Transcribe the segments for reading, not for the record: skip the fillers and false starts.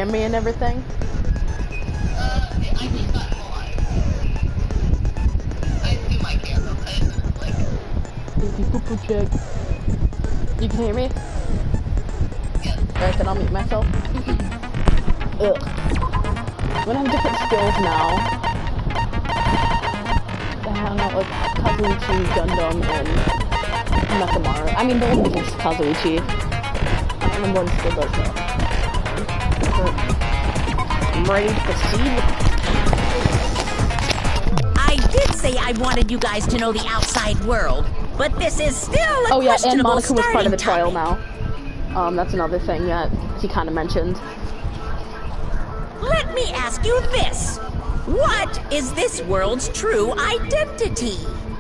hear me and everything? I think that's alive. I assume I can, okay? Easy poo-poo check. You can hear me? Yes. Alright, then I'll mute myself. Ugh. I'm gonna have different skills now. I don't know, like Kazuichi, Gundam, and Mechamaru. I mean, the one is Kazuichi. I don't remember what skill does though. I'm ready to proceed. I did say I wanted you guys to know the outside world, but this is still a Oh yeah, and questionable Monica was part of the trial starting now. That's another thing that he kind of mentioned. Let me ask you this. What is this world's true identity?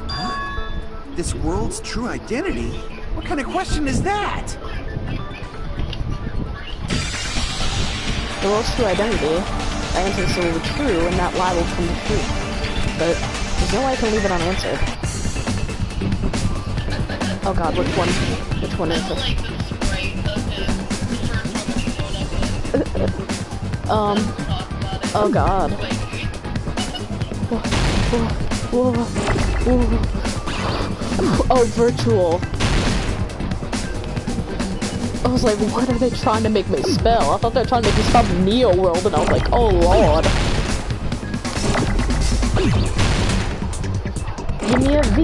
Huh? This world's true identity? What kind of question is that? The world's true identity. The answer is still true, and that lie will come to truth. But there's no way I can leave it unanswered. Oh god, which one? Which one is this? Oh god. Whoa. Oh, virtual. I was like, what are they trying to make me spell? I thought they were trying to make me spell Neo World, and I was like, oh lord. Give me a V.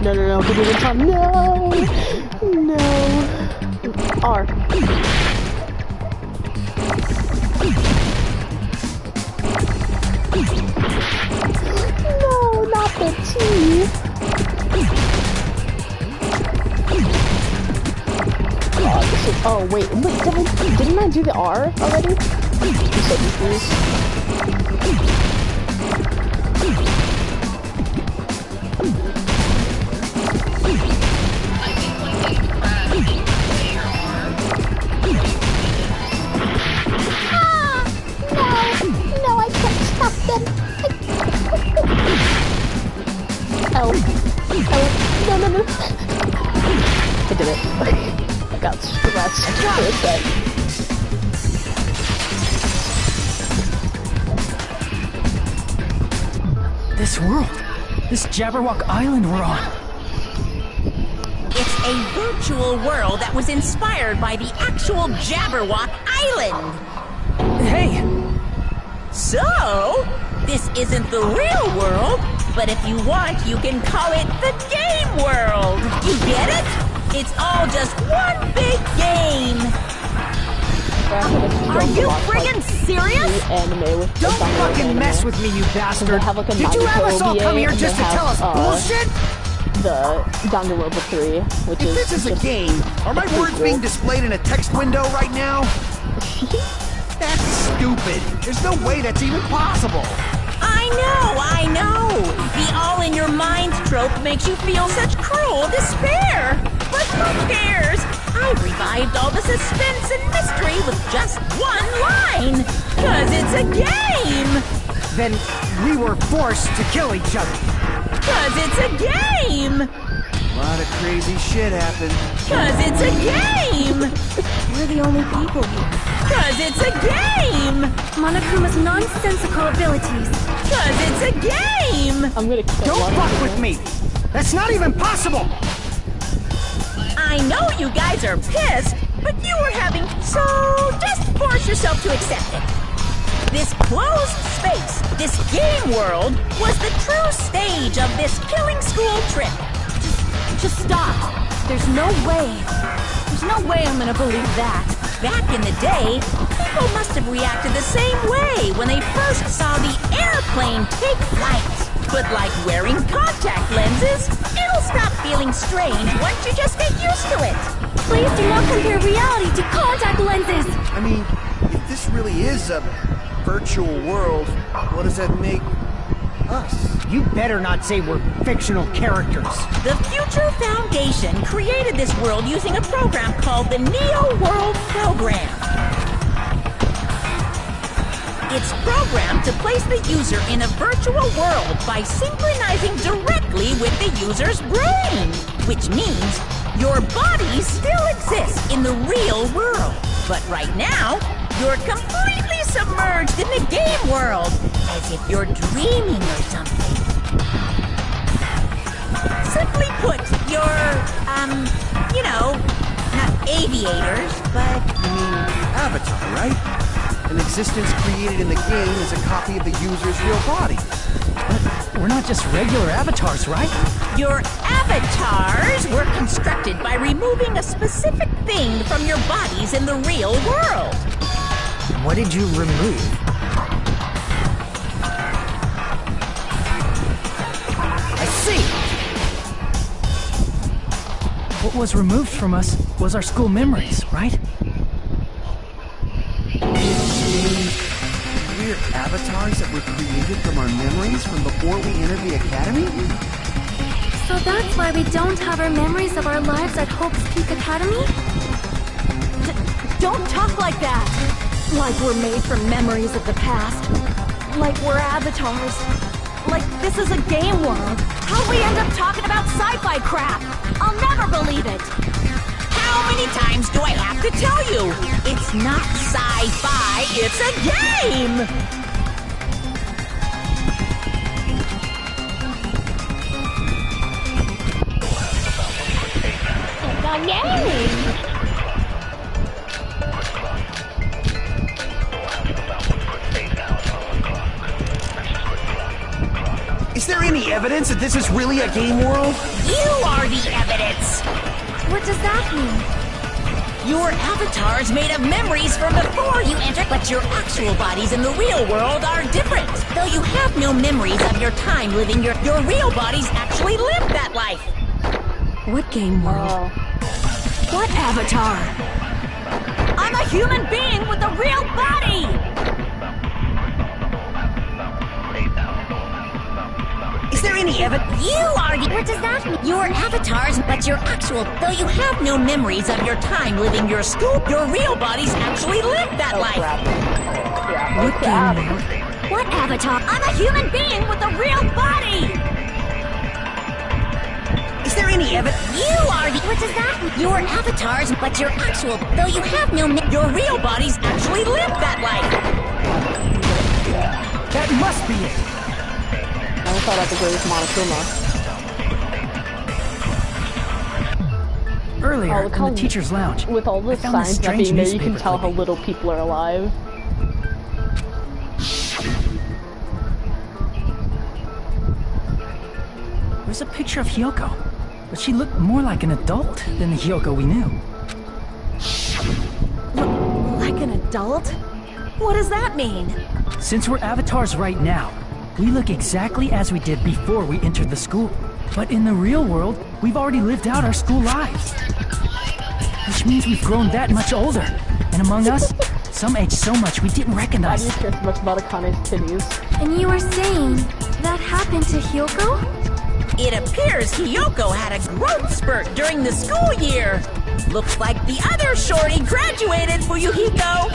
No, give me the time. No. R. No, not the T. God, this is, oh wait, didn't I do the R already? I'm so confused. No. I did it. I got stretched for a sec. This world. This Jabberwock Island we're on. It's a virtual world that was inspired by the actual Jabberwock Island. Hey! So, this isn't the real world, but if you want, you can call it the game world. You get it? It's all just one big game. Are you friggin' serious? Don't fucking mess with me, you bastard! Did you have us all come here just to tell us bullshit? The Danganronpa 3, which if is this is a game, are my words being displayed in a text window right now? That's stupid. There's no way that's even possible. I know! The all-in-your-mind trope makes you feel such cruel despair! But who cares? I've revived all the suspense and mystery with just one line! 'Cause it's a game! Then we were forced to kill each other. 'Cause it's a game! A lot of crazy shit happened. 'Cause it's a game! We're the only people here. 'Cause it's a game! Monokuma's nonsensical abilities. 'Cause it's a game! I'm gonna kill Don't fuck with me! That's not even possible! I know you guys are pissed, but you were having so just force yourself to accept it. This closed space, this game world, was the true stage of this killing school trip. Just stop. There's no way I'm gonna believe that. Back in the day, people must have reacted the same way when they first saw the airplane take flight. But like wearing contact lenses, it'll stop feeling strange once you just get used to it. Please do not compare reality to contact lenses. I mean, if this really is a virtual world, what does that make us? You better not say we're fictional characters. The Future Foundation created this world using a program called the Neo World Program. It's programmed to place the user in a virtual world by synchronizing directly with the user's brain, which means your body still exists in the real world. But right now, you're completely submerged in the game world, as if you're dreaming or something. Simply put, you're, you know, not aviators, but... Avatar, right? An existence created in the game is a copy of the user's real body. But we're not just regular avatars, right? Your avatars were constructed by removing a specific thing from your bodies in the real world. What did you remove? I see! What was removed from us was our school memories, right? We're avatars that were created from our memories from before we entered the academy? So that's why we don't have our memories of our lives at Hope's Peak Academy? Don't talk like that! Like we're made from memories of the past. Like we're avatars. Like this is a game world. How'd we end up talking about sci-fi crap? I'll never believe it! How many times do I have to tell you? It's not sci-fi, it's a game! It's a game! Is there any evidence that this is really a game world? You are the evidence! What does that mean? Your avatar's made of memories from before you entered, but your actual bodies in the real world are different. Though you have no memories of your time living your real bodies actually lived that life. What game world? What avatar? I'm a human being with a real body! Is there any evidence? You are the... What does that mean? Your avatars, but your actual... Though you have no memories of your time living your school, your real bodies actually lived that life. What game world? What avatar? I'm a human being with a real body! Is there any evidence? You are the... What does that mean? Your avatars, but your actual... Though you have no... Your real bodies actually lived that life. That must be it! I thought I could go with Monokuma. Earlier, in the teacher's lounge, With all the I found this signs not strange being there, you can newspaper tell how clipping. little people are alive. There's a picture of Hyoko, but she looked more like an adult than the Hyoko we knew. Like an adult? What does that mean? Since we're avatars right now, we look exactly as we did before we entered the school. But in the real world, we've already lived out our school lives. Which means we've grown that much older. And among us, some age so much we didn't Why do recognize you them. care so much about Akane's titties? And you were saying that happened to Hyoko? It appears Hyoko had a growth spurt during the school year. Looks like the other shorty graduated, Fuyuhiko.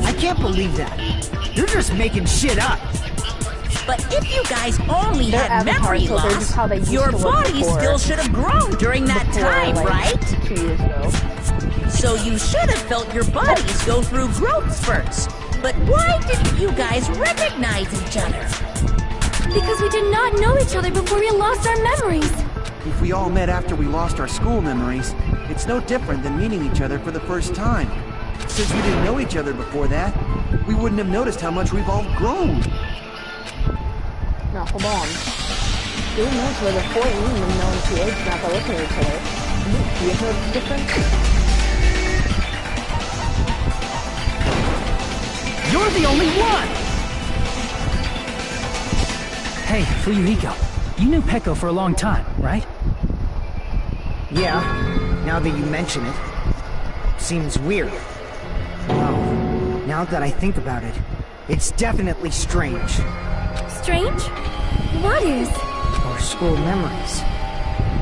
I can't believe that. You're just making shit up. But if you guys only They're had memory avatars, so they're loss, just how they used your to look body before. still should have grown during that time, like, right? 2 years ago. So you should have felt your bodies go through growth spurts. But why didn't you guys recognize each other? Because we did not know each other before we lost our memories. If we all met after we lost our school memories, it's no different than meeting each other for the first time. Since we didn't know each other before that, we wouldn't have noticed how much we've all grown. Now, hold on. Doing this were before you even knowing to age not by looking at each other. Do you know the difference? You're the only one! Hey, Fuyuhiko, you knew Peko for a long time, right? Yeah, now that you mention it. Seems weird. Well, now that I think about it, it's definitely strange. Strange? What is? Our school memories.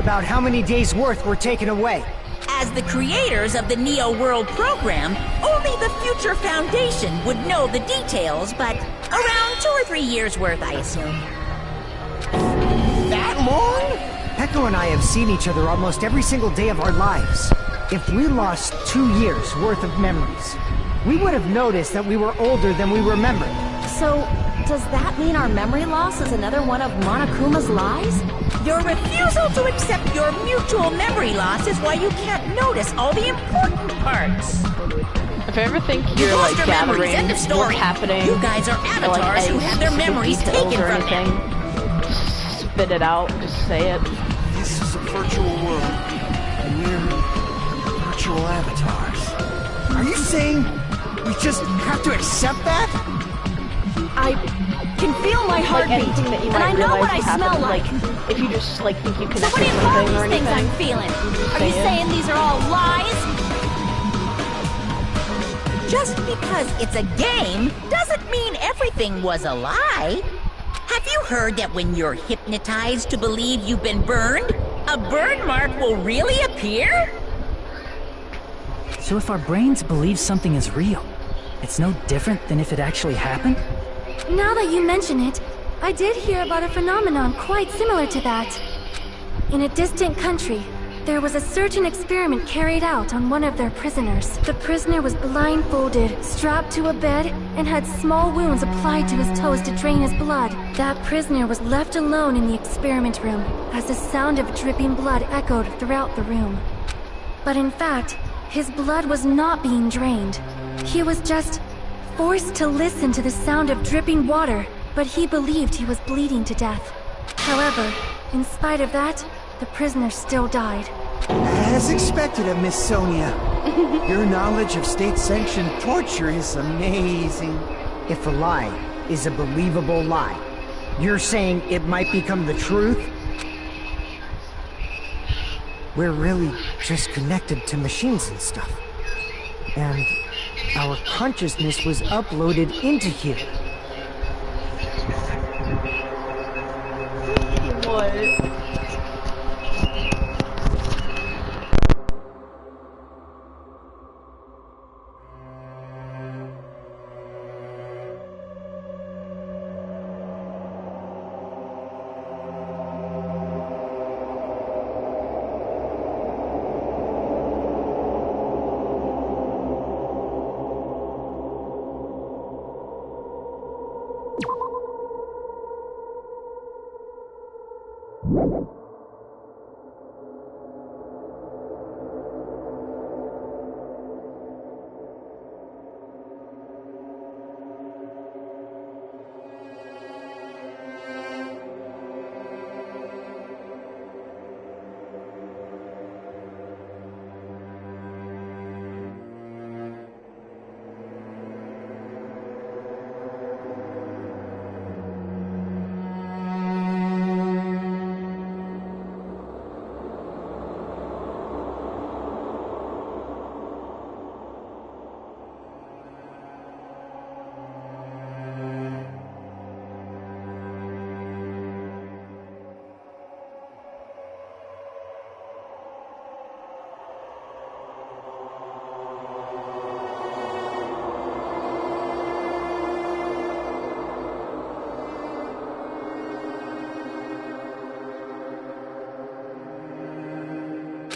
About how many days' worth were taken away. As the creators of the Neo World program, only the Future Foundation would know the details, but around 2 or 3 years worth, I assume. That long? Peko and I have seen each other almost every single day of our lives. If we lost 2 years worth of memories, we would have noticed that we were older than we remembered. So, does that mean our memory loss is another one of Monokuma's lies? Your refusal to accept your mutual memory loss is why you can't notice all the important parts. If I ever think You you're lost like your memories, gathering end of story. what's happening, You guys are or, avatars who like, have their any memories details taken or from them. anything, just spit it out, just say it. This is a virtual world, and we're virtual avatars. Are you saying we just have to accept that? I can feel my Like heartbeat, anything that you and might I know realize what I is smell happening, like. if you just like think you can So what do you call something or these things anything, I'm feeling? just Are you say it. saying these are all lies? Just because it's a game doesn't mean everything was a lie. Have you heard that when you're hypnotized to believe you've been burned, a burn mark will really appear? So if our brains believe something is real, it's no different than if it actually happened? Now that you mention it, I did hear about a phenomenon quite similar to that. In a distant country, there was a certain experiment carried out on one of their prisoners. The prisoner was blindfolded, strapped to a bed, and had small wounds applied to his toes to drain his blood. That prisoner was left alone in the experiment room, as the sound of dripping blood echoed throughout the room. But in fact, his blood was not being drained. He was just forced to listen to the sound of dripping water, but he believed he was bleeding to death. However, in spite of that, the prisoner still died. As expected of Miss Sonia. Your knowledge of state-sanctioned torture is amazing. If a lie is a believable lie, you're saying it might become the truth? We're really just connected to machines and stuff. And our consciousness was uploaded into here. What?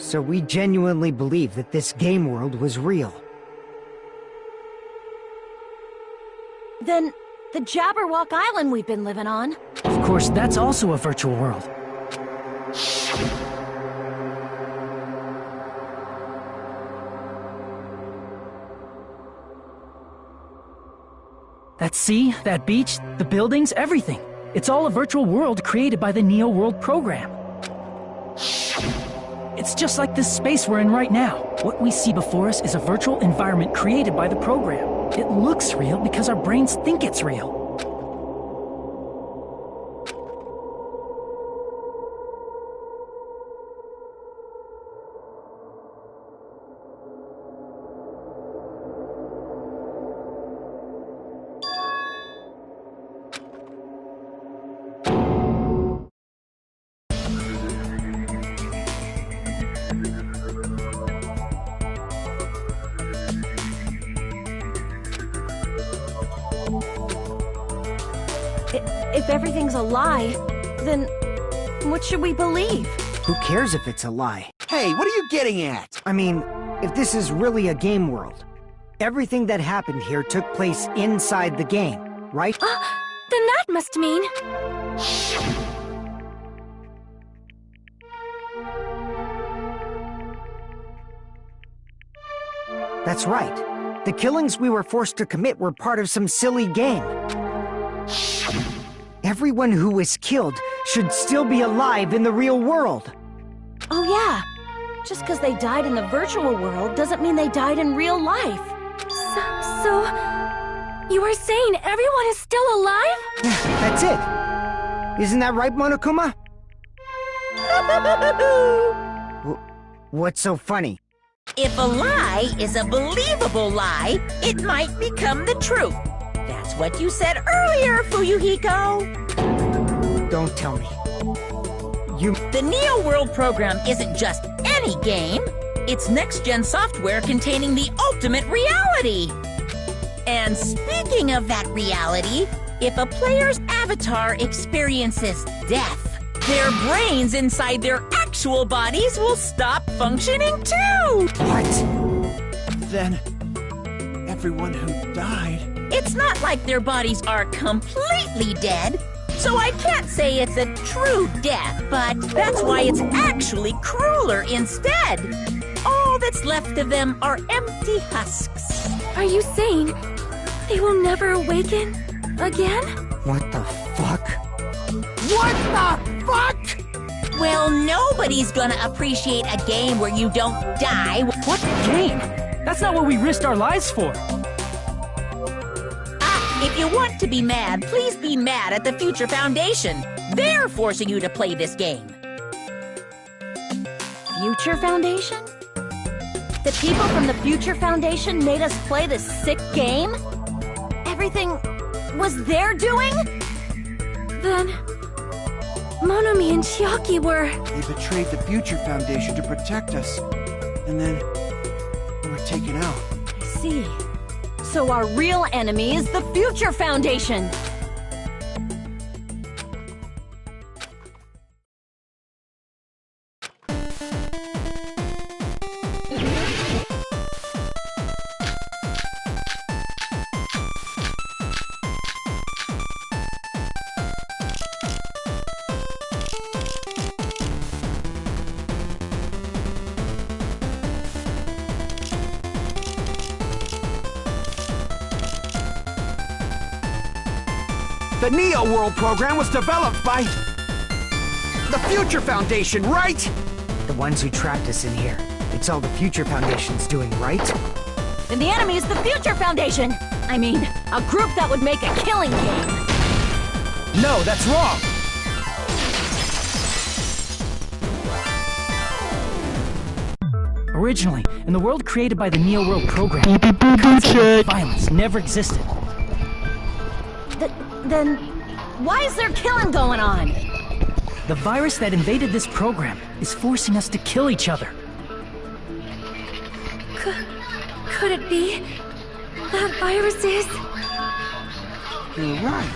So we genuinely believe that this game world was real. Then, the Jabberwock Island we've been living on. Of course, that's also a virtual world. That sea, that beach, the buildings, everything. It's all a virtual world created by the Neo World program. It's just like this space we're in right now. What we see before us is a virtual environment created by the program. It looks real because our brains think it's real. everything's a lie, then what should we believe? Who cares if it's a lie? Hey, what are you getting at? I mean, if this is really a game world, everything that happened here took place inside the game, right? Then that must mean... That's right. The killings we were forced to commit were part of some silly game. Everyone who was killed should still be alive in the real world. Oh yeah, just because they died in the virtual world doesn't mean they died in real life. So... You are saying everyone is still alive? That's it. Isn't that right, Monokuma? What's so funny? If a lie is a believable lie, it might become the truth. That's what you said earlier, Fuyuhiko. Don't tell me. The Neo World program isn't just any game. It's next-gen software containing the ultimate reality. And speaking of that reality, if a player's avatar experiences death, their brains inside their actual bodies will stop functioning too! What? Then, everyone who died... It's not like their bodies are completely dead, so I can't say it's a true death, but that's why it's actually crueler instead. All that's left of them are empty husks. Are you saying they will never awaken again? What the fuck? What the fuck? Well, nobody's gonna appreciate a game where you don't die. What game? That's not what we risked our lives for. If you want to be mad, please be mad at the Future Foundation. They're forcing you to play this game. Future Foundation? The people from the Future Foundation made us play this sick game? Everything was their doing? Then... Monomi and Chiaki were... They betrayed the Future Foundation to protect us. And then... we were taken out. I see. So our real enemy is the Future Foundation! The Neo World program was developed by... the Future Foundation, right? The ones who trapped us in here. It's all the Future Foundation's doing, right? And the enemy is the Future Foundation! I mean, a group that would make a killing game. No, that's wrong! Originally, in the world created by the Neo World program, the concept of violence never existed. Then, why is there killing going on? The virus that invaded this program is forcing us to kill each other. Could it be that virus is... You're right.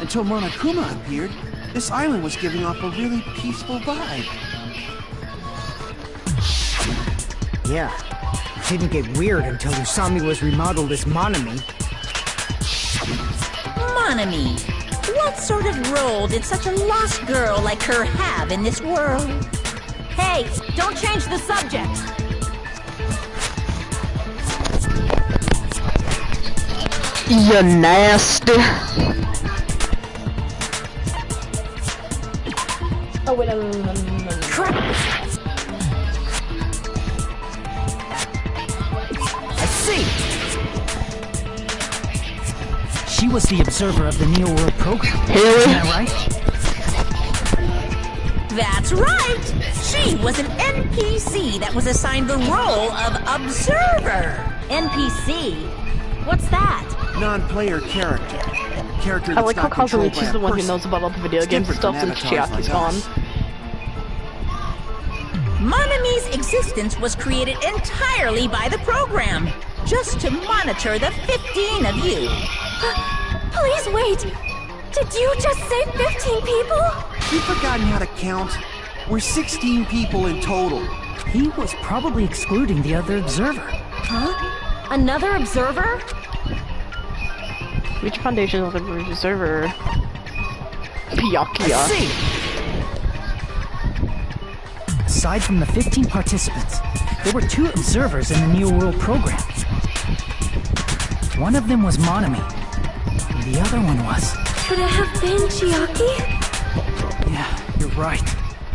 Until Monokuma appeared, this island was giving off a really peaceful vibe. Yeah. It didn't get weird until Usami was remodeled as Monomi. Monomi, what sort of role did such a lost girl like her have in this world? Hey, don't change the subject! You nasty. Oh wait, no. Crap! I see! She was the observer of the Neo World program. Really? Isn't that right? That's right! She was an NPC that was assigned the role of Observer. NPC? What's that? Non-player character. Character I that's like how not controlled Kazumichi's by the a one who person. knows about all the video It's game different stuff from since avatars Chiaki's like gone. us. Monomi's existence was created entirely by the program, just to monitor the 15 of you. Please wait! Did you just say 15 people? You've forgotten how to count. We're 16 people in total. He was probably excluding the other observer. Huh? Another observer? Future Foundation of the Observer. Pyakia. See. Aside from the 15 participants, there were 2 observers in the Neo World program. One of them was Monami, and the other one was... Could it have been Chiaki? Yeah, you're right.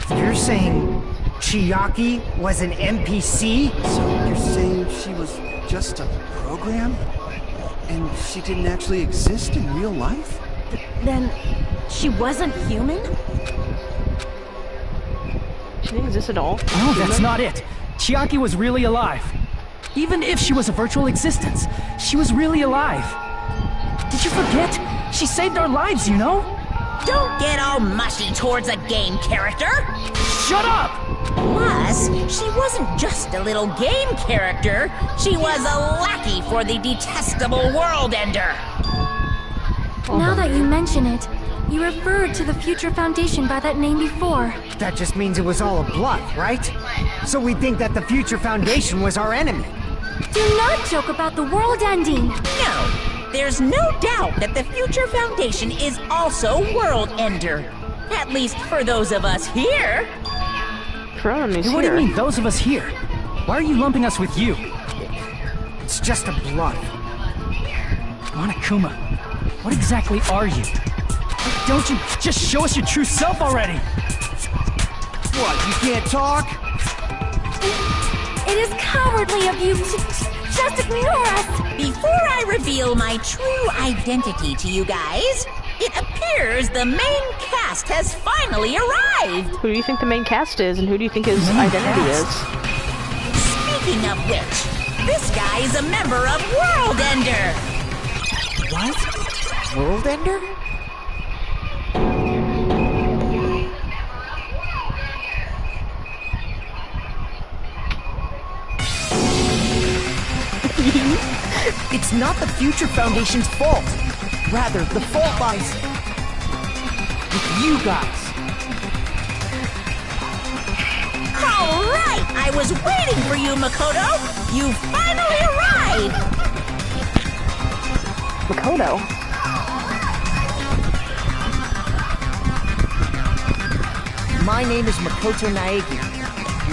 You're saying Chiaki was an NPC? So you're saying she was just a program? And she didn't actually exist in real life? Then she wasn't human? She didn't exist at all. No, that's not it. Chiaki was really alive. Even if she was a virtual existence, she was really alive. Did you forget? She saved our lives, you know? Don't get all mushy towards a game character. Shut up! Plus, she wasn't just a little game character. She was a lackey for the detestable World Ender. Now that you mention it, you referred to the Future Foundation by that name before. That just means it was all a bluff, right? So we think that the Future Foundation was our enemy. Do not joke about the world ending. No, there's no doubt that the Future Foundation is also World Ender. At least for those of us here. Cronin is What do here. you mean, those of us here? Why are you lumping us with you? It's just a bluff. Monokuma, what exactly are you? Don't you just show us your true self already? What, you can't talk? It is cowardly of you to just ignore us. Before I reveal my true identity to you guys, it appears the main cast has finally arrived. Who do you think the main cast is, and who do you think his identity is? Speaking of which, this guy is a member of World Ender. What? World Ender? It's not the Future Foundation's fault. Rather, the fault lies with you guys. All right, I was waiting for you, Makoto. You finally arrived. Makoto. My name is Makoto Naegi.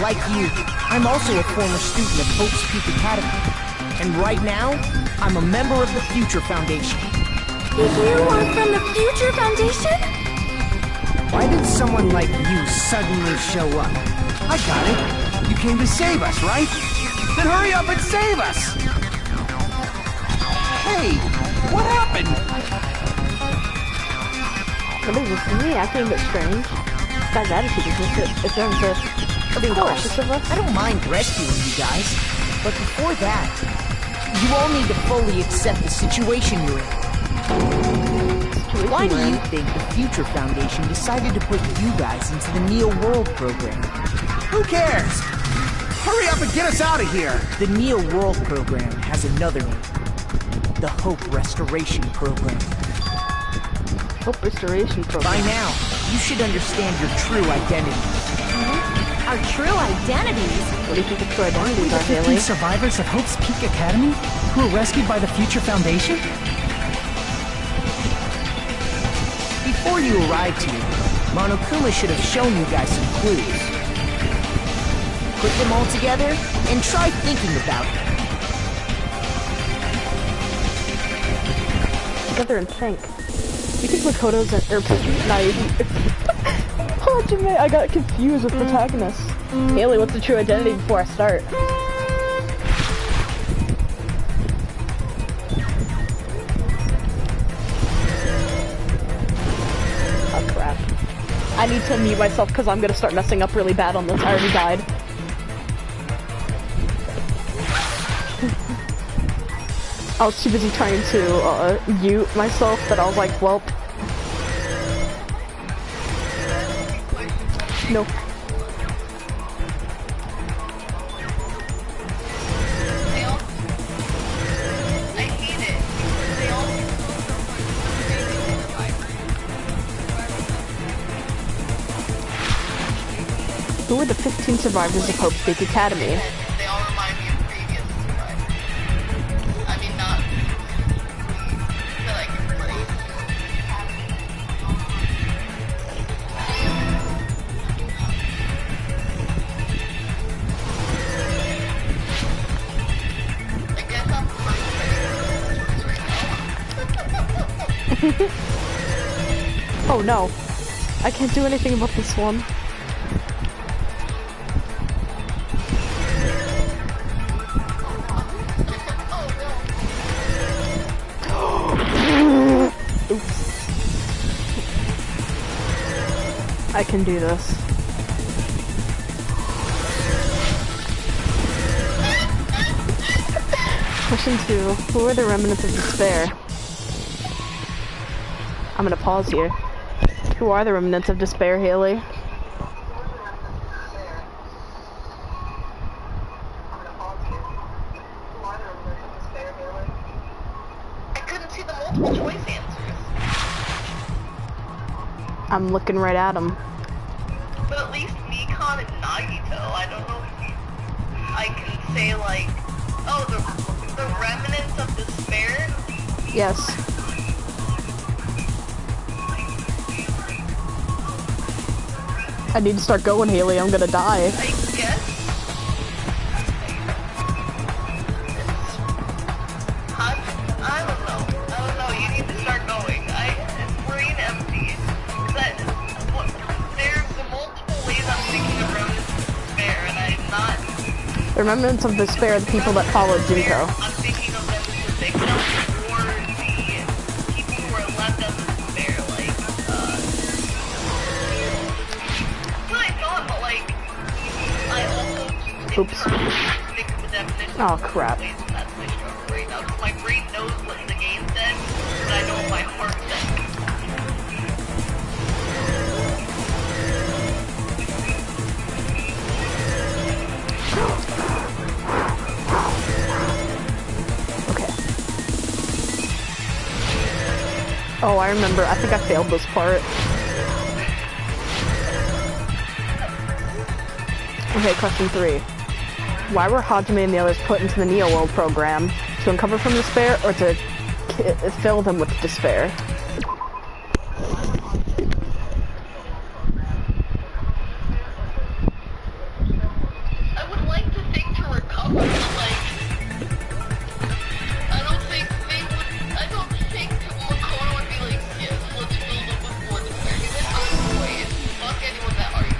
Like you, I'm also a former student of Hope's Peak Academy. And right now, I'm a member of the Future Foundation. You are from the Future Foundation? Why did someone like you suddenly show up? I got it. You came to save us, right? Then hurry up and save us! Hey, what happened? What is this? Isn't he acting a bit strange? This guy's attitude is just being cautious of us. I don't mind rescuing you guys, but before that, you all need to fully accept the situation you're in. Why do you think the Future Foundation decided to put you guys into the Neo World program? Who cares? Hurry up and get us out of here! The Neo World program has another name. The Hope Restoration Program. Hope Restoration Program. By now, you should understand your true identity. Our true identities? What do you think the true identities The are, 15 Haley? survivors of Hope's Peak Academy who were rescued by the Future Foundation? Before you arrived here, Monokuma should have shown you guys some clues. Put them all together and try thinking about it. Together in sync. You think Makoto's naive? Oh, Jimmy, I got confused with protagonists. Haley, what's the true identity before I start? Oh crap. I need to mute myself because I'm gonna start messing up really bad on this. I already died. I was too busy trying to mute myself that I was like, well. No. They all... I hate it. They all... Who are the 15 survivors of Hope's Peak Academy? They all remind me of previous survivors. I mean, not that I can relate. I guess I'm the first player. Oh no. I can't do anything about this one. Oops. I can do this. Question 2. Who are the remnants of despair? I'm gonna pause here. Who are the remnants of despair, Haley? I couldn't see the multiple choice answers. I'm looking right at them. But at least Mikan and Nagito, I don't know if I can say like, oh, the remnants of despair? Yes. I need to start going, Haley. I'm gonna die. I guess. I don't know. You need to start going. Brain empty. There's multiple ways I'm thinking of remnants of despair, and I'm not. The remnants of despair are the people that followed Junko. I'm thinking of them as the victims or the people who are left as despair, like, I also Oops. think of the definition. Oh crap. That's my struggle right now. My brain knows what the game said, but I know what my heart said. Okay. Oh, I remember. I think I failed this part. Okay, question 3. Why were Hajime and the others put into the Neo World program? To uncover from despair or to fill them with despair? I would like to think to recover, but like, I don't think Makoto would be like, yes, let's fill them with more despair. He's like, oh, wait, fuck anyone that argues.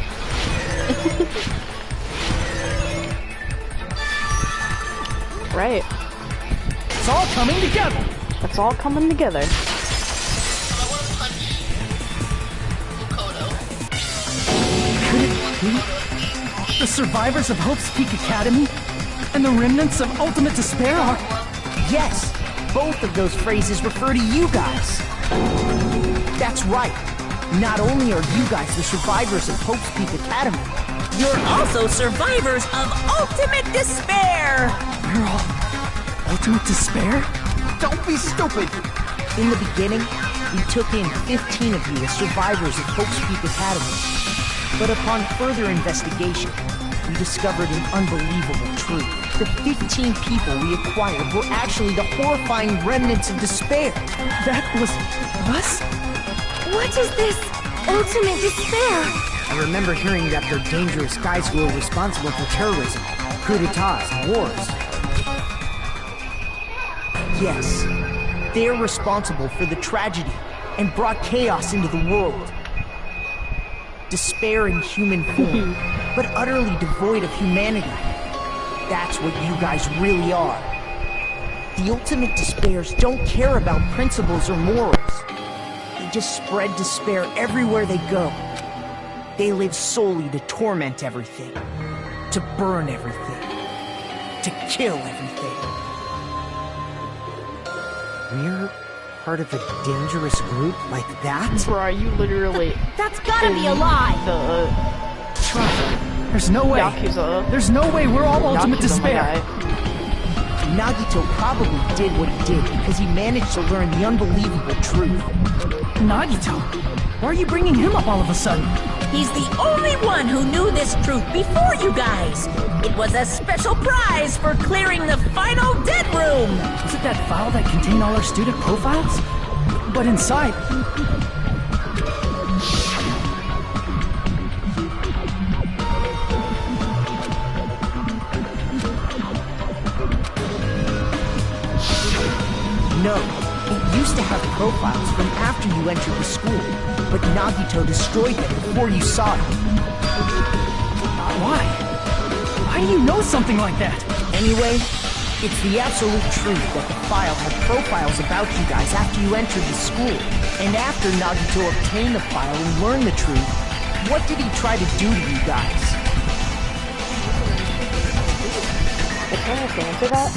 Right. It's all coming together. It's all coming together. I want to punch Makoto. Could it be the survivors of Hope's Peak Academy and the remnants of Ultimate Despair are... Yes, both of those phrases refer to you guys. That's right. Not only are you guys the survivors of Hope's Peak Academy, You're also survivors of Ultimate Despair! We're all Ultimate Despair? don't be stupid. In the beginning, we took in 15 of you as survivors of Hope's Peak Academy. But upon further investigation, we discovered an unbelievable truth. The 15 people we acquired were actually the horrifying remnants of despair. That was us? What is this ultimate despair? I remember hearing that they're dangerous guys who are responsible for terrorism, coup d'etats, and wars. Yes, they're responsible for the tragedy and brought chaos into the world. Despair in human form, but utterly devoid of humanity. That's what you guys really are. The Ultimate Despairs don't care about principles or morals. They just spread despair everywhere they go. They live solely to torment everything, to burn everything, to kill everything. We're part of a dangerous group like that? Bro, you literally That's gotta be a lie! the There's no way. Yakuza. There's no way we're all Ultimate Yakuza, my Despair. guy. Nagito probably did what he did because he managed to learn the unbelievable truth. Nagito? Why are you bringing him up all of a sudden? He's the only one who knew this truth before you guys. It was a special prize for clearing the final dead room. Was it that file that contained all our student profiles? But inside... No, it used to have profiles from after you entered the school, but Nagito destroyed them before you saw it. Why? Why do you know something like that? Anyway, it's the absolute truth that the file had profiles about you guys after you entered the school. And after Nagito obtained the file and learned the truth, what did he try to do to you guys? Can I answer that?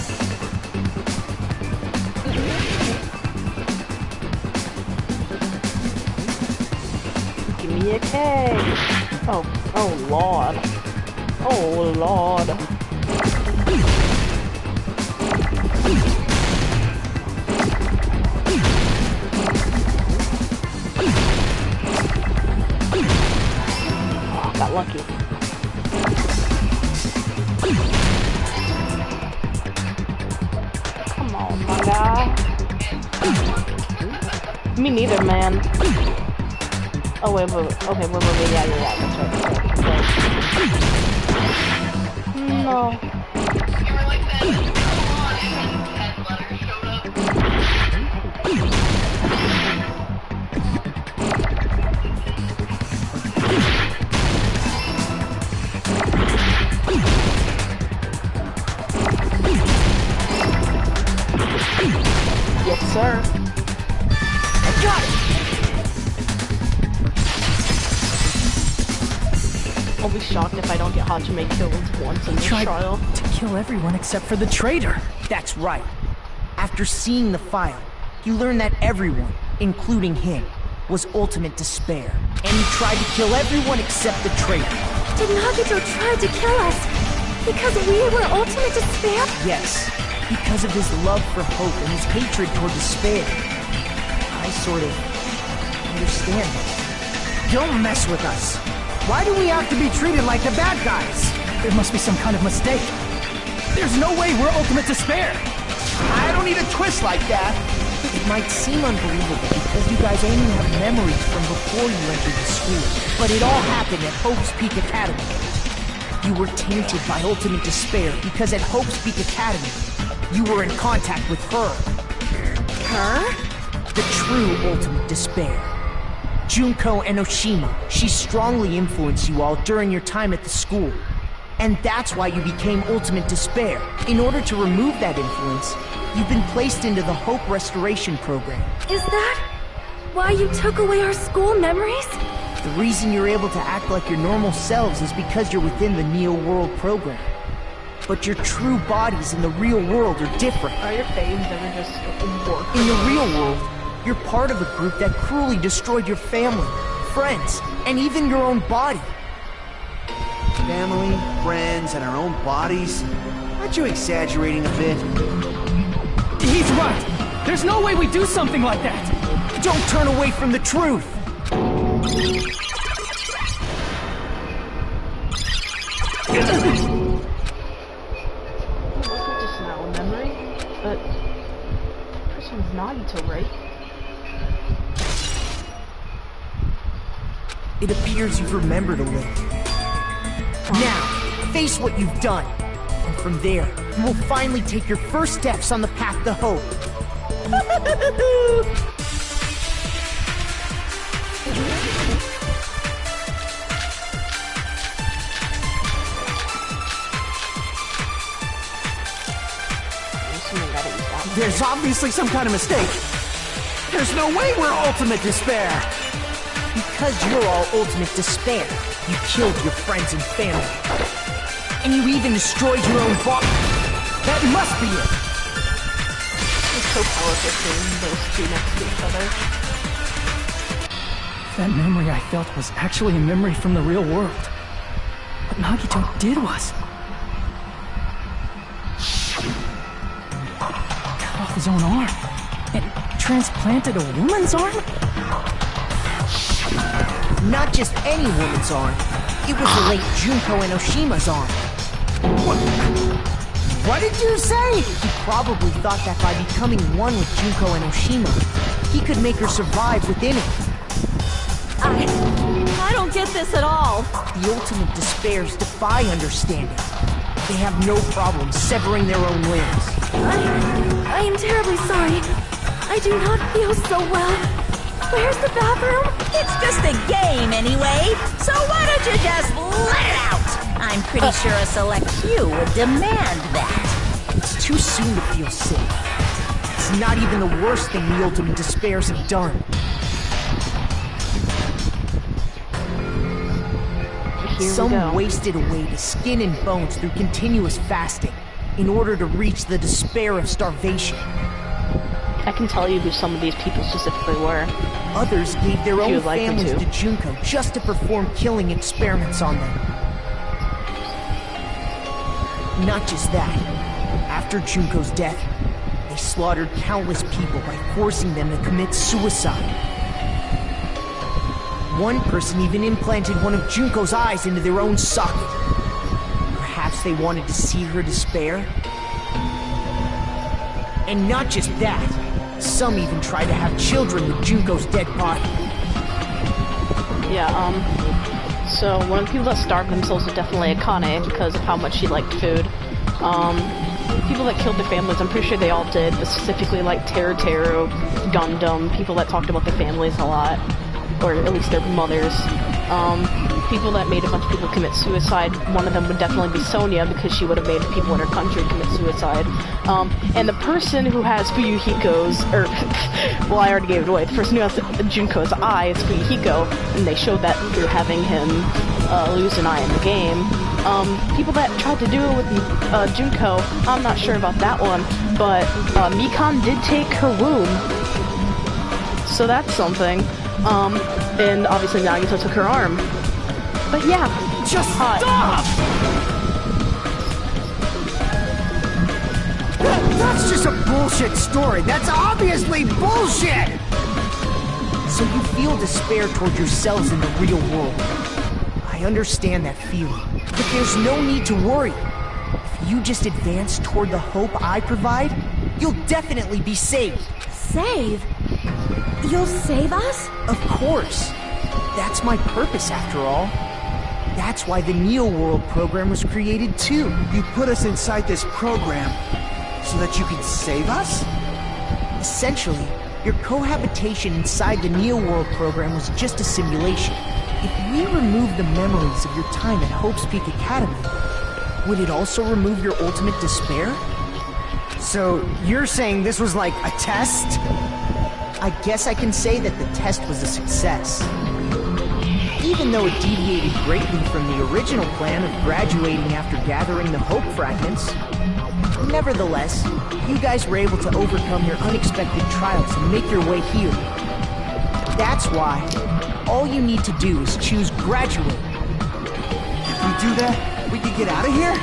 Give me a K. Oh Lord. Oh Lord. Oh, got lucky. Come on, my guy. Me neither, man. Oh wait, yeah, that's right. No. You were like that, come on, and 10 letters showed up. Yes, sir. I got it! I'll be shocked if I don't get Hajime killed once in this trial. To kill everyone except for the traitor. That's right. After seeing the file, you learned that everyone, including him, was ultimate despair. And he tried to kill everyone except the traitor. Did Nagito try to kill us because we were ultimate despair? Yes, because of his love for hope and his hatred toward despair. I sort of understand this. Don't mess with us. Why do we have to be treated like the bad guys? There must be some kind of mistake. There's no way we're ultimate despair. I don't need a twist like that. It might seem unbelievable because you guys only have memories from before you entered the school, but it all happened at Hope's Peak Academy. You were tainted by ultimate despair because at Hope's Peak Academy, you were in contact with her. Her? The true ultimate despair. Junko Enoshima. She strongly influenced you all during your time at the school. And that's why you became ultimate despair. In order to remove that influence, you've been placed into the Hope Restoration Program. Is that why you took away our school memories? The reason you're able to act like your normal selves is because you're within the Neo World program. But your true bodies in the real world are different. Are your faves ever just work? In the real world, you're part of a group that cruelly destroyed your family, friends, and even your own body. Family, friends, and our own bodies? Aren't you exaggerating a bit? He's right. There's no way we do something like that. Don't turn away from the truth. Wasn't just now a memory, but the person was Nagito, right? It appears you've remembered a little. Now, face what you've done. And from there, you will finally take your first steps on the path to hope. There's obviously some kind of mistake. There's no way we're ultimate despair. Because you're all ultimate despair, you killed your friends and family. And you even destroyed your own body. That must be it. It's so powerful seeing those two next to each other. That memory I felt was actually a memory from the real world. What Nagito did was... cut off his own arm. And transplanted a woman's arm? Not just any woman's arm. It was the late Junko Enoshima's arm. What did you say? He probably thought that by becoming one with Junko Enoshima, he could make her survive within it. I don't get this at all. The ultimate despairs defy understanding. They have no problem severing their own limbs. I am terribly sorry. I do not feel so well. Where's the bathroom? It's just a game anyway, so why don't you just let it out? I'm pretty sure a select few would demand that. It's too soon to feel sick. It's not even the worst thing the ultimate despairs have done. Some wasted away to skin and bones through continuous fasting in order to reach the despair of starvation. I can tell you who some of these people specifically were. Others gave their own like families to Junko just to perform killing experiments on them. Not just that. After Junko's death, they slaughtered countless people by forcing them to commit suicide. One person even implanted one of Junko's eyes into their own socket. Perhaps they wanted to see her despair? And not just that, some even tried to have children with Junko's dead body. Yeah, so one of the people that starved themselves was definitely Akane because of how much she liked food. People that killed their families, I'm pretty sure they all did, but specifically like Teru Teru, Gundam, people that talked about their families a lot. Or at least their mothers. People that made a bunch of people commit suicide. One of them would definitely be Sonia because she would have made people in her country commit suicide. And the person who has Fuyuhiko's, or, well, I already gave it away. The person who has Junko's eye is Fuyuhiko, and they showed that through having him lose an eye in the game. People that tried to do it with Junko, I'm not sure about that one, but Mikan did take her womb. So that's something. And obviously Nagito took her arm. But yeah, just hot. Stop! That's just a bullshit story. That's obviously bullshit! So you feel despair toward yourselves in the real world. I understand that feeling. But there's no need to worry. If you just advance toward the hope I provide, you'll definitely be saved. Save? You'll save us? Of course. That's my purpose, after all. That's why the Neo World program was created, too. You put us inside this program so that you can save us? Essentially, your cohabitation inside the Neo World program was just a simulation. If we removed the memories of your time at Hope's Peak Academy, would it also remove your ultimate despair? So, you're saying this was like a test? I guess I can say that the test was a success. Even though it deviated greatly from the original plan of graduating after gathering the Hope Fragments, nevertheless, you guys were able to overcome your unexpected trials and make your way here. That's why all you need to do is choose graduate. If we do that, we can get out of here?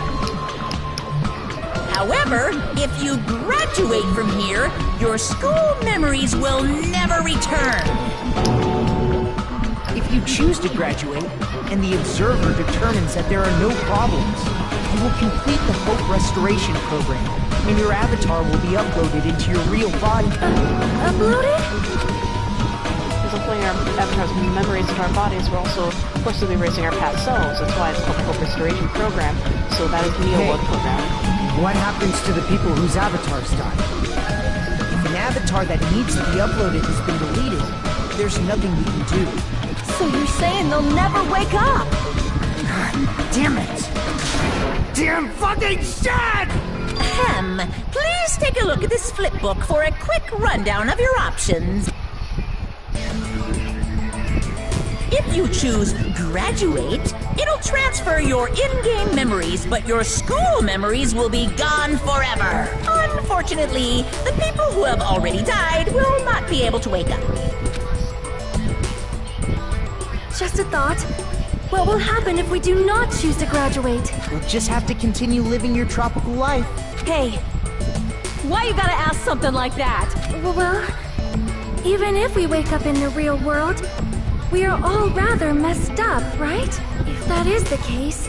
However, if you graduate from here, your school memories will never return. If you choose to graduate, and the observer determines that there are no problems, you will complete the Hope Restoration Program, and your avatar will be uploaded into your real body. Uploaded? Because uploading our avatars' memories into our bodies, we're also forced to be erasing our past selves. That's why it's called the Hope Restoration Program. So that is the Neo World program. What happens to the people whose avatars die? If an avatar that needs to be uploaded has been deleted, there's nothing we can do. So you're saying they'll never wake up? Damn it! Damn fucking shit! Please take a look at this flipbook for a quick rundown of your options. If you choose graduate, it'll transfer your in-game memories, but your school memories will be gone forever. Unfortunately, the people who have already died will not be able to wake up. Just a thought. What will happen if we do not choose to graduate? You'll just have to continue living your tropical life. Hey, why you gotta ask something like that? Well, even if we wake up in the real world, We are all rather messed up, right? If that is the case,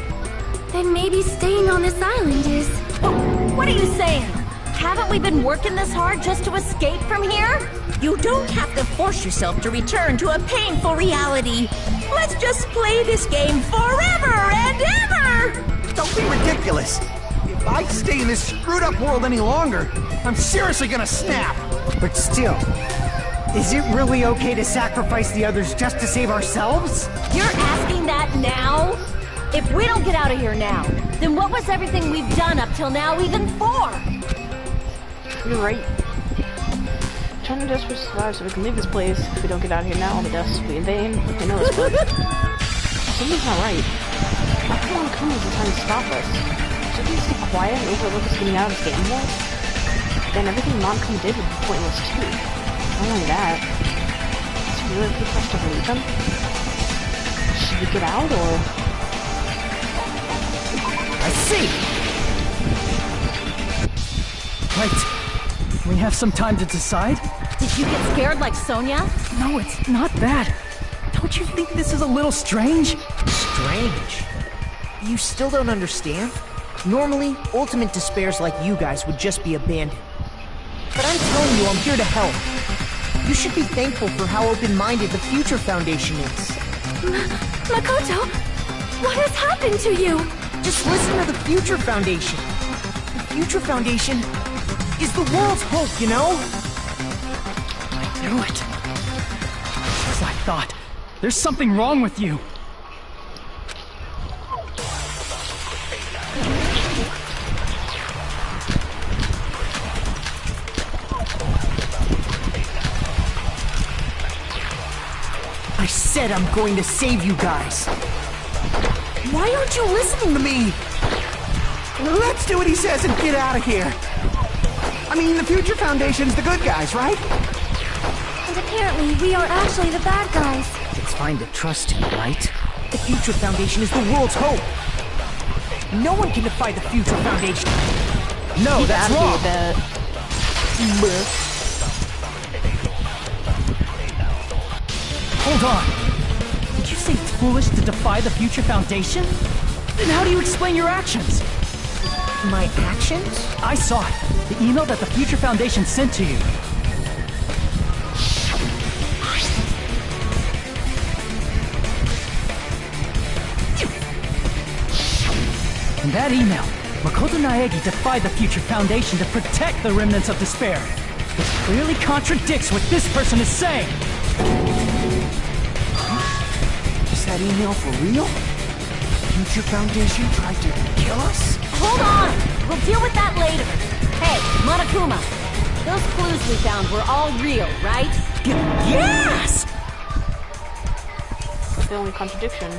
then maybe staying on this island is... What are you saying? Haven't we been working this hard just to escape from here? You don't have to force yourself to return to a painful reality. Let's just play this game forever and ever! Don't be ridiculous. If I stay in this screwed up world any longer, I'm seriously gonna snap. But still, is it really okay to sacrifice the others just to save ourselves? You're asking that now? If we don't get out of here now, then what was everything we've done up till now even for? You're right. Trying to desperately survive so we can leave this place. If we don't get out of here now, all the deaths will be in vain. Who knows, but something's not right. Why come on Kuma's and trying to stop us? Should we stay quiet and overlook us getting out of this game world? Then everything Montclair did would be pointless too. Not only that, is it really okay for us to leave them? Should we get out or? I see! Right. We have some time to decide? Did you get scared like Sonia? No, it's not that. Don't you think this is a little strange? Strange? You still don't understand? Normally, ultimate despairs like you guys would just be abandoned. But I'm telling you, I'm here to help. You should be thankful for how open-minded the Future Foundation is. Makoto, what has happened to you? Just listen to the Future Foundation. The Future Foundation is the world's hope, you know? I knew it. As I thought. There's something wrong with you. I said I'm going to save you guys. Why aren't you listening to me? Let's do what he says and get out of here. I mean, the Future Foundation's the good guys, right? And apparently we are actually the bad guys. It's fine to trust him, right? The Future Foundation is the world's hope. No one can defy the Future Foundation. No, that's wrong. Hold on. Did you say it's foolish to defy the Future Foundation? Then how do you explain your actions? My actions? I saw it. The email that the Future Foundation sent to you. In that email, Makoto Naegi defied the Future Foundation to protect the remnants of despair. It clearly contradicts what this person is saying. Is that email for real? Future Foundation tried to kill us? Hold on! We'll deal with that later. Hey, Monokuma, those clues we found were all real, right? Yes! The only contradiction.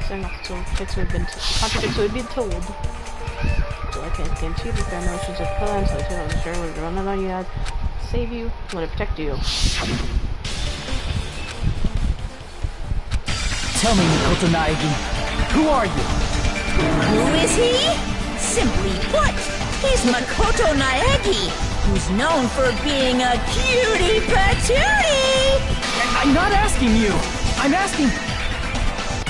Saying off to fix what had been contradicts what had been told. So I can't guarantee the fair notions of plans, so I tell the share what run on you had. Save you, let it protect you. Tell me, Makoto Naegi, who are you? Who is he? Simply put, he's Makoto Naegi, who's known for being a cutie patootie! I'm not asking you. I'm asking...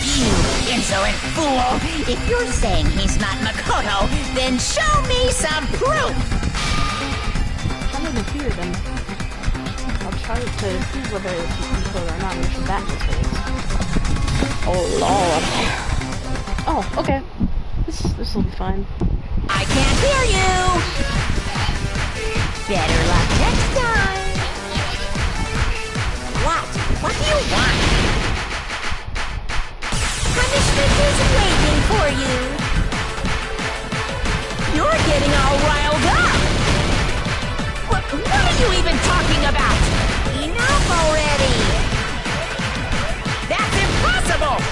You insolent fool! If you're saying he's not Makoto, then show me some proof! If I'm in fear, then I'll try to see whether it's Makoto or not, which is that in his face. Oh lord. Oh, okay. This will be fine. I can't hear you! Better luck next time! What? What do you want? Punishment is waiting for you! You're getting all riled up! What are you even talking about? Enough already! That's impossible!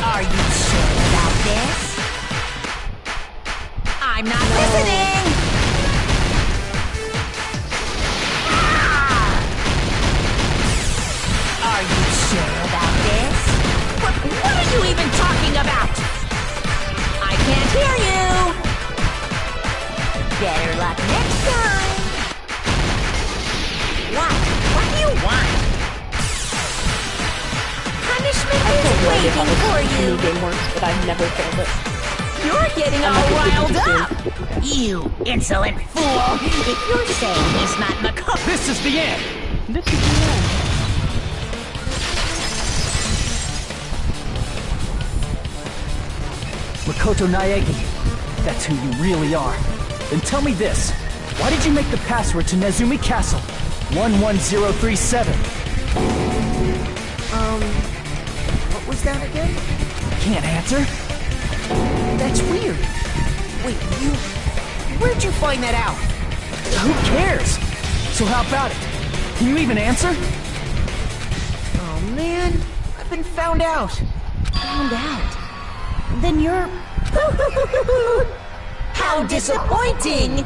Are you sure about this? I'm not listening! Ah! Are you sure about this? What are you even talking about? I can't hear you! Better luck next time! What do you want? Punishment I is have no idea how waiting for this you. new game works, but I've never failed it. You're getting I'm all not gonna riled keep it up. You insolent fool. If you're saying he's not Makoto... This is the end! This is the end. Makoto Naegi, that's who you really are. Then tell me this, why did you make the password to Nezumi Castle? 11037. What was that again? Can't answer? That's weird. Wait, where'd you find that out? Who cares? So how about it? Can you even answer? Oh man, I've been found out. Found out. Then you're... How disappointing!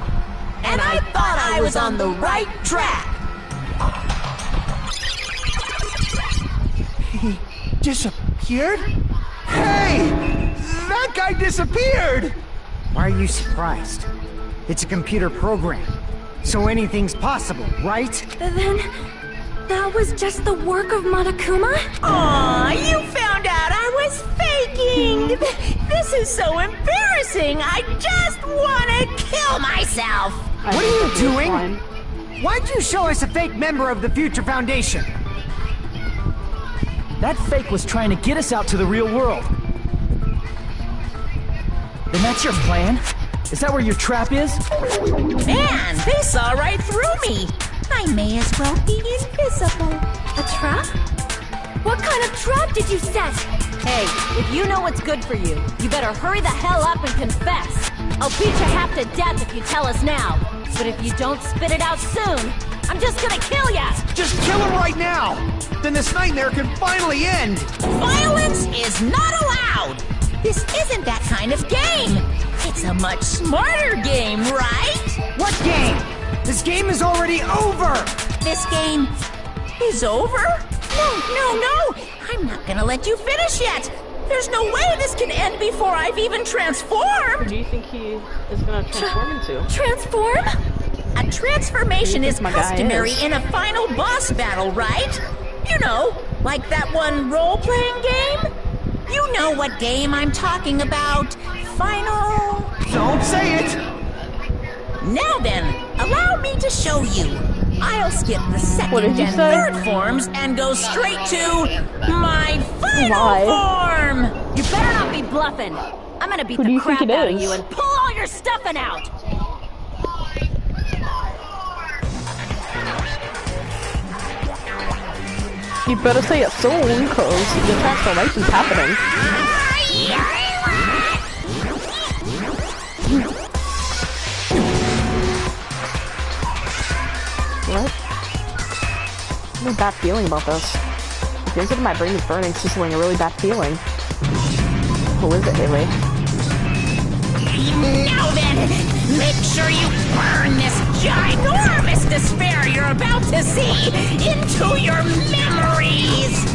And I thought I was on the right track. He disappeared? Hey! That guy disappeared! Why are you surprised? It's a computer program, so anything's possible, right? Then, that was just the work of Monokuma? Aw, you found out I was faking! This is so embarrassing! I just want to kill myself! What are you doing? Fine. Why'd you show us a fake member of the Future Foundation? That fake was trying to get us out to the real world. Then that's your plan? Is that where your trap is? Man, they saw right through me! I may as well be invisible. A trap? What kind of trap did you set? Hey, if you know what's good for you, you better hurry the hell up and confess. I'll beat you half to death if you tell us now. But if you don't spit it out soon, I'm just gonna kill ya! Just kill him right now! Then this nightmare can finally end! Violence is not allowed! This isn't that kind of game! It's a much smarter game, right? What game? This game is already over! This game is over? No! I'm not gonna let you finish yet! There's no way this can end before I've even What transformed! do you think he is gonna transform into? Transform? A transformation is my guy customary is? in a final boss battle, right? You know, like that one role-playing game? You know what game I'm talking about. Final... Don't say it! Now then, allow me to show you. I'll skip the What second did you and say? third forms and go straight to my final Why? form! You better not be bluffing. I'm gonna beat Who do the you think crap it out of is? you and pull all your stuffing out! You better say it soon, cause the transformation's happening. What? I have a bad feeling about this. It feels like my brain is burning, sizzling, a really bad feeling. Who is it, Haley? Now then, make sure you burn this ginormous despair you're about to see into your memories!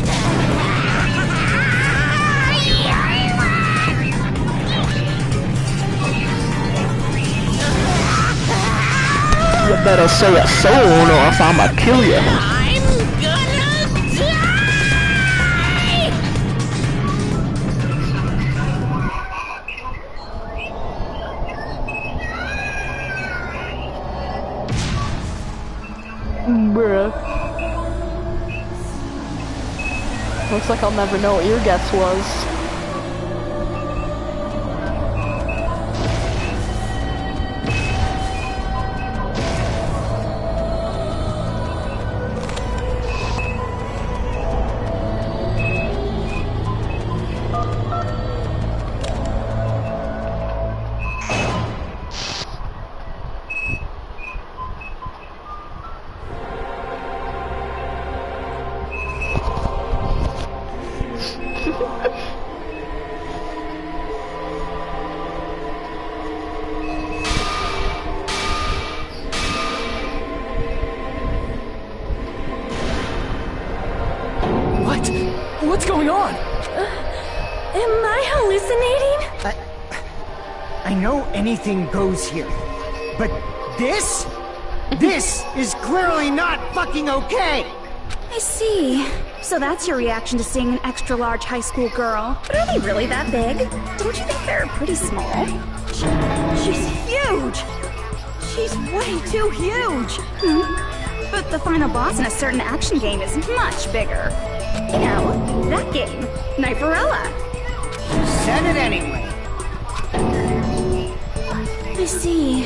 You better say it soon, or else I'ma kill you. I'm gonna die! Bruh. Looks like I'll never know what your guess was. What's going on? Am I hallucinating? I know anything goes here, but this? This is clearly not fucking okay! I see. So that's your reaction to seeing an extra-large high school girl. But are they really that big? Don't you think they're pretty small? She's huge! She's way too huge! But the final boss in a certain action game is much bigger. You know, that game, Kniferella. You said it anyway. I see.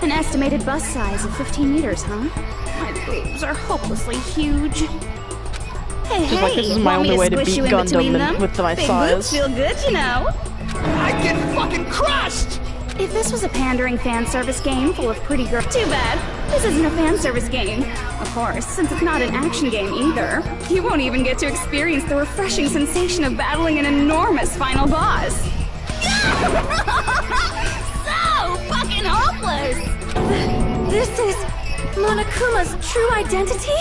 An estimated bust size of 15 meters, huh? My boobs are hopelessly huge. Hey, Just like this is my only way to beat Gundam and with my Big size. boobs feel good, you know. I get fucking crushed! If this was a pandering fan service game full of pretty girls, too bad. This isn't a fan service game. Of course, since it's not an action game either, you won't even get to experience the refreshing sensation of battling an enormous final boss. So fucking hopeless! This is Monokuma's true identity?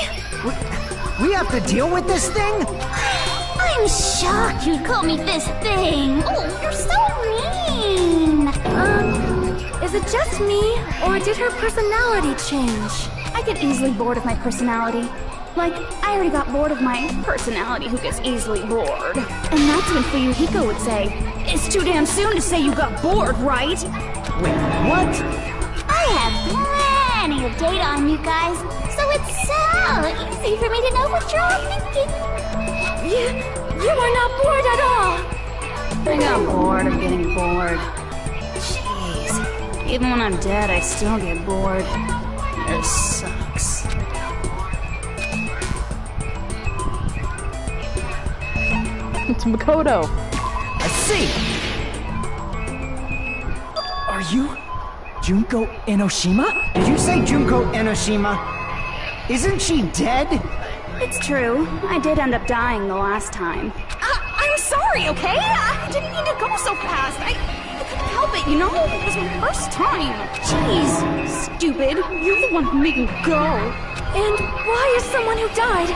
We have to deal with this thing? I'm shocked you'd call me this thing. Oh, you're so mean. Is it just me, or did her personality change? I get easily bored of my personality. Like, I already got bored of my personality who gets easily bored. And that's when Fuyuhiko would say, "It's too damn soon to say you got bored, right?" Wait, what? I have plenty of data on you guys, so it's so easy for me to know what you're all thinking. You are not bored at all. I got bored of getting bored. Jeez. Even when I'm dead, I still get bored. This sucks. It's Makoto. I see! Are you Junko Enoshima? Did you say Junko Enoshima? Isn't she dead? It's true. I did end up dying the last time. I'm sorry, okay? I didn't mean to go so fast. I couldn't help it, you know? It was my first time. Jeez, stupid. You're the one who made me go. And why is someone who died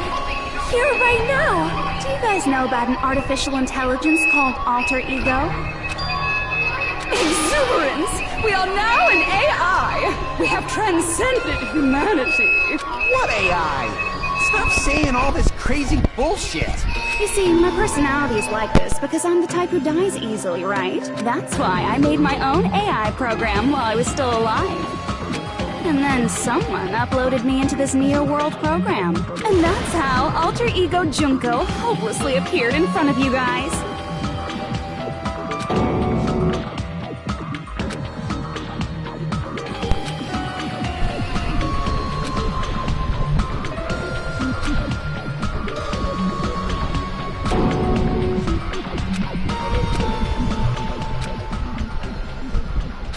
here right now? Do you guys know about an artificial intelligence called Alter Ego? Exuberance! We are now an AI! We have transcended humanity! What AI? Stop saying all this crazy bullshit! You see, my personality is like this because I'm the type who dies easily, right? That's why I made my own AI program while I was still alive. And then someone uploaded me into this Neo World program. And that's how Alter Ego Junko hopelessly appeared in front of you guys.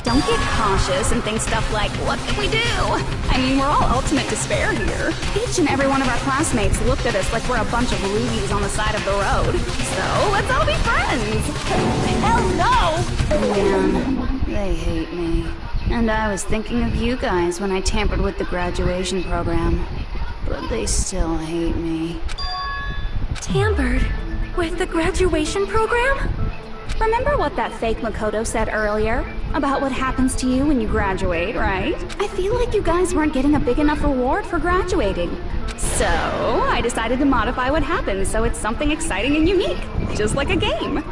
Don't get cautious and think stuff like, what can we do? I mean, we're all ultimate despair here. Each and every one of our classmates looked at us like we're a bunch of loogies on the side of the road. So, let's all be friends! Hell no! Man, they hate me. And I was thinking of you guys when I tampered with the graduation program. But they still hate me. Tampered with the graduation program? Remember what that fake Makoto said earlier? About what happens to you when you graduate, right? I feel like you guys weren't getting a big enough reward for graduating. So, I decided to modify what happens so it's something exciting and unique. Just like a game.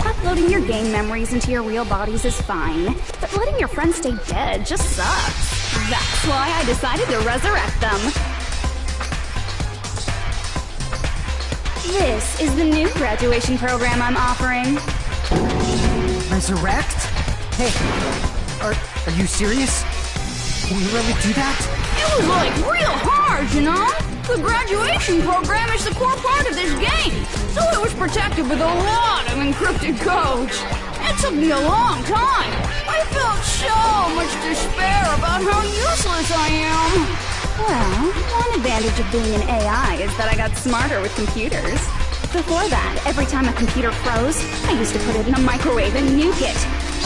Uploading your game memories into your real bodies is fine, but letting your friends stay dead just sucks. That's why I decided to resurrect them. This is the new graduation program I'm offering. Resurrect? Hey, are you serious? Can you really do that? It was like real hard, you know? The graduation program is the core part of this game, so it was protected with a lot of encrypted codes. It took me a long time. I felt so much despair about how useless I am. Well, one advantage of being an AI is that I got smarter with computers. Before that, every time a computer froze, I used to put it in a microwave and nuke it.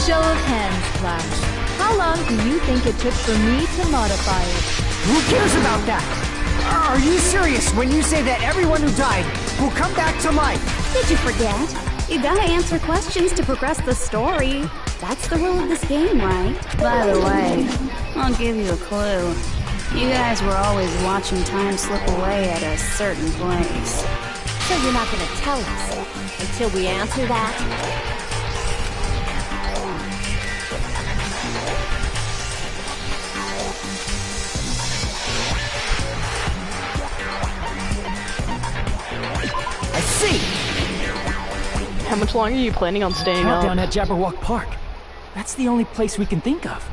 Show of hands, class. How long do you think it took for me to modify it? Who cares about that? Are you serious when you say that everyone who died will come back to life? Did you forget? You gotta answer questions to progress the story. That's the rule of this game, right? By the way, I'll give you a clue. You guys were always watching time slip away at a certain place. So you're not gonna tell us until we answer that? I see! How much longer are you planning on staying up? Countdown at Jabberwock Park. That's the only place we can think of.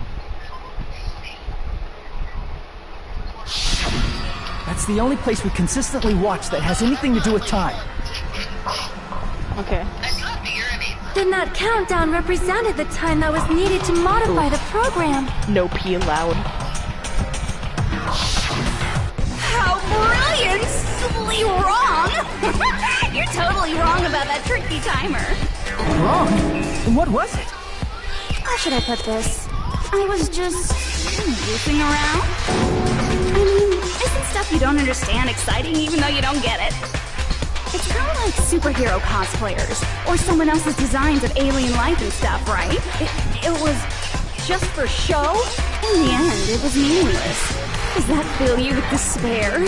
That's the only place we consistently watch that has anything to do with time. Okay. Then that countdown represented the time that was needed to modify the program. No pee allowed. How brilliantly wrong! You're totally wrong about that tricky timer. Wrong? And what was it? How should I put this? I was just goofing around. I mean, isn't stuff you don't understand exciting even though you don't get it? It's kind of like superhero cosplayers, or someone else's designs of alien life and stuff, right? It was just for show? In the end, it was meaningless. Does that fill you with despair?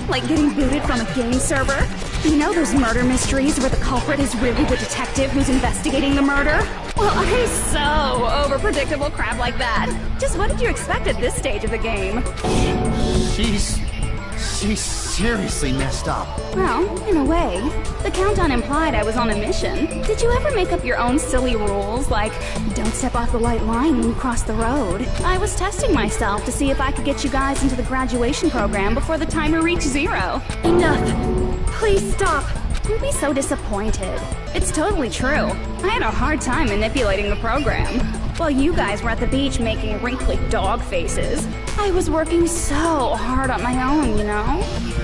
Like getting booted from a game server? You know those murder mysteries where the culprit is really the detective who's investigating the murder? Well, I'm so over predictable crap like that. Just what did you expect at this stage of the game? She's seriously messed up. Well, in a way. The countdown implied I was on a mission. Did you ever make up your own silly rules, like, don't step off the white line when you cross the road? I was testing myself to see if I could get you guys into the graduation program before the timer reached 0. Enough. Please stop. You'll be so disappointed. It's totally true. I had a hard time manipulating the program. While you guys were at the beach making wrinkly dog faces, I was working so hard on my own, you know?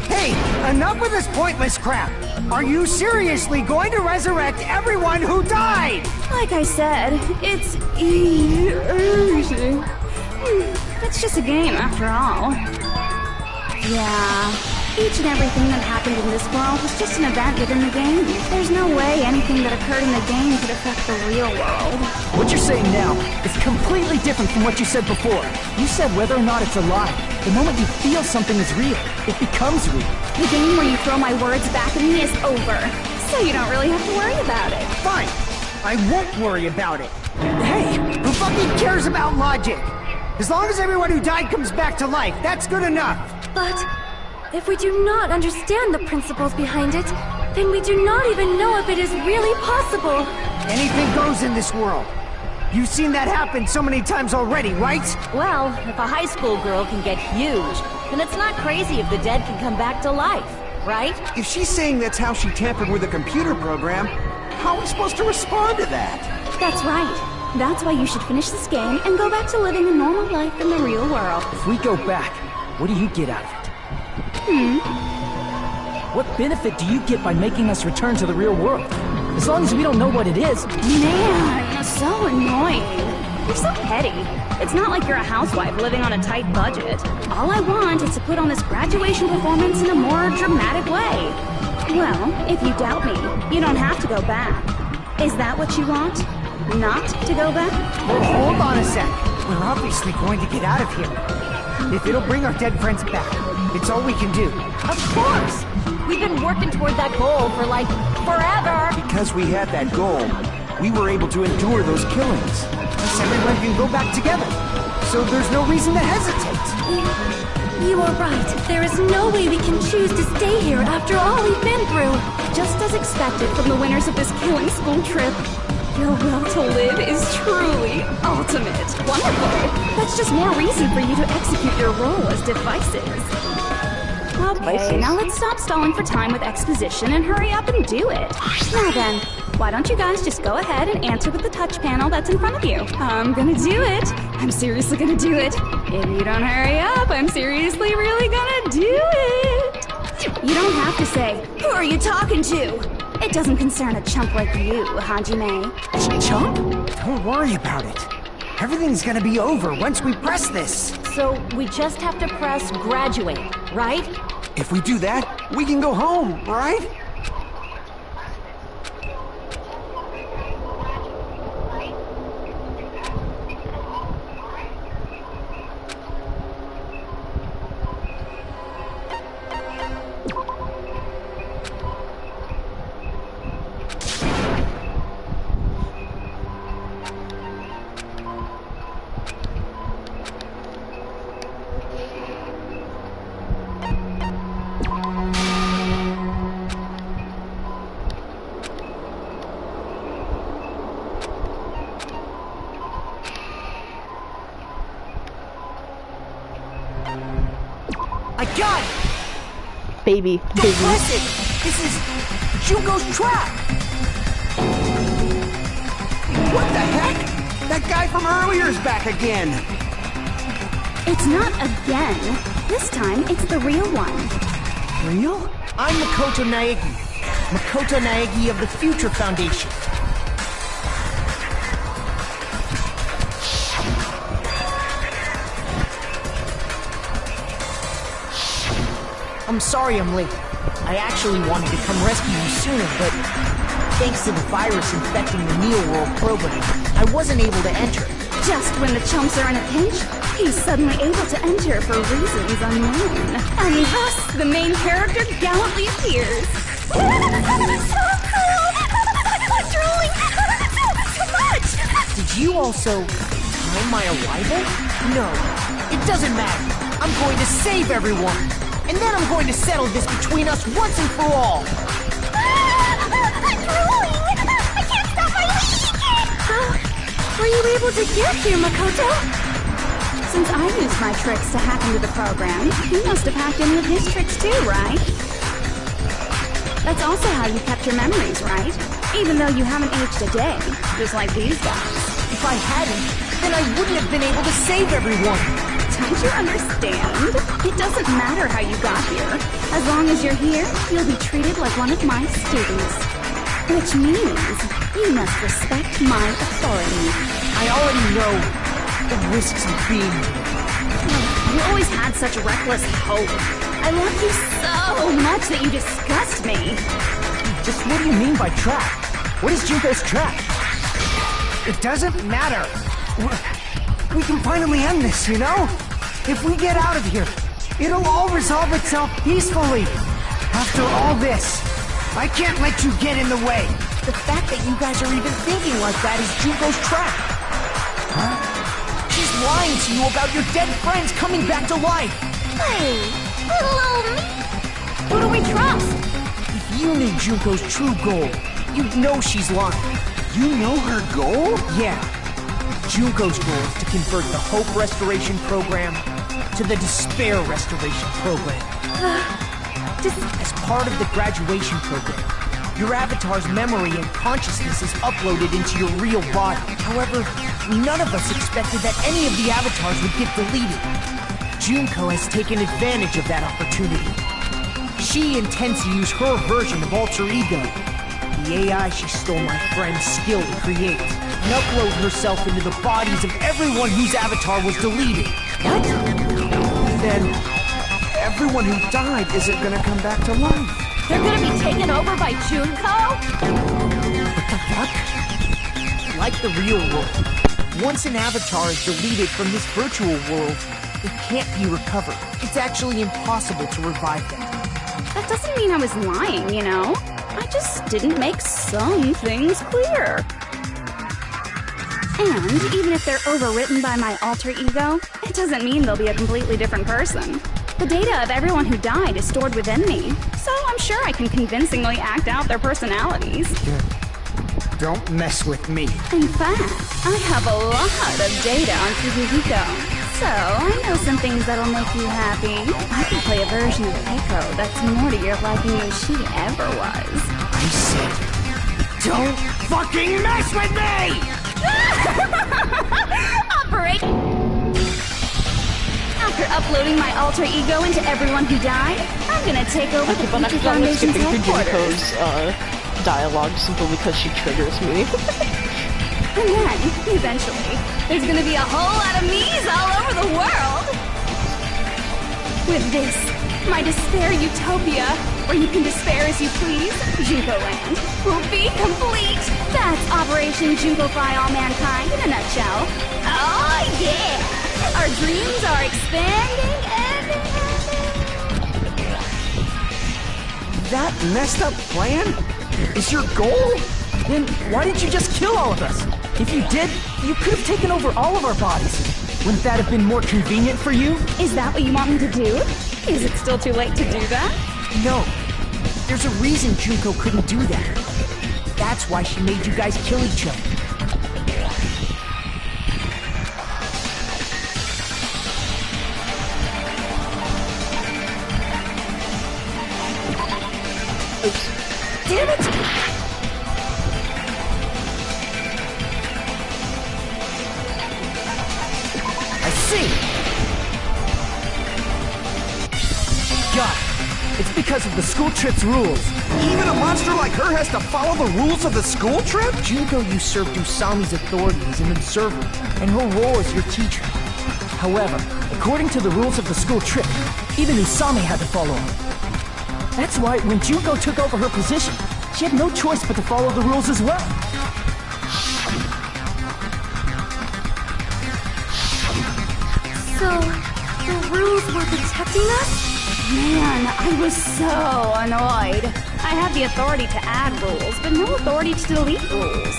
Hey, enough with this pointless crap! Are you seriously going to resurrect everyone who died? Like I said, it's easy. It's just a game after all. Yeah. Each and everything that happened in this world was just an event within the game. There's no way anything that occurred in the game could affect the real world. What you're saying now is completely different from what you said before. You said whether or not it's a lie. The moment you feel something is real, it becomes real. The game where you throw my words back at me is over. So you don't really have to worry about it. Fine. I won't worry about it. Hey, who fucking cares about logic? As long as everyone who died comes back to life, that's good enough. But if we do not understand the principles behind it, then we do not even know if it is really possible. Anything goes in this world. You've seen that happen so many times already, right? Well, if a high school girl can get huge, then it's not crazy if the dead can come back to life, right? If she's saying that's how she tampered with a computer program, how are we supposed to respond to that? That's right. That's why you should finish this game and go back to living a normal life in the real world. If we go back, what do you get out of it? What benefit do you get by making us return to the real world? As long as we don't know what it is. Man, so annoying. You're so petty. It's not like you're a housewife living on a tight budget. All I want is to put on this graduation performance in a more dramatic way. Well, if you doubt me, you don't have to go back. Is that what you want? Not to go back? Well, hold on a sec. We're obviously going to get out of here. If it'll bring our dead friends back, it's all we can do. Of course! We've been working toward that goal for, like, forever! Because we had that goal, we were able to endure those killings. Thus everyone can go back together. So there's no reason to hesitate. You are right. There is no way we can choose to stay here after all we've been through. Just as expected from the winners of this killing school trip. Your will to live is truly ultimate. Wonderful. That's just more reason for you to execute your role as devices. Okay, now let's stop stalling for time with exposition and hurry up and do it. Now then, why don't you guys just go ahead and answer with the touch panel that's in front of you? I'm gonna do it. I'm seriously gonna do it. If you don't hurry up, I'm seriously really gonna do it. You don't have to say, who are you talking to? It doesn't concern a chump like you, Hajime. Chump? Don't worry about it. Everything's gonna be over once we press this. So we just have to press graduate, right? If we do that, we can go home, right? I got it! Baby. Don't press it! This is Junko's trap! What the heck? That guy from earlier is back again! It's not again. This time, it's the real one. Real? I'm Makoto Naegi. Makoto Naegi of the Future Foundation. I'm sorry I'm late. I actually wanted to come rescue you sooner, but thanks to the virus infecting the Neo World program, I wasn't able to enter. Just when the chumps are in a pinch, he's suddenly able to enter for reasons unknown. And thus, the main character gallantly appears. So cool! I'm drooling! So much! Did you also time my arrival? No, it doesn't matter. I'm going to save everyone. And then I'm going to settle this between us once and for all. I'm drooling! I can't stop my leak! How were you able to get here, Makoto? Since I used my tricks to hack into the program, you must have hacked in with his tricks too, right? That's also how you kept your memories, right? Even though you haven't aged a day, just like these guys. If I hadn't, then I wouldn't have been able to save everyone. Don't you understand? It doesn't matter how you got here. As long as you're here, you'll be treated like one of my students. Which means you must respect my authority. I already know the risks of being here. You always had such reckless hope. I love you so much that you disgust me. Just what do you mean by trap? What is Junko's trap? It doesn't matter. We can finally end this, you know? If we get out of here, it'll all resolve itself peacefully. After all this, I can't let you get in the way. The fact that you guys are even thinking like that is Junko's trap. Huh? She's lying to you about your dead friends coming back to life. Hey, little old me. Who do we trust? If you knew Junko's true goal, you'd know she's lying. You know her goal? Yeah. Junko's goal is to convert the Hope Restoration Program to the Despair Restoration Program. As part of the graduation program, your avatar's memory and consciousness is uploaded into your real body. However, none of us expected that any of the avatars would get deleted. Junko has taken advantage of that opportunity. She intends to use her version of Alter Ego, the AI she stole my friend's skill to create, and upload herself into the bodies of everyone whose avatar was deleted. What? Then, everyone who died isn't gonna come back to life. They're gonna be taken over by Junko? What the fuck? Like the real world, once an avatar is deleted from this virtual world, it can't be recovered. It's actually impossible to revive them. That doesn't mean I was lying, you know? I just didn't make some things clear. And even if they're overwritten by my alter ego, it doesn't mean they'll be a completely different person. The data of everyone who died is stored within me, so I'm sure I can convincingly act out their personalities. Don't mess with me. In fact, I have a lot of data on Suzuhiko. So, I know some things that'll make you happy. I can play a version of Keiko that's more to your liking than she ever was. I said, don't fucking mess with me! Operate! After uploading my alter ego into everyone who died, I'm gonna take over the Future Foundation's headquarters. Junko's dialogue simply because she triggers me. And then, eventually, there's gonna be a whole lot of me's all over the world! With this, my despair utopia, where you can despair as you please, Junko Land, will be complete! That's Operation Junko-fy All Mankind in a nutshell. Oh yeah! Our dreams are expanding and... That messed up plan is your goal? Then why didn't you just kill all of us? If you did, you could have taken over all of our bodies. Wouldn't that have been more convenient for you? Is that what you want me to do? Is it still too late to do that? No. There's a reason Junko couldn't do that. That's why she made you guys kill each other. damn it! I see! Got it. It's because of the school trip's rules. Even a monster like her has to follow the rules of the school trip? Junko usurped Usami's authority as an observer, and her role as your teacher. However, according to the rules of the school trip, even Usami had to follow them. That's why when Junko took over her position, she had no choice but to follow the rules as well. So, the rules were protecting us? Man, I was so annoyed. I had the authority to add rules, but no authority to delete rules.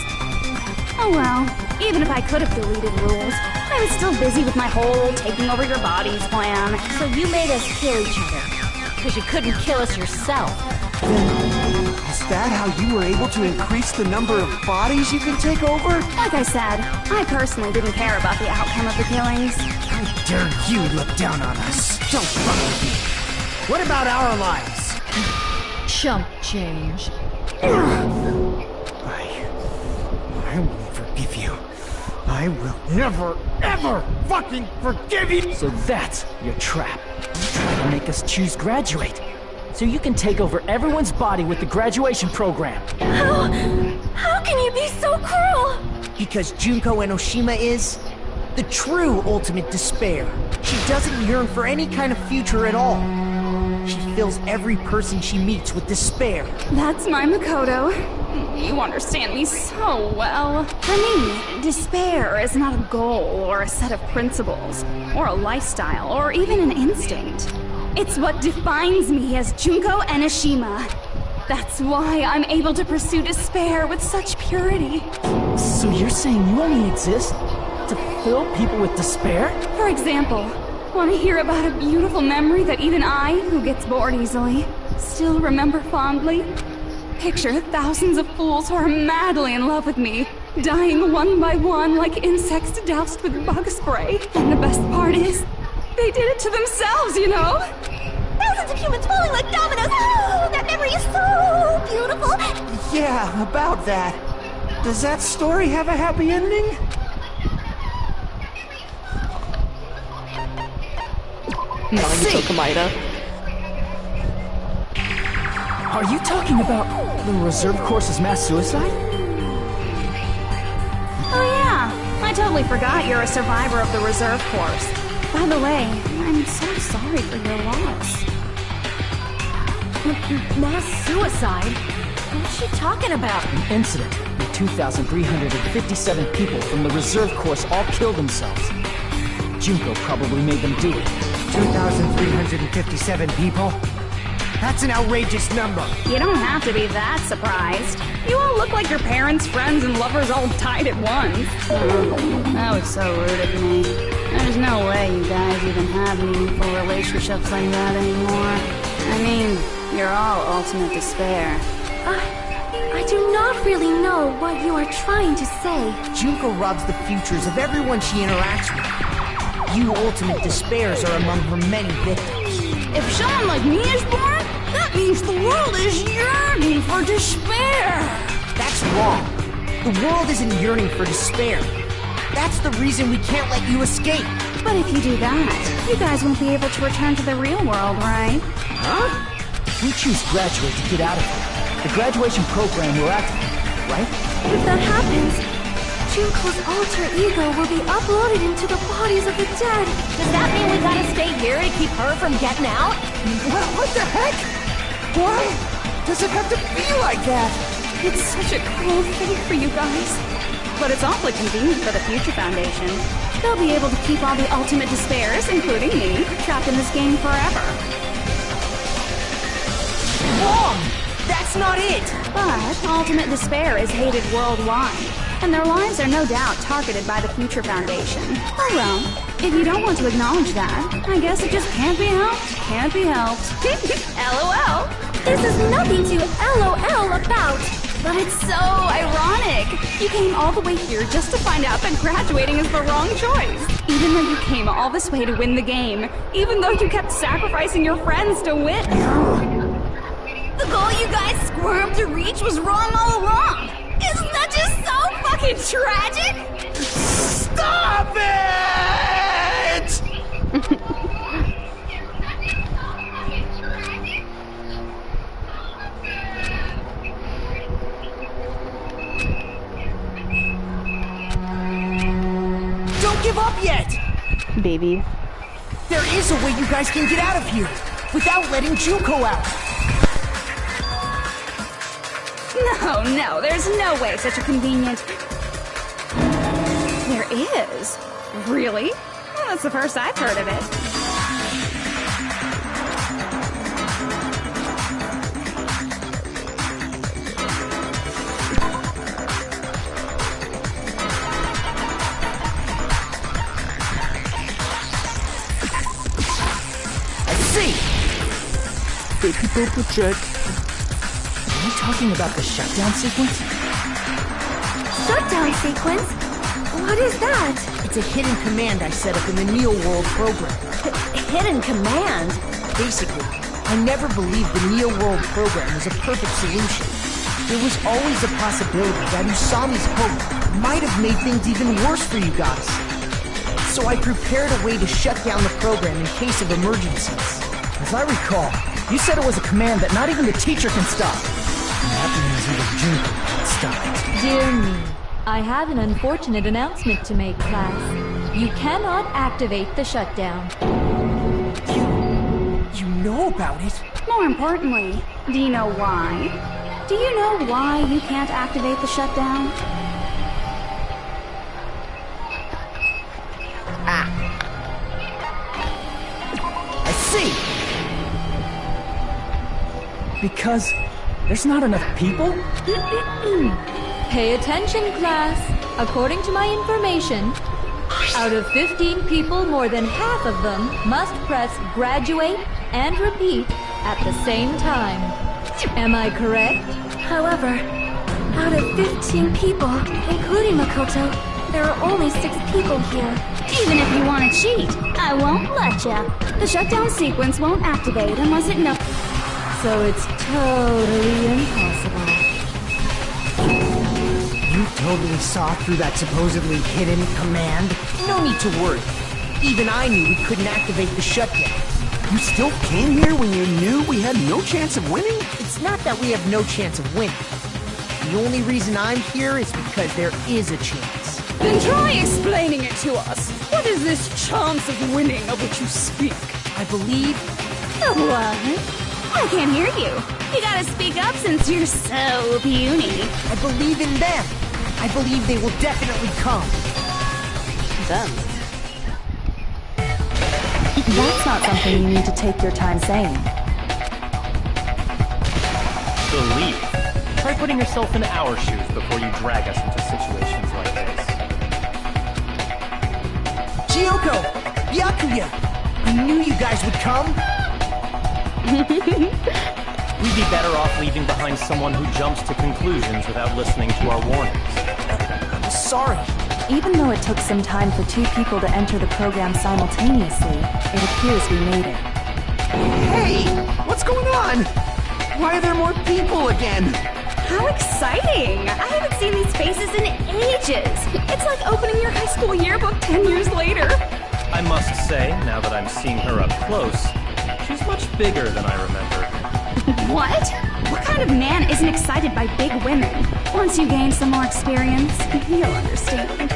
Oh well, even if I could have deleted rules, I was still busy with my whole taking over your bodies plan. So you made us kill each other. Because you couldn't kill us yourself. Is that how you were able to increase the number of bodies you can take over? Like I said, I personally didn't care about the outcome of the killings. How dare you look down on us? Don't fuck with me. What about our lives? Chump change. I won't forgive you. I will never, ever fucking forgive you! So that's your trap. You try to make us choose graduate. So you can take over everyone's body with the graduation program. How can you be so cruel? Because Junko Enoshima is the true ultimate despair. She doesn't yearn for any kind of future at all. She fills every person she meets with despair. That's my Makoto. You understand me so well. For me, despair is not a goal or a set of principles, or a lifestyle, or even an instinct. It's what defines me as Junko Enoshima. That's why I'm able to pursue despair with such purity. So you're saying you only exist to fill people with despair? For example, want to hear about a beautiful memory that even I, who gets bored easily, still remember fondly? Picture thousands of fools who are madly in love with me, dying one by one like insects doused with bug spray. And the best part is, they did it to themselves, you know? Thousands of humans falling like dominoes! Oh, that memory is so beautiful! Yeah, about that. Does that story have a happy ending? Nagito Kamida. Are you talking about the reserve course's mass suicide? Oh yeah, I totally forgot you're a survivor of the reserve course. By the way, I'm so sorry for your loss. Mass suicide? What's she talking about? An incident where 2,357 people from the reserve course all killed themselves. Junko probably made them do it. 2,357 people? That's an outrageous number. You don't have to be that surprised. You all look like your parents, friends, and lovers all died at once. Oh, that was so rude of me. There's no way you guys even have meaningful relationships like that anymore. I mean, you're all ultimate despair. I do not really know what you are trying to say. Junko robs the futures of everyone she interacts with. You ultimate despairs are among her many victims. If someone like me is born, that means the world is yearning for despair. That's wrong. The world isn't yearning for despair. That's the reason we can't let you escape. But if you do that, you guys won't be able to return to the real world, right? Huh? We choose graduate to get out of here. The graduation program will activate, right? If that happens, Junko's alter ego will be uploaded into the bodies of the dead. Does that mean we gotta stay here to keep her from getting out? What the heck? Why does it have to be like that? It's such a cruel thing for you guys. But it's awfully convenient for the Future Foundation. They'll be able to keep all the ultimate despairs, including me, trapped in this game forever. Wrong! That's not it! But ultimate despair is hated worldwide, and their lives are no doubt targeted by the Future Foundation. Oh well, if you don't want to acknowledge that, I guess it just can't be helped. Can't be helped. LOL! This is nothing to LOL about. But it's so ironic. You came all the way here just to find out that graduating is the wrong choice. Even though you came all this way to win the game. Even though you kept sacrificing your friends to win. goal you guys squirmed to reach was wrong all along. Isn't that just so fucking tragic? Stop it! Don't give up yet! Baby. There is a way you guys can get out of here without letting Junko out. No, there's no way such a convenient... There is? Really? Well, that's the first I've heard of it. Baby Boba Jet. Are you talking about the shutdown sequence? Shutdown sequence? What is that? It's a hidden command I set up in the Neo World program. Hidden command? Basically, I never believed the Neo World program was a perfect solution. There was always a possibility that Usami's hope might have made things even worse for you guys. So I prepared a way to shut down the program in case of emergencies. As I recall, you said it was a command that not even the teacher can stop. And that means even Junko can't stop it. Dear me, I have an unfortunate announcement to make, class. You cannot activate the shutdown. You know about it? More importantly, do you know why? Do you know why you can't activate the shutdown? I see! Because there's not enough people? Pay attention, class. According to my information, out of 15 people, more than half of them must press graduate and repeat at the same time. Am I correct? However, out of 15 people, including Makoto, there are only 6 people here. Even if you want to cheat, I won't let ya. The shutdown sequence won't activate unless it knows. So it's totally impossible. You totally saw through that supposedly hidden command? No need to worry. Even I knew we couldn't activate the shutdown. You still came here when you knew we had no chance of winning? It's not that we have no chance of winning. The only reason I'm here is because there is a chance. Then try explaining it to us. What is this chance of winning of which you speak? I believe... What? I can't hear you. You gotta speak up since you're so puny. I believe in them. I believe they will definitely come. Them. That's not something you need to take your time saying. Believe. Try putting yourself in our shoes before you drag us into situations like this. Gyoko! Byakuya! I knew you guys would come! We'd be better off leaving behind someone who jumps to conclusions without listening to our warnings. I'm sorry. Even though it took some time for 2 people to enter the program simultaneously, it appears we made it. Hey! What's going on? Why are there more people again? How exciting! I haven't seen these faces in ages. It's like opening your high school yearbook 10 years later. I must say, now that I'm seeing her up close, she's much bigger than I remember. What? What kind of man isn't excited by big women? Once you gain some more experience, you'll understand.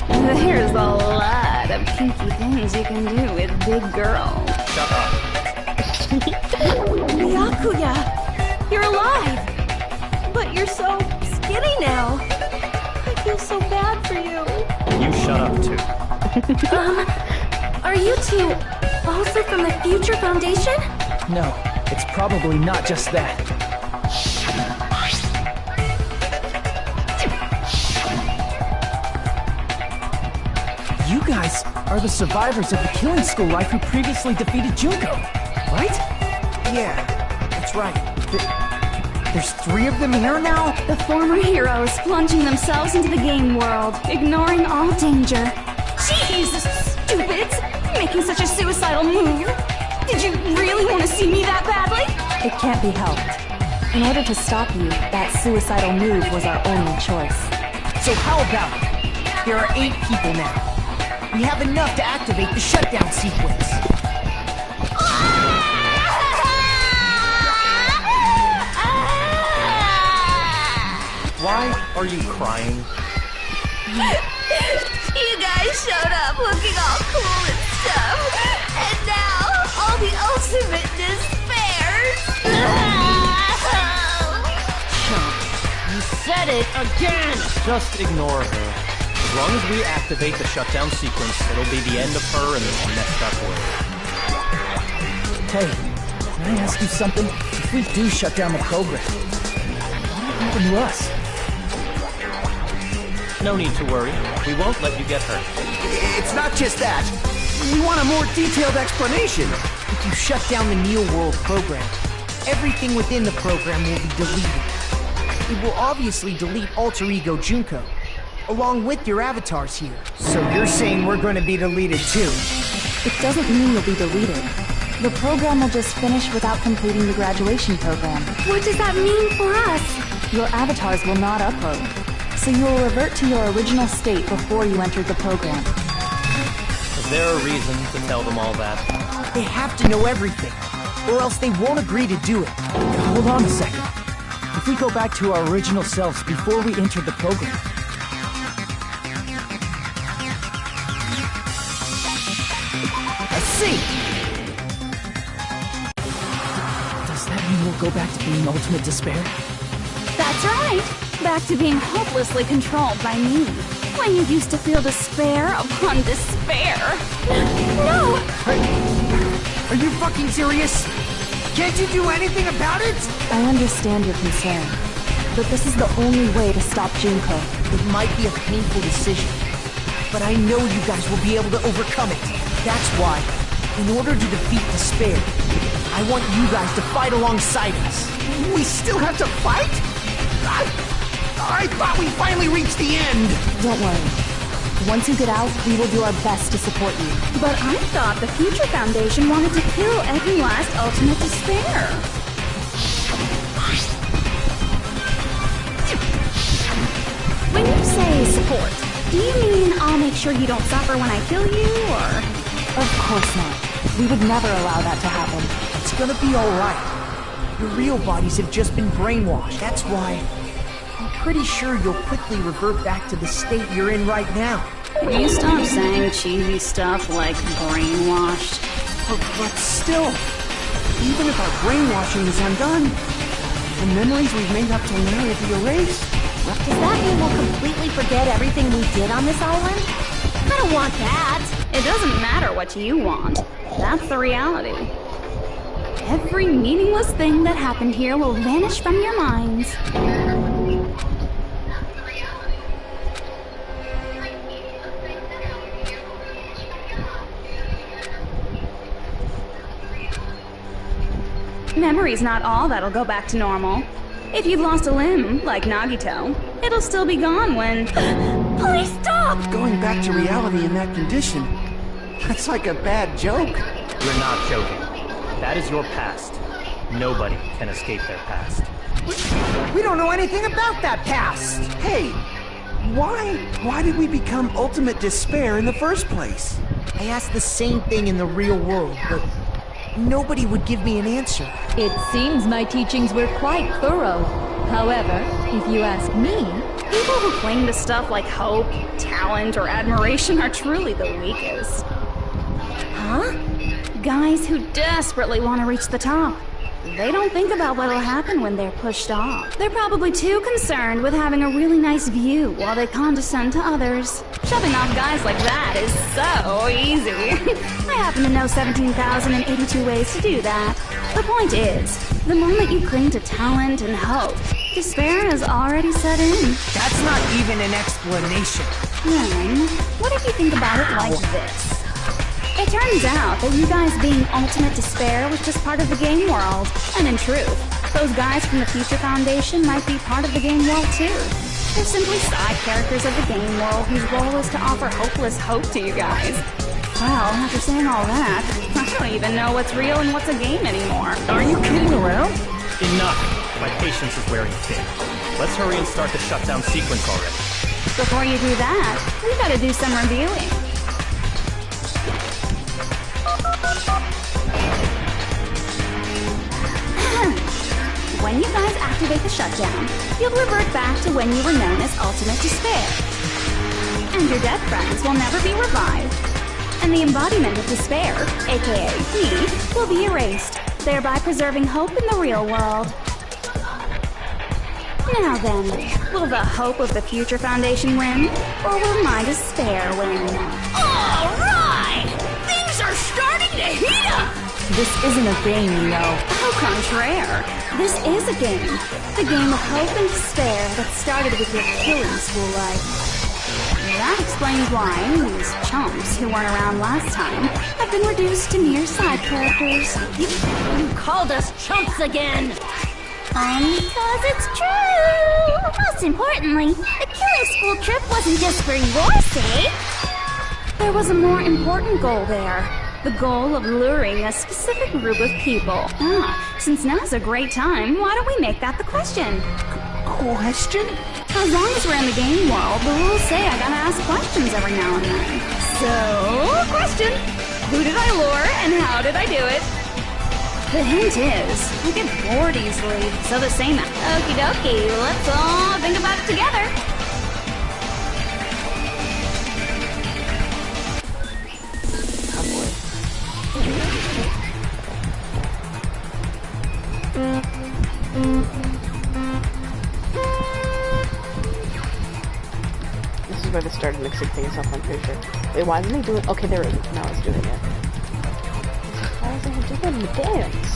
There's a lot of kinky things you can do with big girls. Shut up. Byakuya! You're alive! But you're so skinny now. I feel so bad for you. You shut up, too. Are you 2 also from the Future Foundation? No, it's probably not just that. You guys are the survivors of the killing school life who previously defeated Junko, right? Yeah, that's right. There's 3 of them here now? The former heroes plunging themselves into the game world, ignoring all danger. Jeez, stupids! Making such a suicidal move. Did you really want to see me that badly? It can't be helped. In order to stop you, that suicidal move was our only choice. So how about it? There are 8 people now. We have enough to activate the shutdown sequence. Why are you crying? You guys showed up looking all cool and stuff, and now all the ultimate despairs. You said it again! Just ignore her. As long as we activate the shutdown sequence, it'll be the end of her and this messed up world. Hey, can I ask you something? If we do shut down the program, what will happen to us? No need to worry. We won't let you get hurt. It's not just that. We want a more detailed explanation. If you shut down the Neo World program, everything within the program will be deleted. It will obviously delete Alter Ego Junko, along with your avatars here. So you're saying we're going to be deleted too? It doesn't mean you'll be deleted. The program will just finish without completing the graduation program. What does that mean for us? Your avatars will not upload, so you will revert to your original state before you entered the program. Is there a reason to tell them all that? They have to know everything, or else they won't agree to do it. Hold on a second. If we go back to our original selves before we entered the program, I see! does that mean we'll go back to being ultimate despair? That's right. Back to being hopelessly controlled by me. When you used to feel despair upon despair. No! Are you fucking serious? Can't you do anything about it? I understand your concern, but this is the only way to stop Junko. It might be a painful decision, but I know you guys will be able to overcome it. That's why, in order to defeat despair, I want you guys to fight alongside us. We still have to fight? I thought we finally reached the end. Don't worry. Once you get out, we will do our best to support you. But I thought the Future Foundation wanted to kill every last ultimate despair. When you say support, do you mean I'll make sure you don't suffer when I kill you, or...? Of course not. We would never allow that to happen. It's gonna be alright. Your real bodies have just been brainwashed. That's why I'm pretty sure you'll quickly revert back to the state you're in right now. Will you stop saying cheesy stuff like brainwashed? But still, even if our brainwashing is undone, the memories we've made up till now will be erased. Does that mean we'll completely forget everything we did on this island? I don't want that. It doesn't matter what you want. That's the reality. Every meaningless thing that happened here will vanish from your minds. Memory's not all that'll go back to normal. If you've lost a limb, like Nagito, it'll still be gone when... Please stop! Going back to reality in that condition, that's like a bad joke. You're not joking. That is your past. Nobody can escape their past. We don't know anything about that past. Hey, why did we become ultimate despair in the first place? I asked the same thing in the real world, but nobody would give me an answer. It seems my teachings were quite thorough. However, if you ask me, people who cling to stuff like hope, talent, or admiration are truly the weakest. Huh? Guys who desperately want to reach the top. They don't think about what'll happen when they're pushed off. They're probably too concerned with having a really nice view while they condescend to others. Shoving off guys like that is so easy. I happen to know 17,082 ways to do that. The point is, the moment you cling to talent and hope, despair has already set in. That's not even an explanation. Then, what if you think about it like this? It turns out that you guys being ultimate despair was just part of the game world. And in truth, those guys from the Future Foundation might be part of the game world too. They're simply side characters of the game world whose role is to offer hopeless hope to you guys. Well, after saying all that, I don't even know what's real and what's a game anymore. Are you kidding around? Enough! My patience is wearing thin. Let's hurry and start the shutdown sequence already. Before you do that, we gotta do some reviewing. When you guys activate the shutdown, you'll revert back to when you were known as Ultimate Despair. And your dead friends will never be revived. And the embodiment of despair, aka me, will be erased, thereby preserving hope in the real world. Now then, will the hope of the Future Foundation win, or will my despair win? Alright! Things are starting to heat up! This isn't a game, you know. Au contraire. This is a game. The game of hope and despair that started with your killing school life. That explains why these chumps who weren't around last time have been reduced to mere side characters. You called us chumps again! Because it's true! Most importantly, the killing school trip wasn't just for your sake. There was a more important goal there. The goal of luring a specific group of people. Since now's a great time, why don't we make that the question? Question? As long as we're in the game world, the rules say I gotta ask questions every now and then. So, question. Who did I lure and how did I do it? The hint is, I get bored easily, so the same okie dokie, let's all think about it together. This is where they started mixing things up, I'm pretty sure. Wait, why isn't he doing... Okay, there it is. Now it's doing it. Why isn't he doing the dance?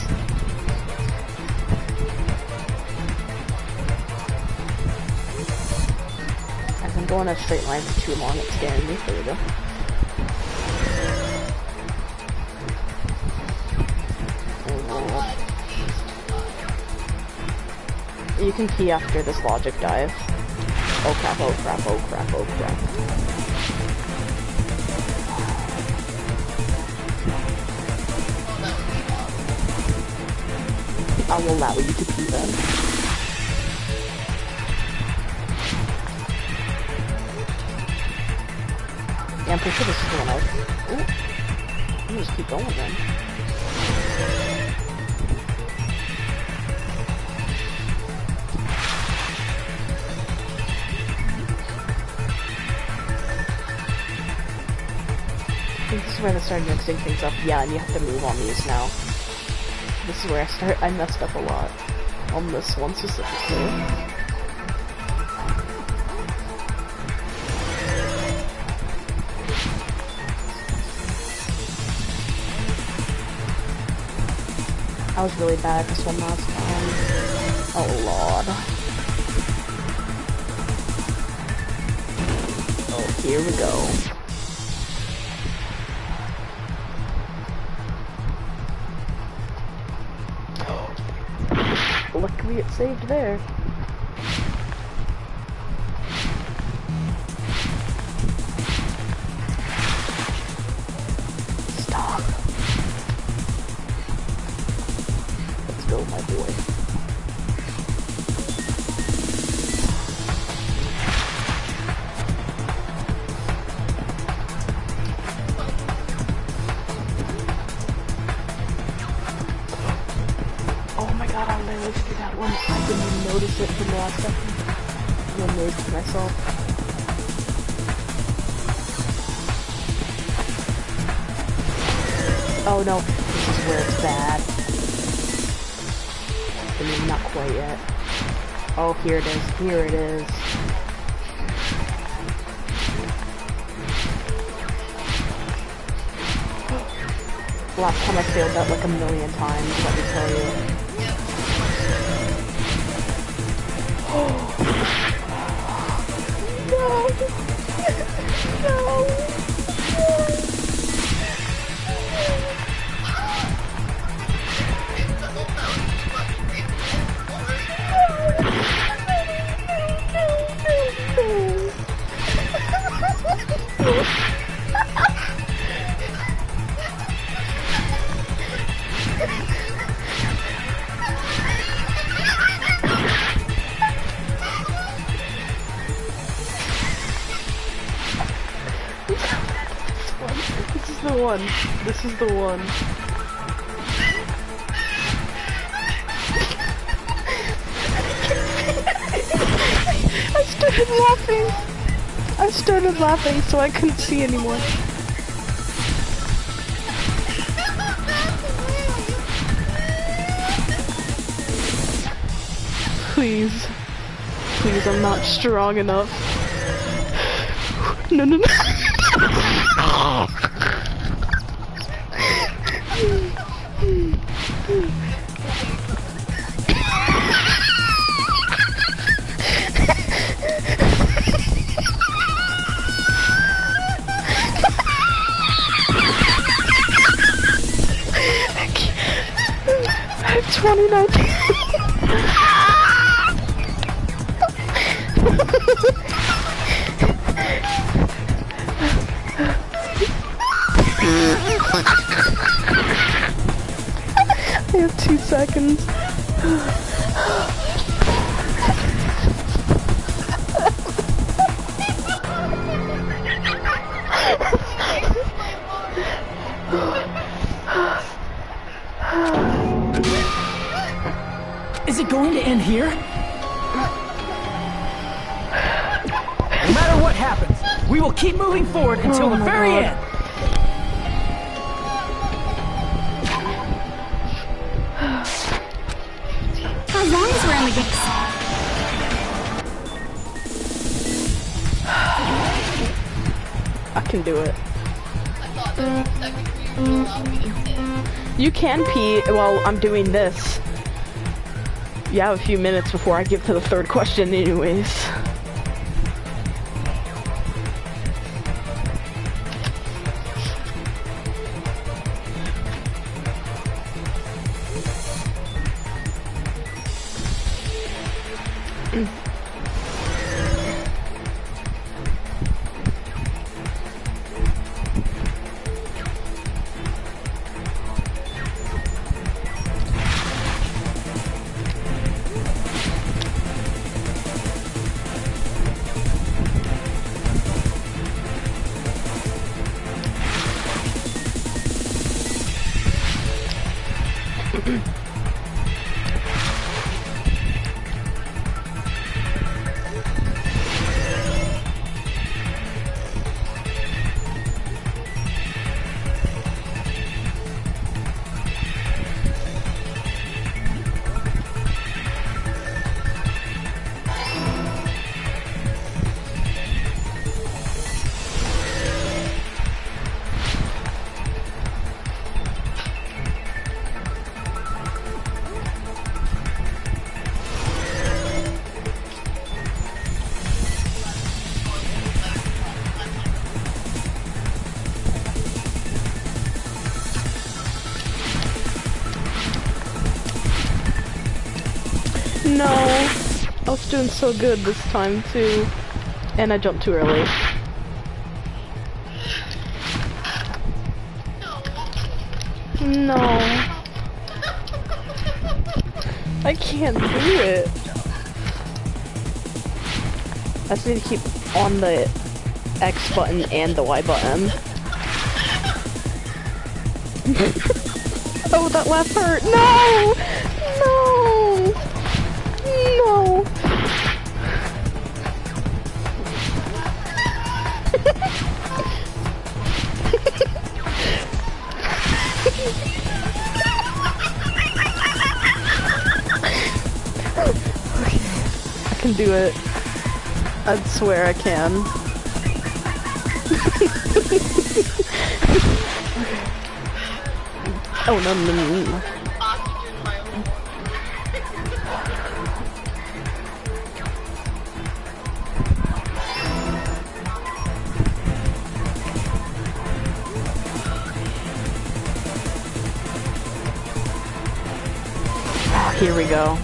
I've been going a straight line for too long, it's scaring me. There we go. You can pee after this logic dive. Oh crap, oh crap, oh crap, oh crap. I will allow you to pee then. Yeah, I'm pretty sure this is the one I... Ooh. I'll just keep going then. I think this is where they started mixing things up. Yeah, and you have to move on these now. This is where I messed up a lot. On this one specifically. I was really bad at this one last time. Oh lord. Oh, here we go. Luckily it saved there. Stop. Let's go, my boy. Oh my god, I managed to do that one. I didn't even notice it from the last second. I'm amazed at myself. Oh no, this is where it's bad. I mean, not quite yet. Oh, here it is, here it is. Last time I failed that like a million times, let me tell you. the one. This is the one. I started laughing so I couldn't see anymore. Please. Please, I'm not strong enough. No, no, no. I have 29. I have 2 seconds. Is it going to end here? No matter what happens, we will keep moving forward until the very end. As long as we're in the game. I can do it. You can pee while I'm doing this. You have a few minutes before I get to the 3rd question anyways. No, I was doing so good this time too, and I jumped too early. No, I can't do it. I just need to keep on the X button and the Y button. Oh, that laugh hurt. No! No! No! I can do it. I swear I can. Oh no no no no. Here we go.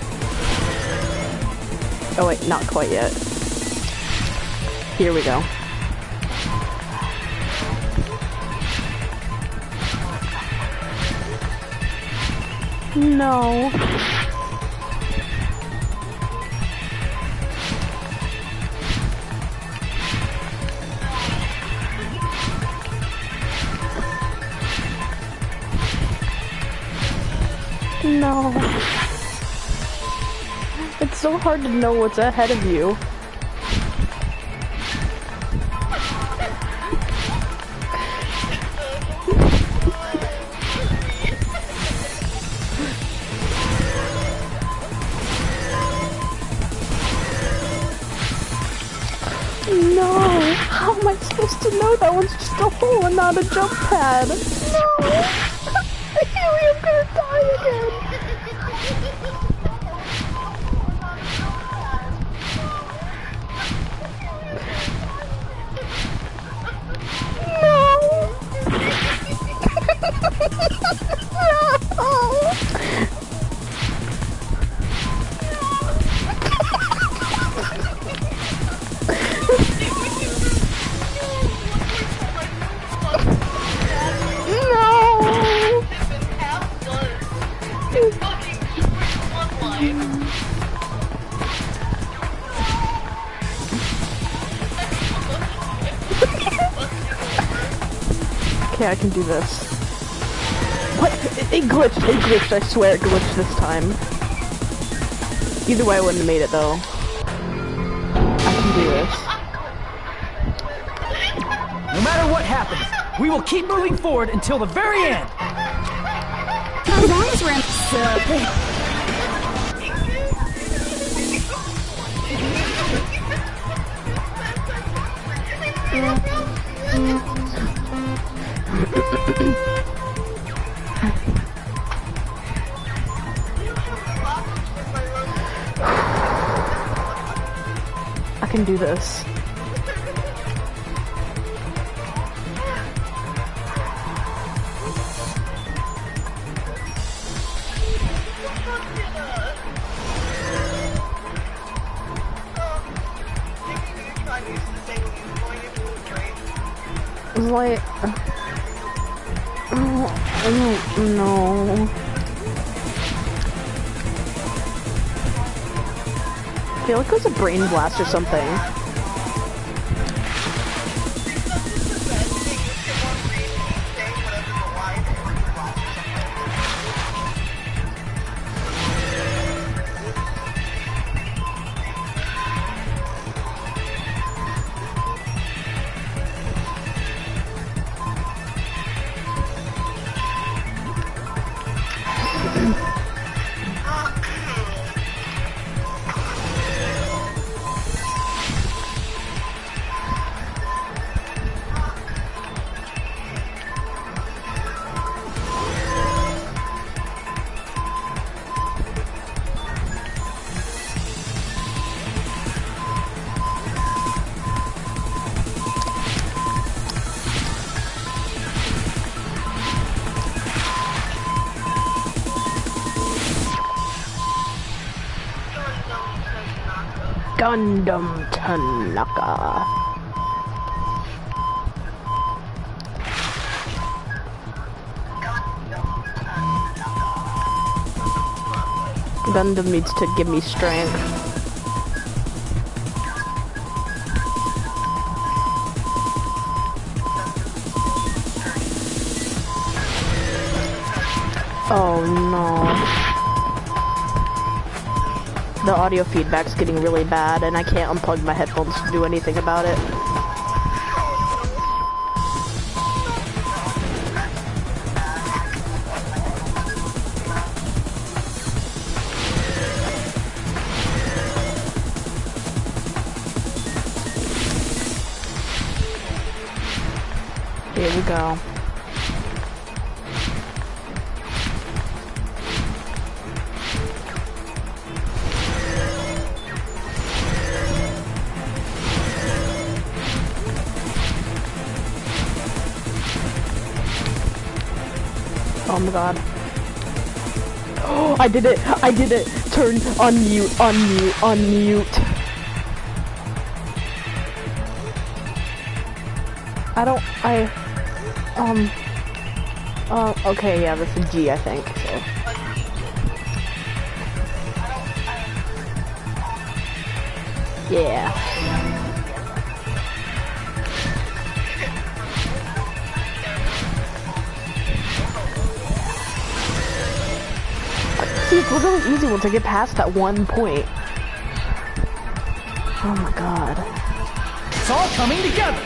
Oh wait, not quite yet. Here we go. No. No. It's so hard to know what's ahead of you. No! How am I supposed to know that one's just a hole and not a jump pad? No! Haley, I'm gonna die again! Okay, I can do this. What? It glitched, I swear it glitched this time. Either way, I wouldn't have made it though. I can do this. No matter what happens, we will keep moving forward until the very end! As long as we're in... I can do this. Like, I don't know. I feel like it was a brain blast or something. Gundam Tanaka. Gundam needs to give me strength. Oh no. The audio feedback's getting really bad and I can't unplug my headphones to do anything about it. Here we go. Oh my god. Oh, I did it! I did it! Turn, unmute, unmute, unmute. Okay, yeah, this is G, I think, so. Yeah. it's literally easy once I get past that one point. Oh my god. It's all coming together!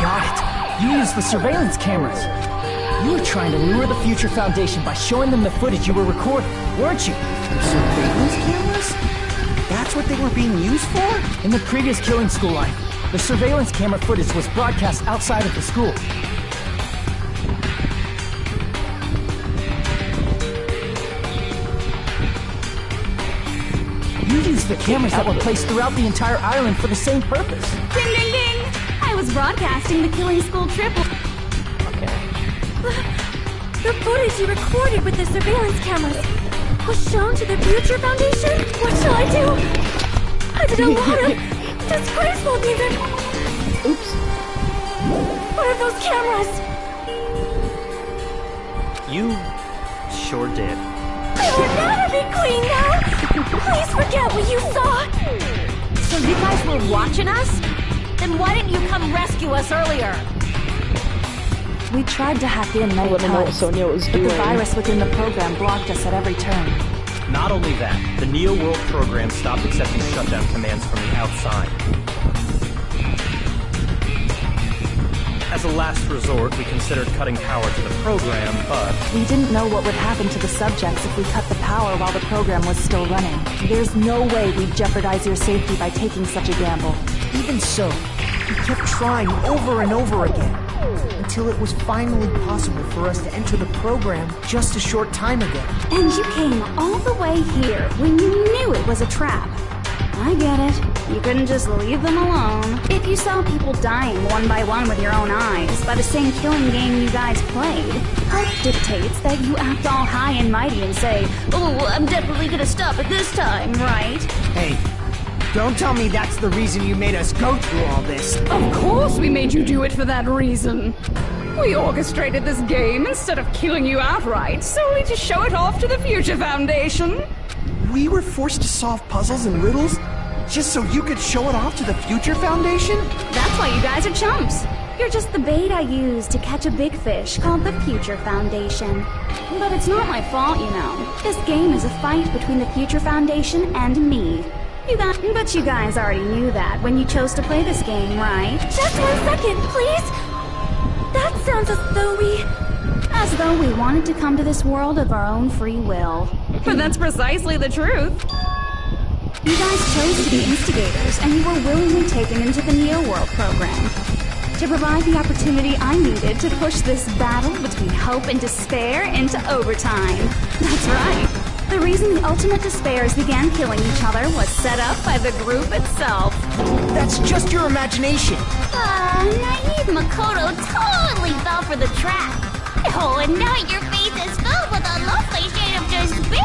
Got it. You used the surveillance cameras. You were trying to lure the Future Foundation by showing them the footage you were recording, weren't you? The surveillance cameras? That's what they were being used for? In the previous Killing School line, the surveillance camera footage was broadcast outside of the school. You used the cameras that were placed throughout the entire island for the same purpose. Ding, ding, ding! I was broadcasting the Killing School trip. The footage you recorded with the surveillance cameras was shown to the Future Foundation? What shall I do? I did a lot of disgraceful things and... Oops. What are those cameras? You sure did. I would never be clean now! Please forget what you saw! So you guys were watching us? Then why didn't you come rescue us earlier? We tried to hack in many times, Sonia was but doing. the virus within the program blocked us at every turn. Not only that, the Neo World program stopped accepting shutdown commands from the outside. As a last resort, we considered cutting power to the program, but... We didn't know what would happen to the subjects if we cut the power while the program was still running. There's no way we'd jeopardize your safety by taking such a gamble. Even so, we kept trying over and over again, until it was finally possible for us to enter the program just a short time ago. And you came all the way here when you knew it was a trap. I get it. You couldn't just leave them alone. If you saw people dying one by one with your own eyes by the same killing game you guys played, hope dictates that you act all high and mighty and say, "Oh, I'm definitely gonna stop it this time, right?" Hey, don't tell me that's the reason you made us go through all this. Of course we made you do it for that reason. We orchestrated this game instead of killing you outright, solely to show it off to the Future Foundation. We were forced to solve puzzles and riddles just so you could show it off to the Future Foundation? That's why you guys are chumps. You're just the bait I used to catch a big fish called the Future Foundation. But it's not my fault, you know. This game is a fight between the Future Foundation and me. But you guys already knew that when you chose to play this game, right? Just 1 second, please! That sounds as though we wanted to come to this world of our own free will. But that's precisely the truth. You guys chose to be instigators, and you were willingly taken into the Neo World program to provide the opportunity I needed to push this battle between hope and despair into overtime. That's right. The reason the Ultimate Despairs began killing each other was set up by the group itself. That's just your imagination. Naive Makoto totally fell for the trap. Oh, and now your face is filled with a lovely shade of despair.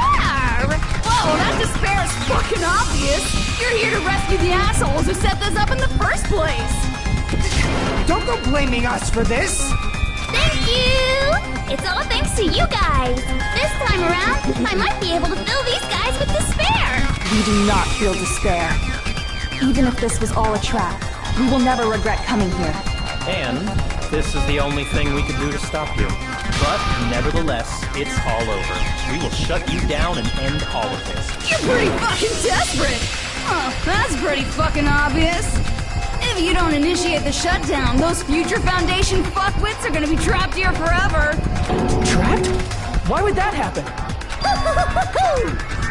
Whoa, that despair is fucking obvious. You're here to rescue the assholes who set this up in the first place. Don't go blaming us for this. Thank you. It's all thanks to you guys. This time around, I might be able to fill these guys with despair. We do not feel despair. Even if this was all a trap, we will never regret coming here. And this is the only thing we could do to stop you. But nevertheless, it's all over. We will shut you down and end all of this. You're pretty fucking desperate. Oh, that's pretty fucking obvious. If you don't initiate the shutdown, those Future Foundation fuckwits are gonna be trapped here forever. Trapped? Why would that happen?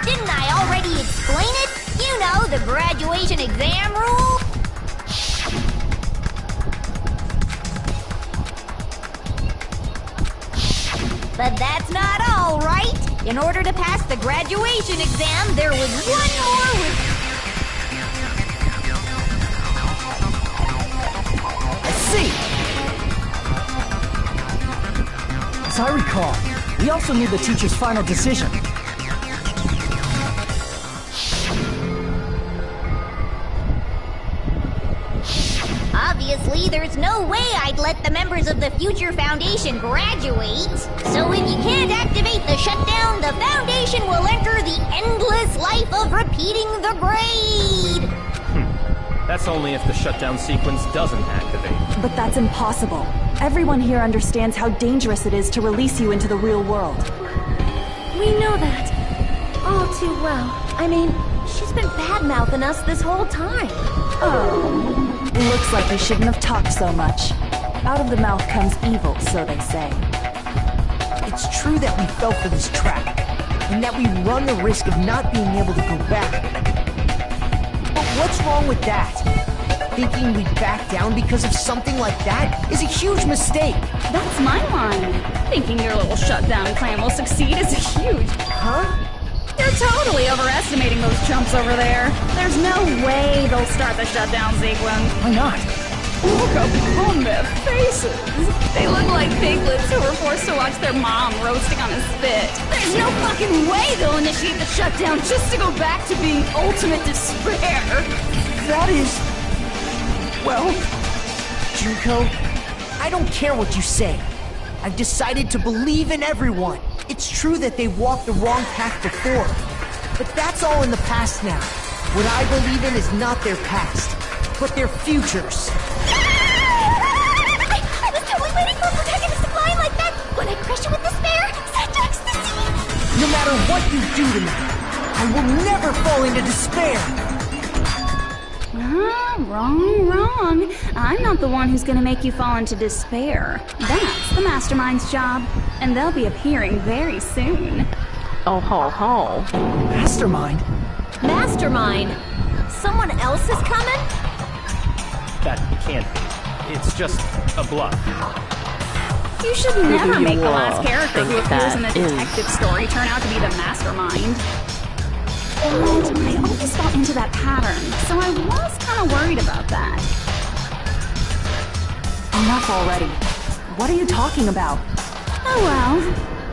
Didn't I already explain it? You know, the graduation exam rule. But that's not all, right? In order to pass the graduation exam, there was one more I see! As I recall, we also need the teacher's final decision. Obviously, there's no way I'd let the members of the Future Foundation graduate. So if you can't activate the shutdown, the Foundation will enter the endless life of repeating the grade. That's only if the shutdown sequence doesn't activate. But that's impossible. Everyone here understands how dangerous it is to release you into the real world. We know that. All too well. I mean, she's been bad-mouthing us this whole time. Oh. Looks like we shouldn't have talked so much. Out of the mouth comes evil, so they say. It's true that we fell for this trap, and that we run the risk of not being able to go back. But what's wrong with that? Thinking we'd back down because of something like that is a huge mistake. That's my line. Thinking your little shutdown plan will succeed is huge. Huh? You're totally overestimating those chumps over there. There's no way they'll start the shutdown sequence. Why not? Look upon their faces. They look like piglets who were forced to watch their mom roasting on a spit. There's no fucking way they'll initiate the shutdown just to go back to being ultimate despair. That is... well... Junko, I don't care what you say. I've decided to believe in everyone. It's true that they walked the wrong path before, but that's all in the past now. What I believe in is not their past, but their futures. I was totally waiting for a protagonist to fly like that when I crush you with despair, such ecstasy! No matter what you do to me, I will never fall into despair! Wrong. I'm not the one who's gonna make you fall into despair. That's the Mastermind's job, and they'll be appearing very soon. Oh ho ho. Mastermind? Mastermind? Someone else is coming? That can't be. It's just a bluff. You should Maybe never make you the last character who think appears in a that is- detective story turn out to be the Mastermind. And I always fell into that pattern, so I was kind of worried about that. Enough already. What are you talking about? Oh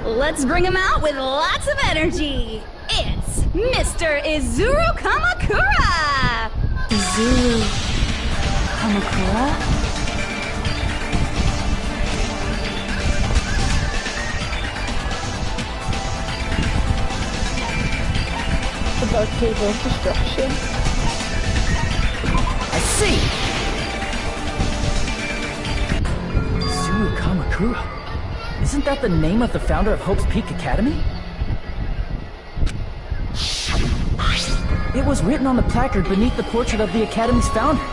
well, let's bring him out with lots of energy. It's Mr. Izuru Kamakura! Izuru Kamakura? About Cable's destruction. I see! Izuru Kamakura? Isn't that the name of the founder of Hope's Peak Academy? It was written on the placard beneath the portrait of the Academy's founder.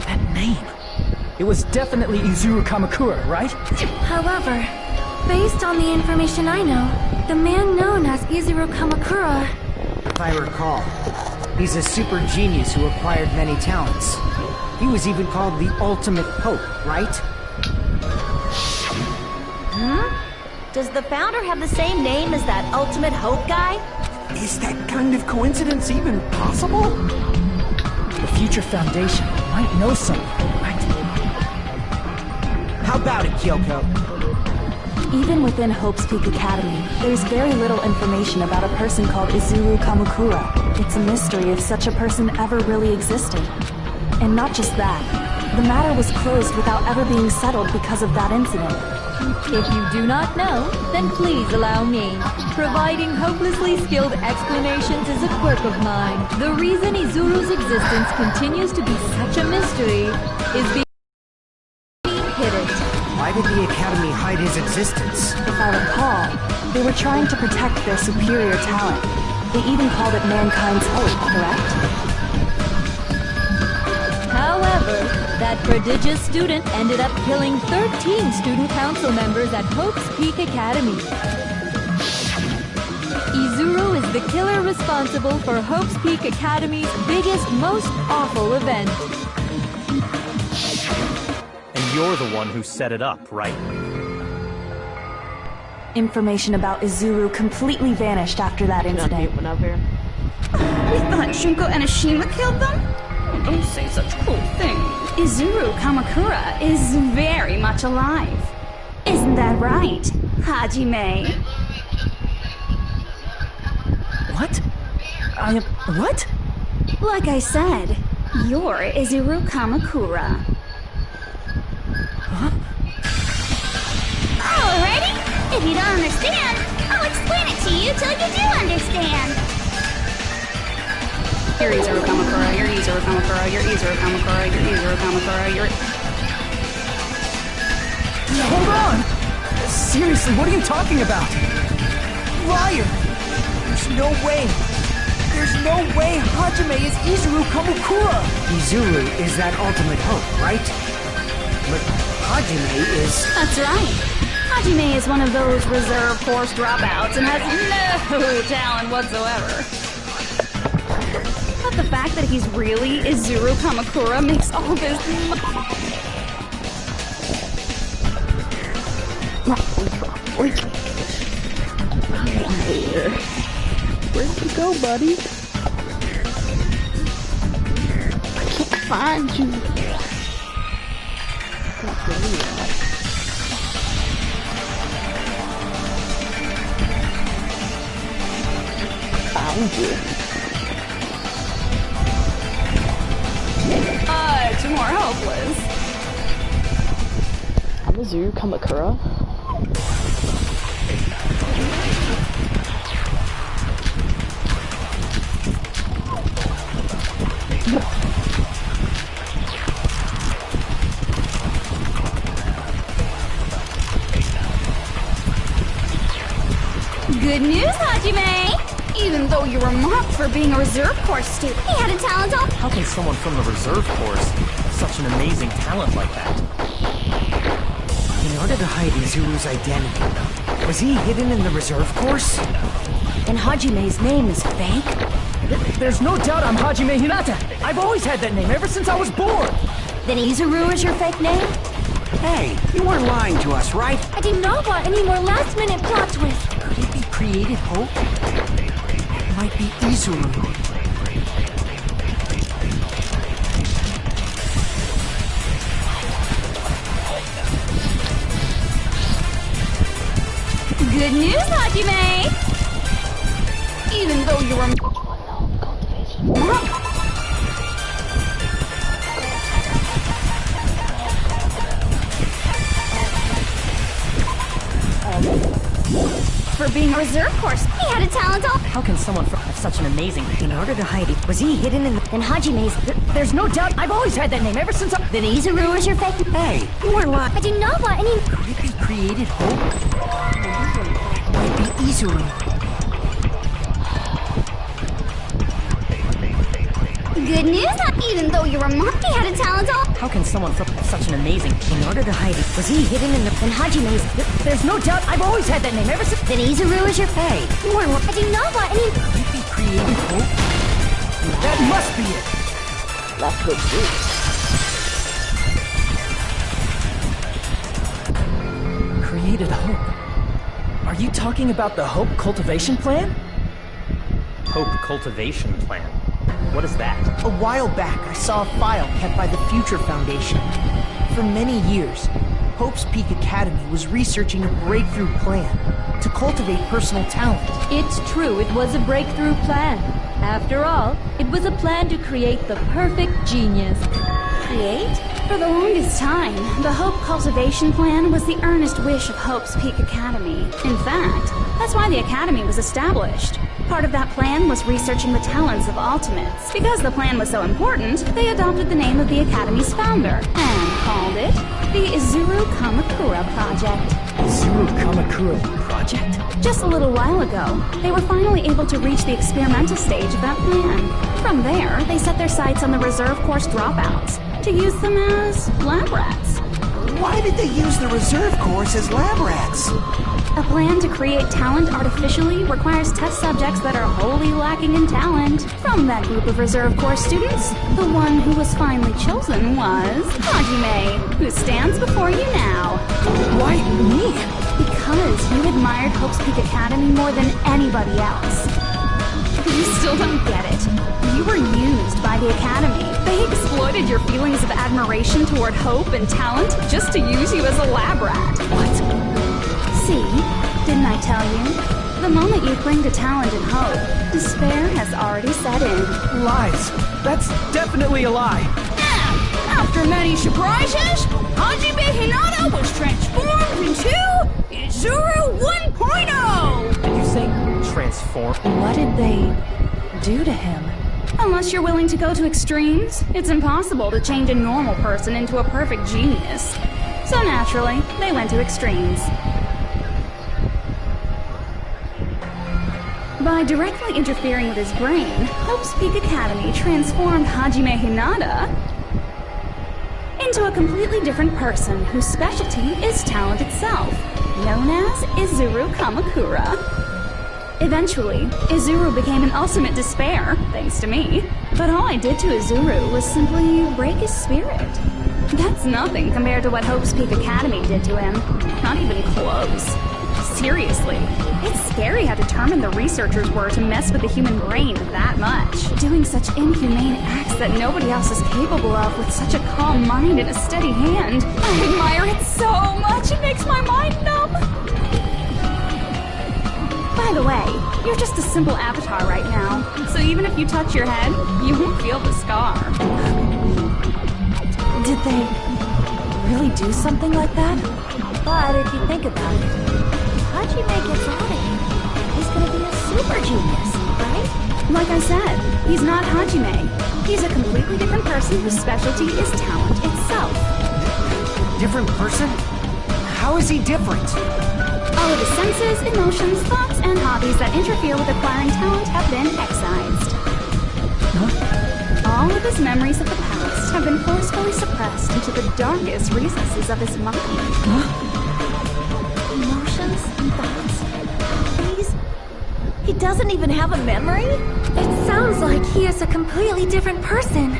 That name. It was definitely Izuru Kamakura, right? However, based on the information I know, the man known as Izuru Kamakura... If I recall, he's a super genius who acquired many talents. He was even called the Ultimate Hope, right? Does the founder have the same name as that Ultimate Hope guy? Is that kind of coincidence even possible? The Future Foundation might know something, right? How about it, Kyoko? Even within Hope's Peak Academy, there's very little information about a person called Izuru Kamakura. It's a mystery if such a person ever really existed. And not just that, the matter was closed without ever being settled because of that incident. If you do not know, then please allow me. Providing hopelessly skilled explanations is a quirk of mine. The reason Izuru's existence continues to be such a mystery is being hidden. Why did the Academy hide his existence? If I recall, they were trying to protect their superior talent. They even called it Mankind's Hope, correct? However, that prodigious student ended up killing 13 student council members at Hope's Peak Academy. Izuru is the killer responsible for Hope's Peak Academy's biggest, most awful event. And you're the one who set it up, right? Information about Izuru completely vanished after that incident. We thought Junko and Ashima killed them? Oh, don't say such cruel things. Izuru Kamakura is very much alive. Isn't that right, Hajime? What? What? Like I said, you're Izuru Kamakura. Huh? Alrighty. If you don't understand, I'll explain it to you till you do understand. You're Izuru Kamakura, you're Izuru Kamakura, you're Izuru Kamakura, you're Izuru Kamakura, you're... Hold on! Seriously, what are you talking about? Liar! There's no way. There's no way Hajime is Izuru Kamakura! Izuru is that ultimate hope, right? But Hajime is... That's right. Hajime is one of those reserve course dropouts and has no talent whatsoever. But the fact that he's really Izuru Kamakura makes all this... Where'd you go, buddy? I can't find you. Found you. It's more hopeless. I'm Izuru Kamakura. Good news, Hajime! Even though you were mocked for being a reserve course student, he had a talent all... How can someone from the reserve corps have such an amazing talent like that? In order to hide Izuru's identity, was he hidden in the reserve course? And Hajime's name is fake? There's no doubt I'm Hajime Hinata! I've always had that name ever since I was born! Then Izuru is your fake name? Hey, you weren't lying to us, right? I do not want any more last-minute plot twists. Could it be created hope? It might be Izuru. Good news, Hajime! Even though you were... For being a reserve course, he had a talent all... How can someone have such an amazing... In order to hide it, was he hidden in the... And Hajime's... There's no doubt I've always had that name ever since I... Then Izuru is your fake... Hey, you weren't lying. I do not want any... Could it be created hope? It might be Izuru. Good news, even though you were mocked, he had a talent all... How can someone have such an amazing... In order to hide it, was he hidden in the... And Hajime's... There's no doubt I've always had that name ever since... Then Izuru is your... Hey, you weren't... I do not want any... Could it be created hope? That must be it! That's good news. Created hope. Are you talking about the Hope Cultivation Plan? Hope Cultivation Plan. What is that? A while back, I saw a file kept by the Future Foundation. For many years, Hope's Peak Academy was researching a breakthrough plan to cultivate personal talent. It's true, it was a breakthrough plan. After all, it was a plan to create the perfect genius. Create? For the longest time, the Hope Cultivation Plan was the earnest wish of Hope's Peak Academy. In fact, that's why the Academy was established. Part of that plan was researching the talents of Ultimates. Because the plan was so important, they adopted the name of the Academy's founder and called it the Izuru Kamakura Project. Izuru Kamakura Project? Just a little while ago, they were finally able to reach the experimental stage of that plan. From there, they set their sights on the reserve course dropouts to use them as lab rats. Why did they use the reserve course as lab rats? A plan to create talent artificially requires test subjects that are wholly lacking in talent. From that group of reserve course students, the one who was finally chosen was Hajime, who stands before you now. Why me? Because you admired Hope's Peak Academy more than anybody else. You still don't get it. You were used by the Academy. They exploited your feelings of admiration toward hope and talent just to use you as a lab rat. What? See, didn't I tell you? The moment you cling to talent and hope, despair has already set in. Lies. That's definitely a lie. After many surprises, Hajime Hinata was transformed into Izuru 1.0! Did you say transform? What did they do to him? Unless you're willing to go to extremes, it's impossible to change a normal person into a perfect genius. So naturally, they went to extremes. By directly interfering with his brain, Hope's Peak Academy transformed Hajime Hinata into a completely different person whose specialty is talent itself, known as Izuru Kamakura. Eventually, Izuru became an ultimate despair, thanks to me. But all I did to Izuru was simply break his spirit. That's nothing compared to what Hope's Peak Academy did to him. Not even close. Seriously, it's scary how determined the researchers were to mess with the human brain that much. Doing such inhumane acts that nobody else is capable of with such a calm mind and a steady hand. I admire it so much, it makes my mind numb. By the way, you're just a simple avatar right now, so even if you touch your head, you won't feel the scar. Did they really do something like that? But if you think about it, if Hajime gets out of here, he's gonna be a super genius, right? Like I said, he's not Hajime. He's a completely different person whose specialty is talent itself. Different person? How is he different? All of his senses, emotions, thoughts, and hobbies that interfere with acquiring talent have been excised. All of his memories of the past have been forcefully suppressed into the darkest recesses of his mind. Emotions and thoughts. He doesn't even have a memory? It sounds like he is a completely different person.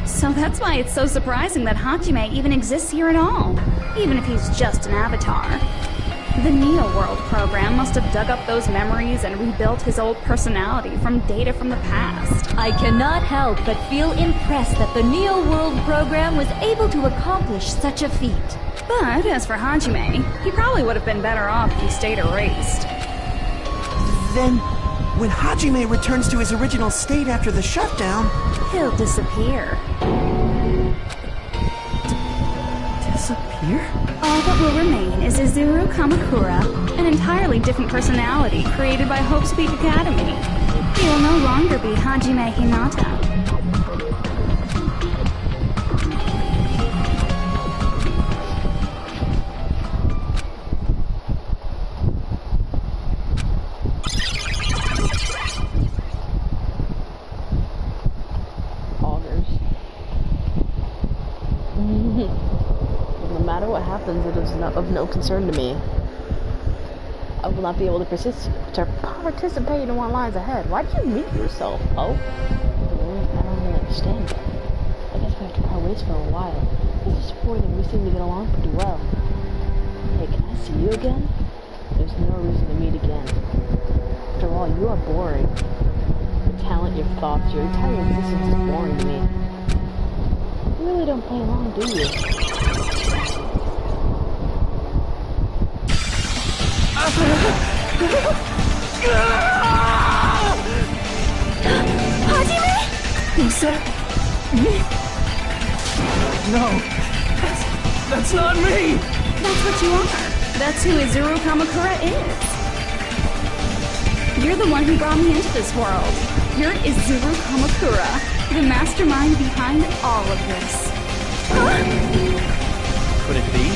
So that's why it's so surprising that Hajime even exists here at all, even if he's just an avatar. The Neo World program must have dug up those memories and rebuilt his old personality from data from the past. I cannot help but feel impressed that the Neo World program was able to accomplish such a feat. But as for Hajime, he probably would have been better off if he stayed erased. Then, when Hajime returns to his original state after the shutdown, he'll disappear. Disappear? All that will remain is Izuru Kamakura, an entirely different personality created by Hope's Peak Academy. He will no longer be Hajime Hinata. It is of no concern to me. I will not be able to participate in what lies ahead. Why do you mute yourself, Oh? I don't really understand that. I guess we have to part ways for a while. It's disappointing. We seem to get along pretty well. Hey, can I see you again? There's no reason to meet again. After all, you are boring. Your talent, your thoughts, your entire existence is boring to me. You really don't play along, do you? Hajime? Is that me? No, that's not me! That's what you are. That's who Izuru Kamakura is. You're the one who brought me into this world. You're Izuru Kamakura, the mastermind behind all of this. Could it be?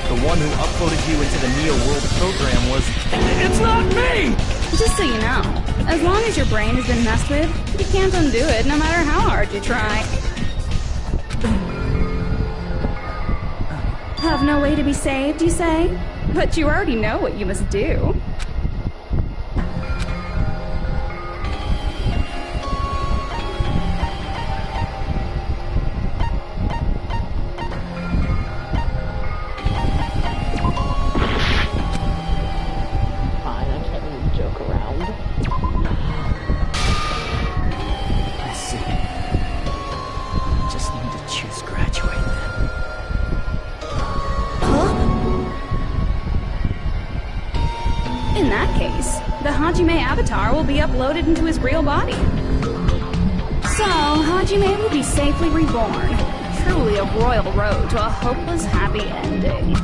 The one who uploaded you into the Neo World program was... It's not me! Just so you know, as long as your brain has been messed with, you can't undo it no matter how hard you try. Have no way to be saved, you say? But you already know what you must do. In that case, the Hajime avatar will be uploaded into his real body. So, Hajime will be safely reborn. Truly a royal road to a hopeless happy ending.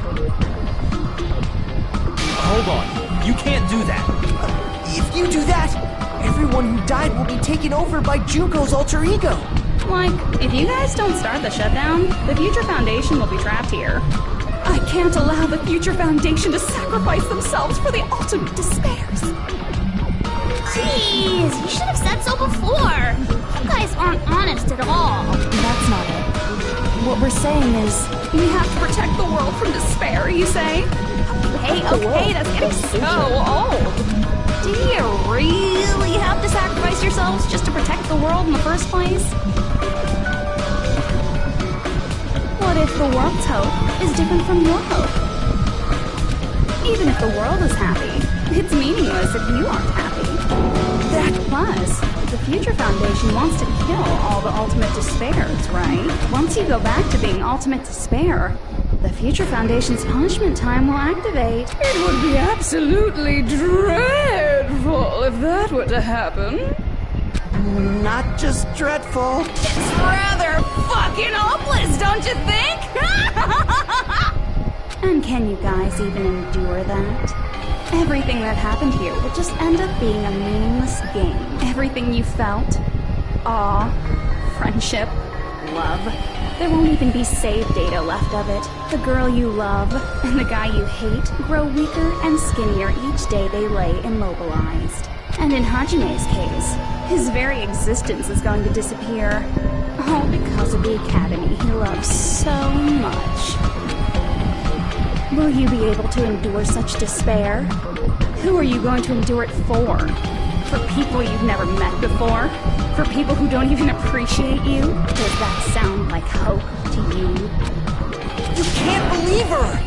Hold on. You can't do that. If you do that, everyone who died will be taken over by Junko's alter ego. Like, if you guys don't start the shutdown, the Future Foundation will be trapped here. I can't allow the Future Foundation to sacrifice themselves for the ultimate despairs. Jeez, you should have said so before. You guys aren't honest at all. That's not it. What we're saying is... We have to protect the world from despair, you say? Okay, that's getting so old. Do you really have to sacrifice yourselves just to protect the world in the first place? What if the world's hope is different from your hope? Even if the world is happy, it's meaningless if you aren't happy. Plus, the Future Foundation wants to kill all the ultimate despairs, right? Once you go back to being ultimate despair, the Future Foundation's punishment time will activate. It would be absolutely dreadful if that were to happen. Not just dreadful. It's rather fucking hopeless, don't you think? And can you guys even endure that? Everything that happened here will just end up being a meaningless game. Everything you felt, awe, friendship, love, there won't even be save data left of it. The girl you love and the guy you hate grow weaker and skinnier each day they lay immobilized. And in Hajime's case, his very existence is going to disappear. All because of the academy he loves so much. Will you be able to endure such despair? Who are you going to endure it for? For people you've never met before? For people who don't even appreciate you? Does that sound like hope to you? You can't believe her!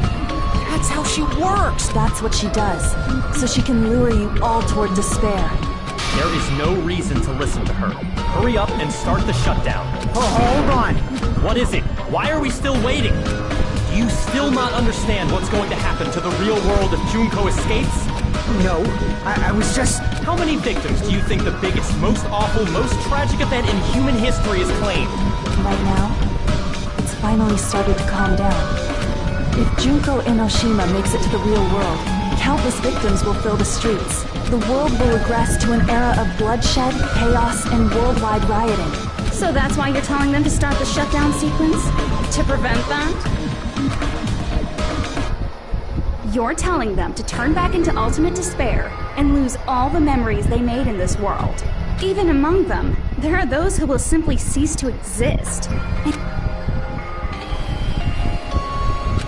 That's how she works! That's what she does, so she can lure you all toward despair. There is no reason to listen to her. Hurry up and start the shutdown. Oh, hold on. What is it? Why are we still waiting? Do you still not understand what's going to happen to the real world if Junko escapes? No, I was just... How many victims do you think the biggest, most awful, most tragic event in human history has claimed? Right now, it's finally started to calm down. If Junko Enoshima makes it to the real world, countless victims will fill the streets. The world will regress to an era of bloodshed, chaos, and worldwide rioting. So that's why you're telling them to start the shutdown sequence? To prevent that? You're telling them to turn back into ultimate despair and lose all the memories they made in this world. Even among them, there are those who will simply cease to exist.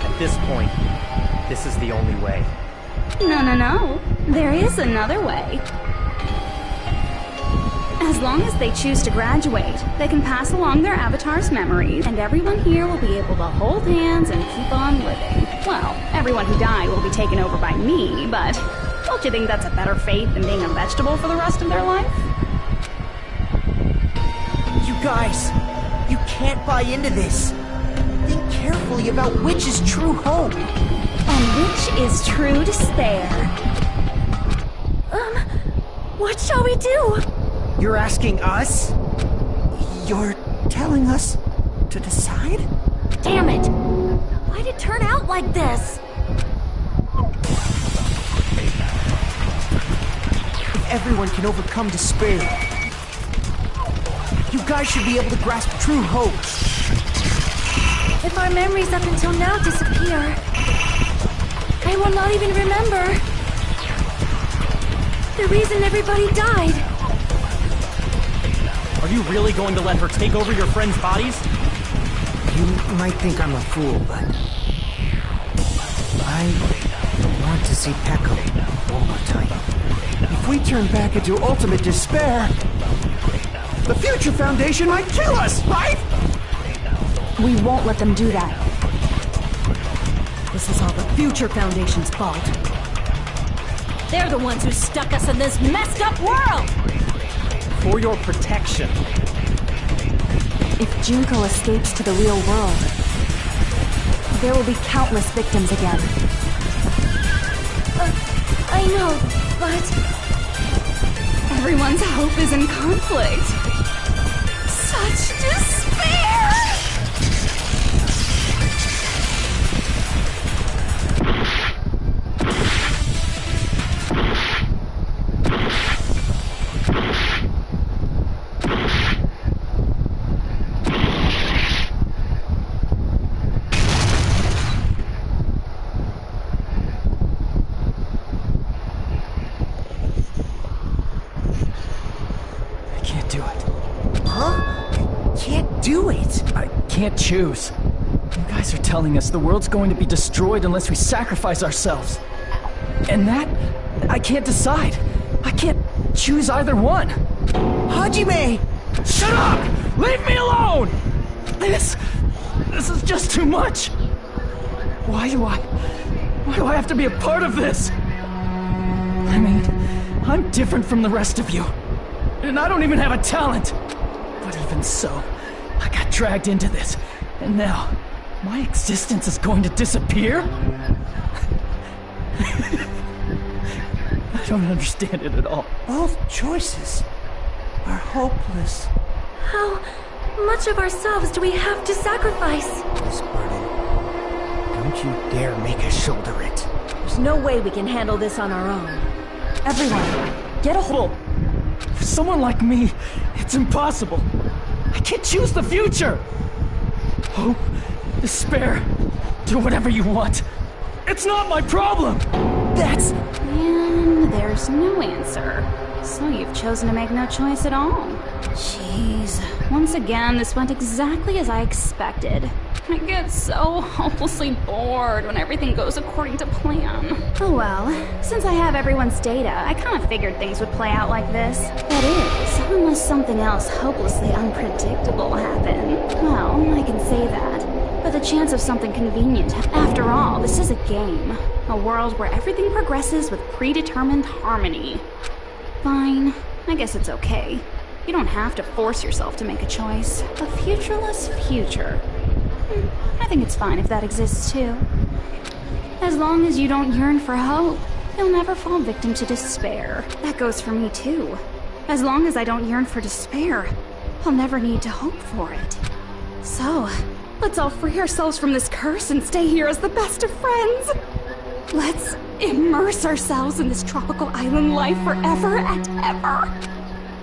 At this point, this is the only way. No. There is another way. As long as they choose to graduate, they can pass along their avatar's memories, and everyone here will be able to hold hands and keep on living. Well, everyone who died will be taken over by me, but don't you think that's a better fate than being a vegetable for the rest of their life? You guys, you can't buy into this. Think carefully about which is true hope. And which is true despair. What shall we do? You're asking us? You're telling us to decide? Damn it! Why'd it turn out like this? If everyone can overcome despair, you guys should be able to grasp true hope. If our memories up until now disappear, I will not even remember the reason everybody died. Are you really going to let her take over your friends' bodies? You might think I'm a fool, but... I want to see Peko one more time. If we turn back into ultimate despair, the Future Foundation might kill us, right? We won't let them do that. This is all the Future Foundation's fault. They're the ones who stuck us in this messed up world! For your protection. If Junko escapes to the real world, there will be countless victims again. I know, but... Everyone's hope is in conflict. Such despair! do it. I can't choose. You guys are telling us the world's going to be destroyed unless we sacrifice ourselves. And that, I can't decide. I can't choose either one. Hajime! Shut up! Leave me alone! This is just too much. Why do I have to be a part of this? I mean, I'm different from the rest of you. And I don't even have a talent. But even so, I got dragged into this. And now, my existence is going to disappear? I don't understand it at all. Both choices are hopeless. How much of ourselves do we have to sacrifice? Miss Burden, don't you dare make us shoulder it. There's no way we can handle this on our own. Everyone, get a hold. For someone like me, it's impossible. I can't choose the future. Hope, despair, do whatever you want. It's not my problem. That's... And there's no answer. So you've chosen to make no choice at all. Jeez. Once again, this went exactly as I expected. I get so hopelessly bored when everything goes according to plan. Oh well, since I have everyone's data, I kind of figured things would play out like this. That is, unless something else hopelessly unpredictable happened. Well, I can say that. But the chance of something convenient. After all, this is a game. A world where everything progresses with predetermined harmony. Fine. I guess it's okay. You don't have to force yourself to make a choice. A futureless future. I think it's fine if that exists too. As long as you don't yearn for hope, you'll never fall victim to despair. That goes for me too. As long as I don't yearn for despair, I'll never need to hope for it. So, let's all free ourselves from this curse and stay here as the best of friends. Let's immerse ourselves in this tropical island life forever and ever.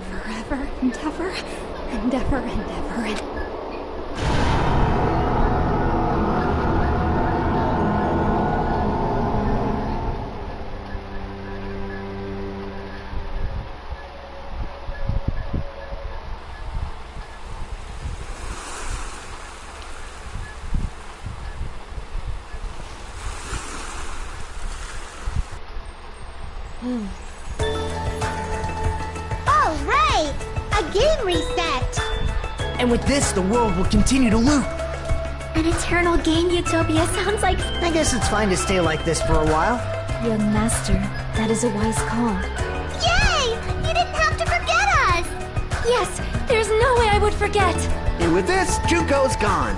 Forever and ever and ever and ever and... All right! A game reset! And with this, the world will continue to loop. An eternal game utopia sounds like... I guess it's fine to stay like this for a while. Young master, that is a wise call. Yay! You didn't have to forget us! Yes, there's no way I would forget. And with this, Junko's gone.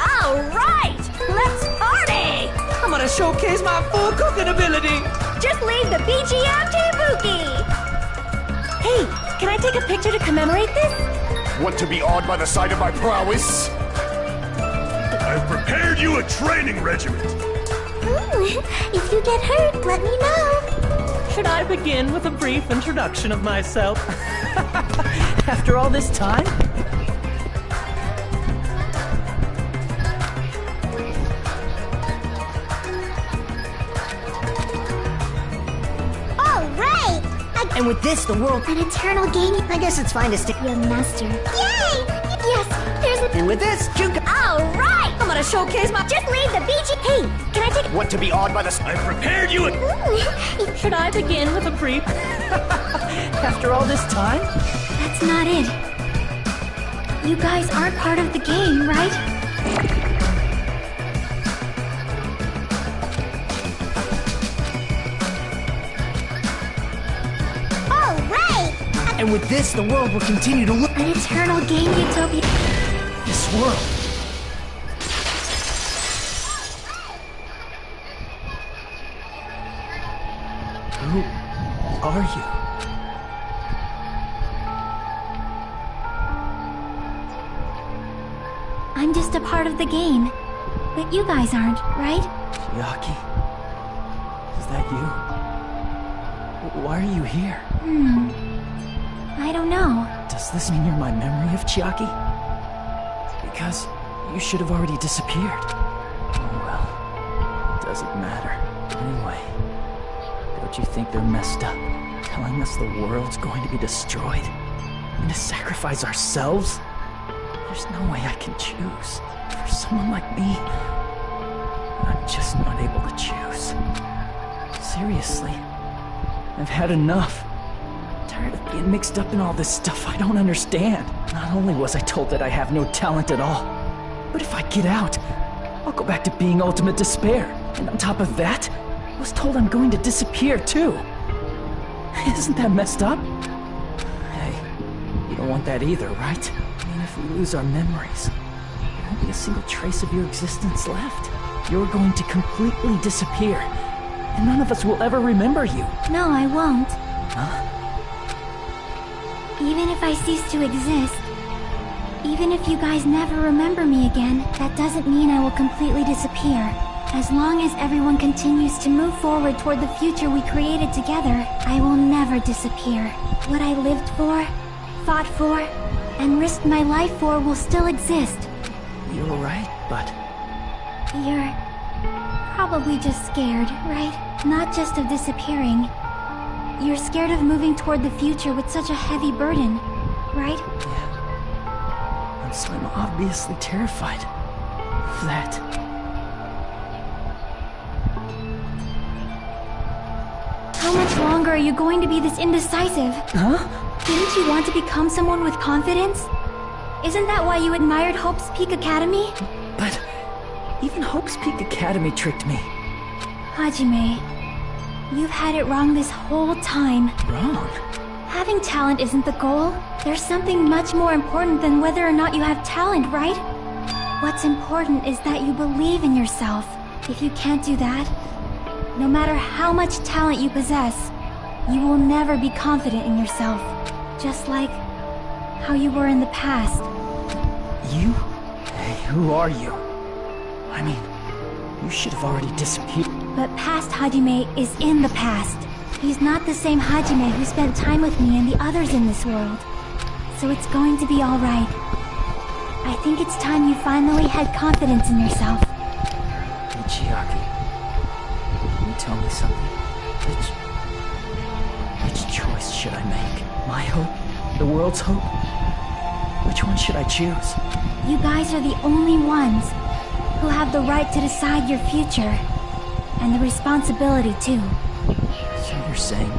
All right! Let's party! I'm gonna showcase my full cooking ability. Just leave the BGM to Ibuki! Hey, can I take a picture to commemorate this? Want to be awed by the sight of my prowess? I've prepared you a training regiment. If you get hurt, let me know. Should I begin with a brief introduction of myself? After all this time? All right! And with this, the world... An eternal game. I guess it's fine to stick. Young master. Yay! Yes, there's a... And with this, Junko... All right! I'm gonna showcase my... Just leave the BG... Hey, can I take... Want to be awed by the... I've prepared you a... Should I begin with a brief... After all this time? That's not it. You guys aren't part of the game, right? All right! And with this, the world will continue to look... An eternal game utopia... This world... Who are you? I'm just a part of the game. But you guys aren't, right? Chiaki? Is that you? Why are you here? I don't know. Does this mean you're my memory of Chiaki? Because you should have already disappeared. Oh well, it doesn't matter. Anyway, don't you think they're messed up? Telling us the world's going to be destroyed? And to sacrifice ourselves? There's no way I can choose. For someone like me, I'm just not able to choose. Seriously, I've had enough. I'm tired of being mixed up in all this stuff I don't understand. Not only was I told that I have no talent at all, but if I get out, I'll go back to being ultimate despair. And on top of that, I was told I'm going to disappear too. Isn't that messed up? Hey, you don't want that either, right? I mean, if we lose our memories, there won't be a single trace of your existence left. You're going to completely disappear, and none of us will ever remember you. No, I won't. Huh? Even if I cease to exist, even if you guys never remember me again, that doesn't mean I will completely disappear. As long as everyone continues to move forward toward the future we created together, I will never disappear. What I lived for, fought for, and risked my life for will still exist. You're right, but... You're probably just scared, right? Not just of disappearing. You're scared of moving toward the future with such a heavy burden, right? Yeah. So I'm obviously terrified of that. How much longer are you going to be this indecisive? Huh? Didn't you want to become someone with confidence? Isn't that why you admired Hope's Peak Academy? But even Hope's Peak Academy tricked me. Hajime, you've had it wrong this whole time. Wrong? Having talent isn't the goal. There's something much more important than whether or not you have talent, right? What's important is that you believe in yourself. If you can't do that, no matter how much talent you possess, you will never be confident in yourself. Just like how you were in the past. You? Hey, who are you? I mean, you should have already disappeared. But past Hajime is in the past. He's not the same Hajime who spent time with me and the others in this world. So it's going to be alright. I think it's time you finally had confidence in yourself. Hey, Chiaki. Can you tell me something? Which choice should I make? My hope? The world's hope? Which one should I choose? You guys are the only ones who have the right to decide your future. And the responsibility, too. So you're saying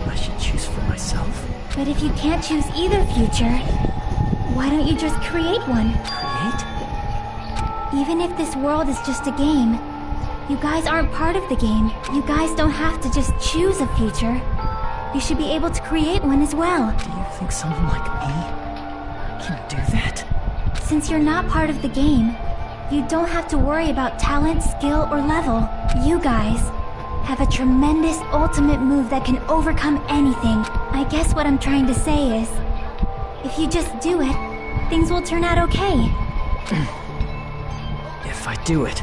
I should choose for myself? But if you can't choose either future, why don't you just create one? Create? Even if this world is just a game, you guys aren't part of the game. You guys don't have to just choose a future. You should be able to create one as well. Do you think someone like me can do that? Since you're not part of the game, you don't have to worry about talent, skill, or level. You guys have a tremendous ultimate move that can overcome anything. I guess what I'm trying to say is, if you just do it, things will turn out okay. If I do it,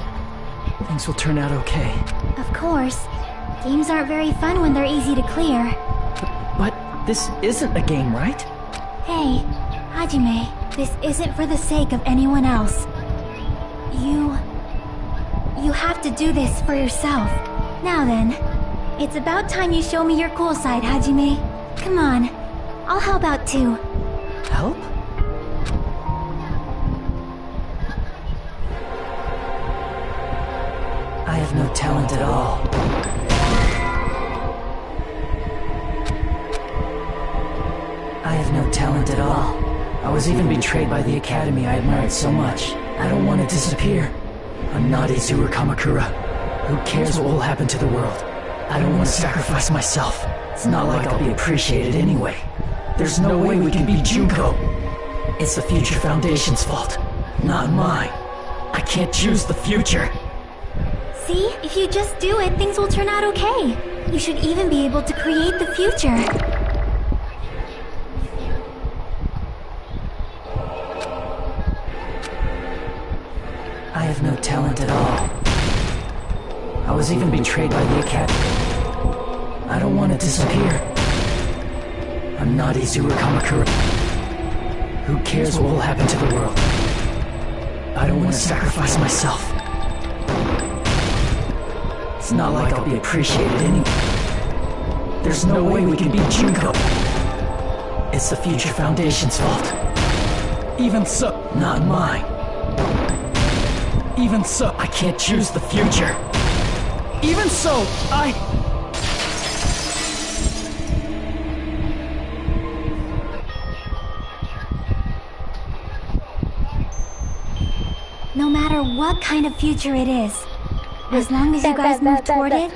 things will turn out okay. Of course. Games aren't very fun when they're easy to clear. But this isn't a game, right? Hey, Hajime, this isn't for the sake of anyone else. You have to do this for yourself. Now then, it's about time you show me your cool side, Hajime. Come on, I'll help out too. Help? I have no talent at all. I have no talent at all. I was even betrayed by the academy I admired so much. I don't want to disappear. I'm not Izuru Kamakura. Who cares what will happen to the world? I don't want to sacrifice myself. It's not like I'll be appreciated anyway. There's no way we can beat Junko. It's the Future Foundation's fault, not mine. I can't choose the future. See? If you just do it, things will turn out okay. You should even be able to create the future. I have no talent at all. I was even betrayed by the academy. I don't want to disappear. I'm not Izuru Kamakura. Who cares what will happen to the world? I don't want to sacrifice myself. It's not like I'll be appreciated anyway. There's no way we can beat Junko. It's the Future Foundation's fault, Even so, not mine. Even so, I can't choose the future. Even so, No matter what kind of future it is, as long as you guys move toward it,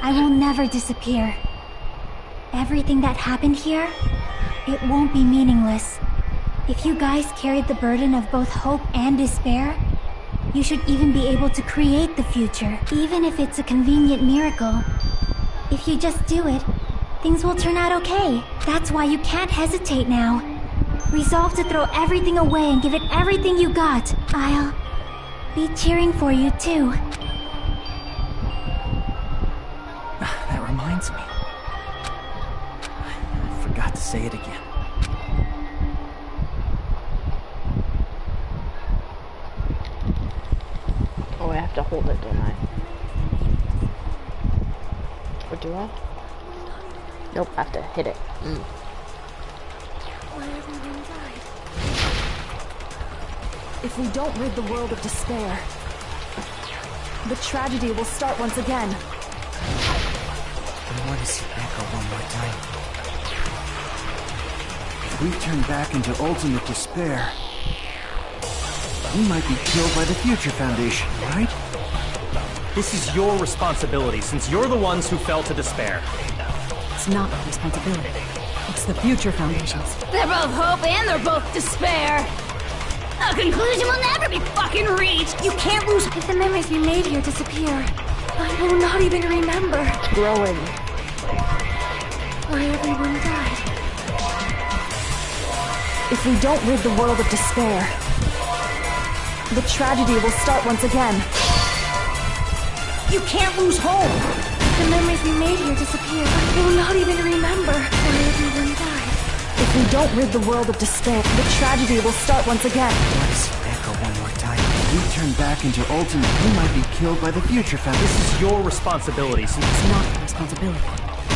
I will never disappear. Everything that happened here, it won't be meaningless. If you guys carried the burden of both hope and despair, you should even be able to create the future, even if it's a convenient miracle. If you just do it, things will turn out okay. That's why you can't hesitate now. Resolve to throw everything away and give it everything you got. I'll be cheering for you too. That reminds me. I forgot to say it again. Oh, I have to hold it, don't I? Or do I? Nope, I have to hit it. If we don't rid the world of despair, the tragedy will start once again. I want to see Echo one more time. If we turn back into ultimate despair, we might be killed by the Future Foundation, right? This is your responsibility, since you're the ones who fell to despair. It's not my responsibility. It's the Future Foundation's. They're both hope and they're both despair. A conclusion will never be fucking reached. You can't lose. If the memories we made here disappear, I will not even remember. It's growing. Why everyone died. If we don't rid the world of despair, the tragedy will start once again. You can't lose hope! If the memories we made here disappear, I will not even remember why everyone died. If we don't rid the world of despair, the tragedy will start once again. Let's echo one more time. If we turn back into ultimate, we might be killed by the Future Foundation. This is your responsibility, since it's not my responsibility.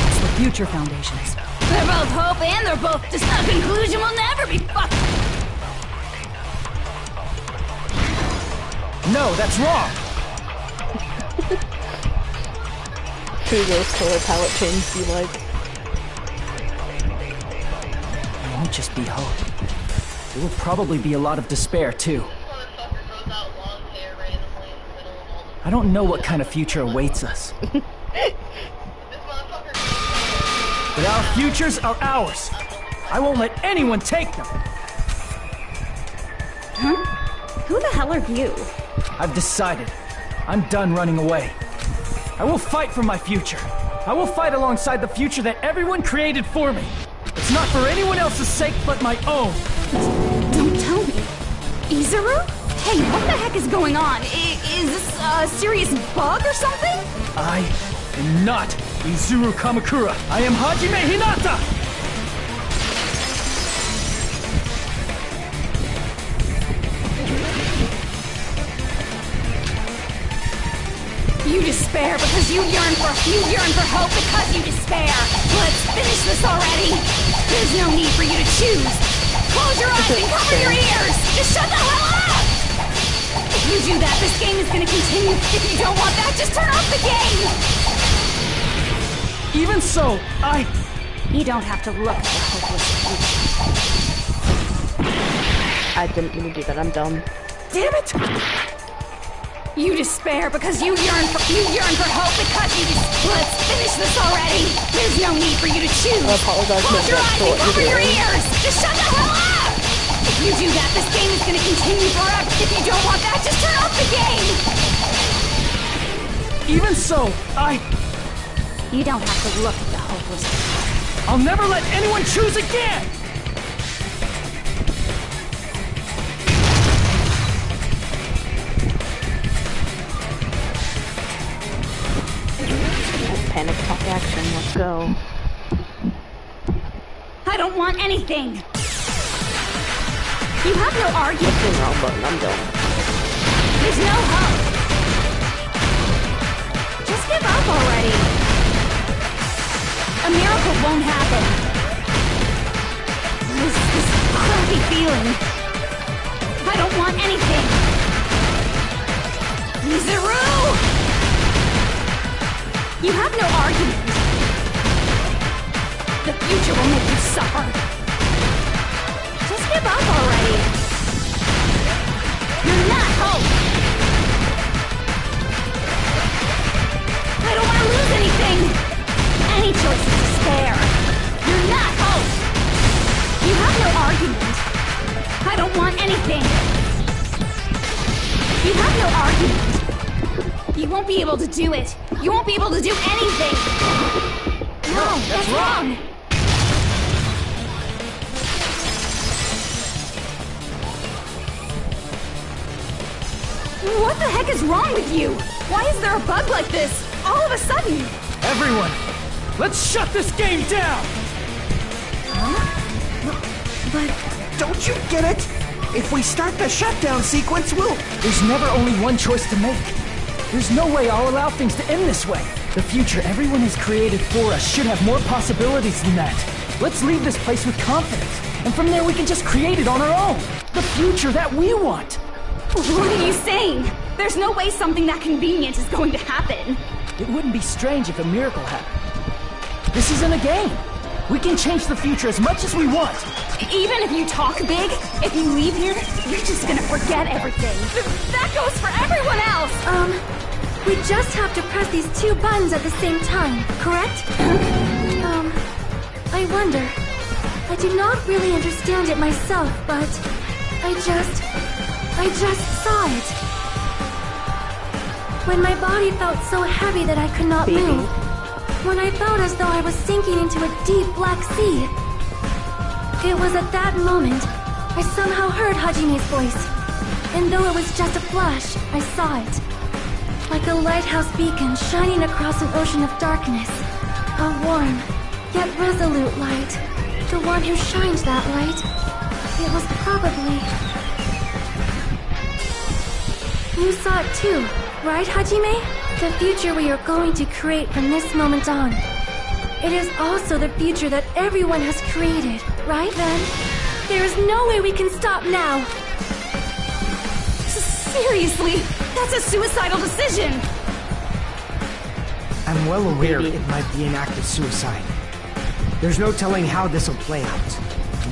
It's the Future Foundation's. They're both hope and they're both a conclusion will never be fucked. No, that's wrong! Who those color palette changes you like? It won't just be hope. There will probably be a lot of despair, too. I don't know what kind of future awaits us. But our futures are ours. I won't let anyone take them. Huh? Who the hell are you? I've decided. I'm done running away. I will fight for my future. I will fight alongside the future that everyone created for me. It's not for anyone else's sake but my own. Don't tell me. Izuru? Hey, what the heck is going on? Is this a serious bug or something? I am not Izuru Kamakura. I am Hajime Hinata! You despair because you yearn for hope because you despair. Let's finish this already. There's no need for you to choose. Close your eyes and cover your ears. Just shut the hell up. If you do that, this game is going to continue. If you don't want that, just turn off the game. Even so, You don't have to look at the hopeless future. I didn't mean to do that. I'm dumb. Damn it! You despair because you yearn for hope because you Let's finish this already. There's no need for you to choose. I apologize. Close your eyes and cover your ears. Just shut the hell up. If you do that, this game is going to continue forever. If you don't want that, just turn off the game. Even so, You don't have to look at the hopeless future. I'll never let anyone choose again! Panic attack action, let's go. I don't want anything. You have no argument. That's the wrong button, I'm done. There's no hope. Just give up already. A miracle won't happen. This crappy feeling. won't be able to do it. You won't be able to do anything. No, that's wrong. What the heck is wrong with you? Why is there a bug like this? All of a sudden. Everyone, let's shut this game down! But don't you get it? If we start the shutdown sequence, we'll... There's never only one choice to make. There's no way I'll allow things to end this way. The future everyone has created for us should have more possibilities than that. Let's leave this place with confidence, and from there we can just create it on our own. The future that we want. What are you saying? There's no way something that convenient is going to happen. It wouldn't be strange if a miracle happened. This isn't a game. We can change the future as much as we want. Even if you talk big, if you leave here, you're just gonna forget everything. That goes for everyone else! We just have to press these 2 buttons at the same time, correct? I wonder. I do not really understand it myself, but I just saw it. When my body felt so heavy that I could not move. When I felt as though I was sinking into a deep black sea. It was at that moment I somehow heard Hajime's voice. And though it was just a flash, I saw it. Like a lighthouse beacon shining across an ocean of darkness. A warm, yet resolute light. The one who shined that light. It was probably... You saw it too, right, Hajime? The future we are going to create from this moment on. It is also the future that everyone has created, right? Then, there is no way we can stop now. Seriously, that's a suicidal decision. I'm well aware it might be an act of suicide. There's no telling how this will play out.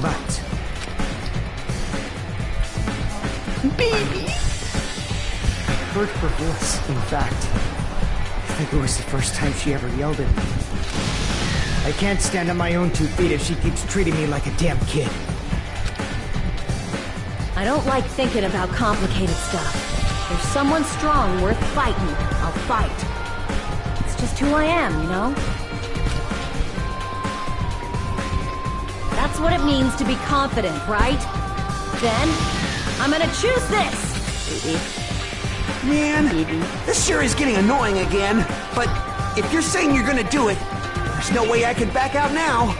But... Baby! I heard her voice, in fact. I think it was the first time she ever yelled at me. I can't stand on my own 2 feet if she keeps treating me like a damn kid. I don't like thinking about complicated stuff. There's someone strong worth fighting, I'll fight. It's just who I am, you know? That's what it means to be confident, right? Then, I'm gonna choose this! Man, this sure is getting annoying again. But if you're saying you're gonna do it, there's no way I can back out now.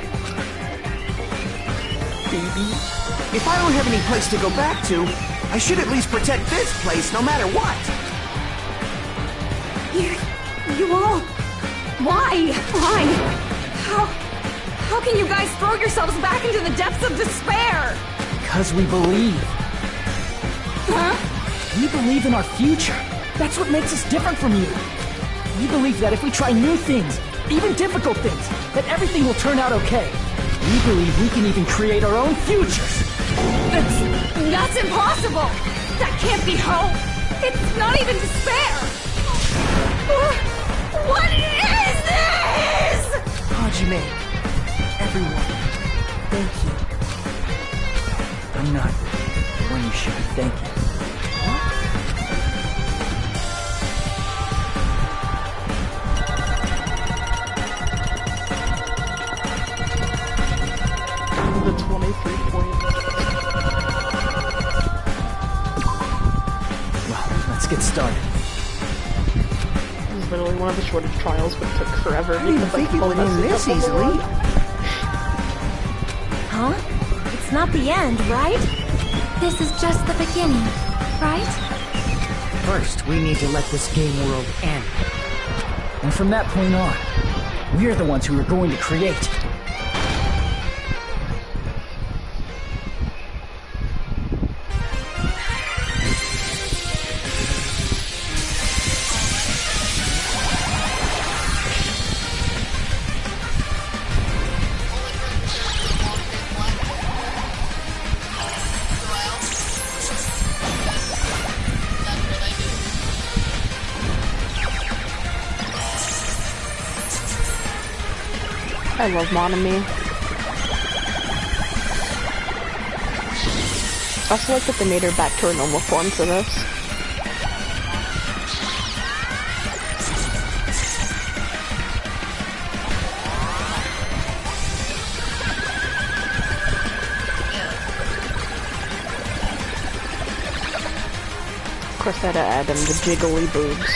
If I don't have any place to go back to, I should at least protect this place no matter what. You all... Why? Why? How can you guys throw yourselves back into the depths of despair? Because we believe. Huh? We believe in our future. That's what makes us different from you. We believe that if we try new things, even difficult things, that everything will turn out okay. We believe we can even create our own futures. That's impossible! That can't be hope! It's not even despair! What is this?! Hajime, everyone, thank you. I'm not the one you should be thanking. The 23 points. Well, let's get started. This is literally one of the shortest trials, but it took forever. I didn't think it would end this easily. Huh? It's not the end, right? This is just the beginning, right? First, we need to let this game world end. And from that point on, we're the ones who are going to create. I love Monami. I also like that they made her back to her normal form for this. course, I had to add them the jiggly boobs.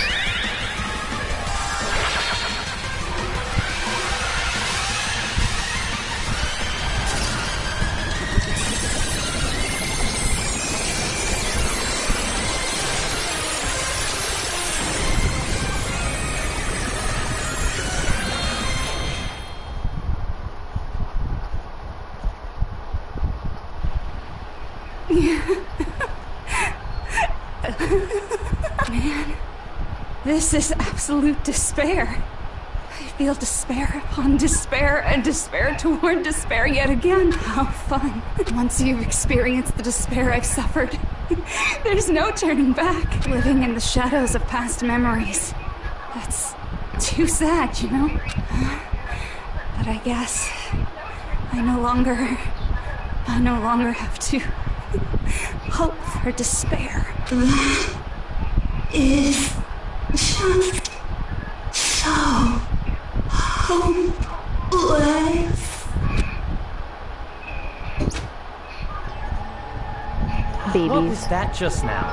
Man, this is absolute despair. I feel despair upon despair and despair toward despair yet again. How fun. Once you've experienced the despair I've suffered, there's no turning back. Living in the shadows of past memories. That's too sad, you know? But I guess I no longer have to hope for despair. Is just so hopeless. Babies. What was that just now?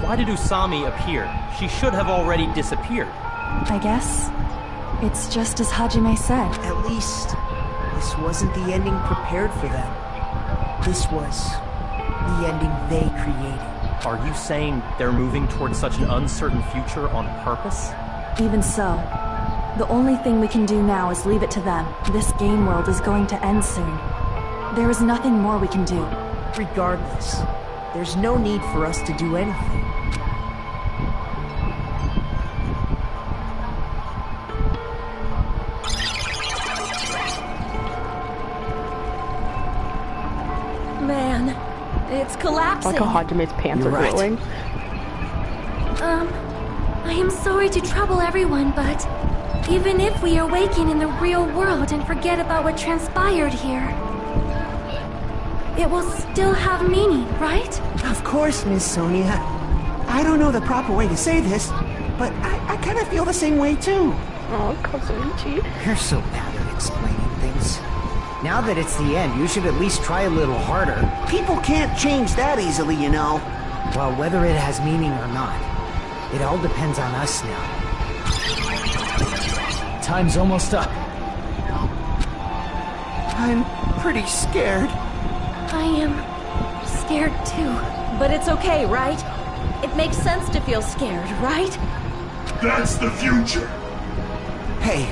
Why did Usami appear? She should have already disappeared. I guess it's just as Hajime said. At least, this wasn't the ending prepared for them. This was the ending they created. Are you saying they're moving towards such an uncertain future on purpose? Even so, the only thing we can do now is leave it to them. This game world is going to end soon. There is nothing more we can do. Regardless, there's no need for us to do anything. Man, it's collapsing. Like how Hajime's pants You're are right. glowing. I am sorry to trouble everyone, but even if we awaken in the real world and forget about what transpired here, it will still have meaning, right? Of course, Miss Sonia. I don't know the proper way to say this, but I kind of feel the same way too. Oh, Kazuichi. You're so bad at explaining things. Now that it's the end, you should at least try a little harder. People can't change that easily, you know. Well, whether it has meaning or not, it all depends on us now. Time's almost up. I'm pretty scared. I am scared too. But it's okay, right? It makes sense to feel scared, right? That's the future. Hey,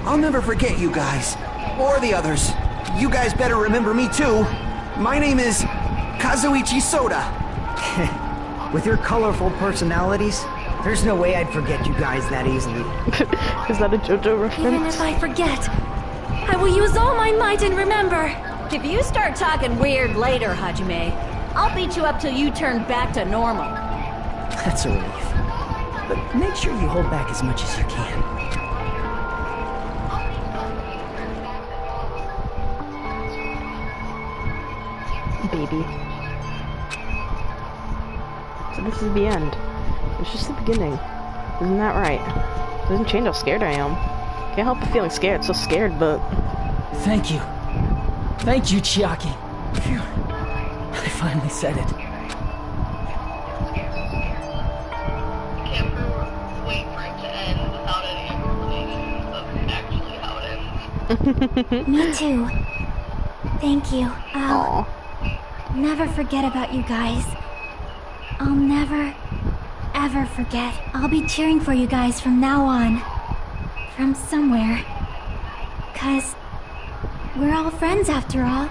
I'll never forget you guys. Or the others. You guys better remember me too. My name is Kazuichi Soda. With your colorful personalities, there's no way I'd forget you guys that easily. Is that a JoJo reference? Even if I forget, I will use all my might and remember. If you start talking weird later, Hajime, I'll beat you up till you turn back to normal. That's a relief. But make sure you hold back as much as you can. Baby. So this is the end. It's just the beginning. Isn't that right? It doesn't change how scared I am. Can't help but feeling scared. So scared, but... Thank you. Thank you, Chiaki. Phew. I finally said it. Can't wait for it to end without any explanation of actually how it ends. Me too. Thank you. I'll Aww. never forget about you guys. I'll never, ever forget. I'll be cheering for you guys from now on. From somewhere. 'Cause we're all friends after all.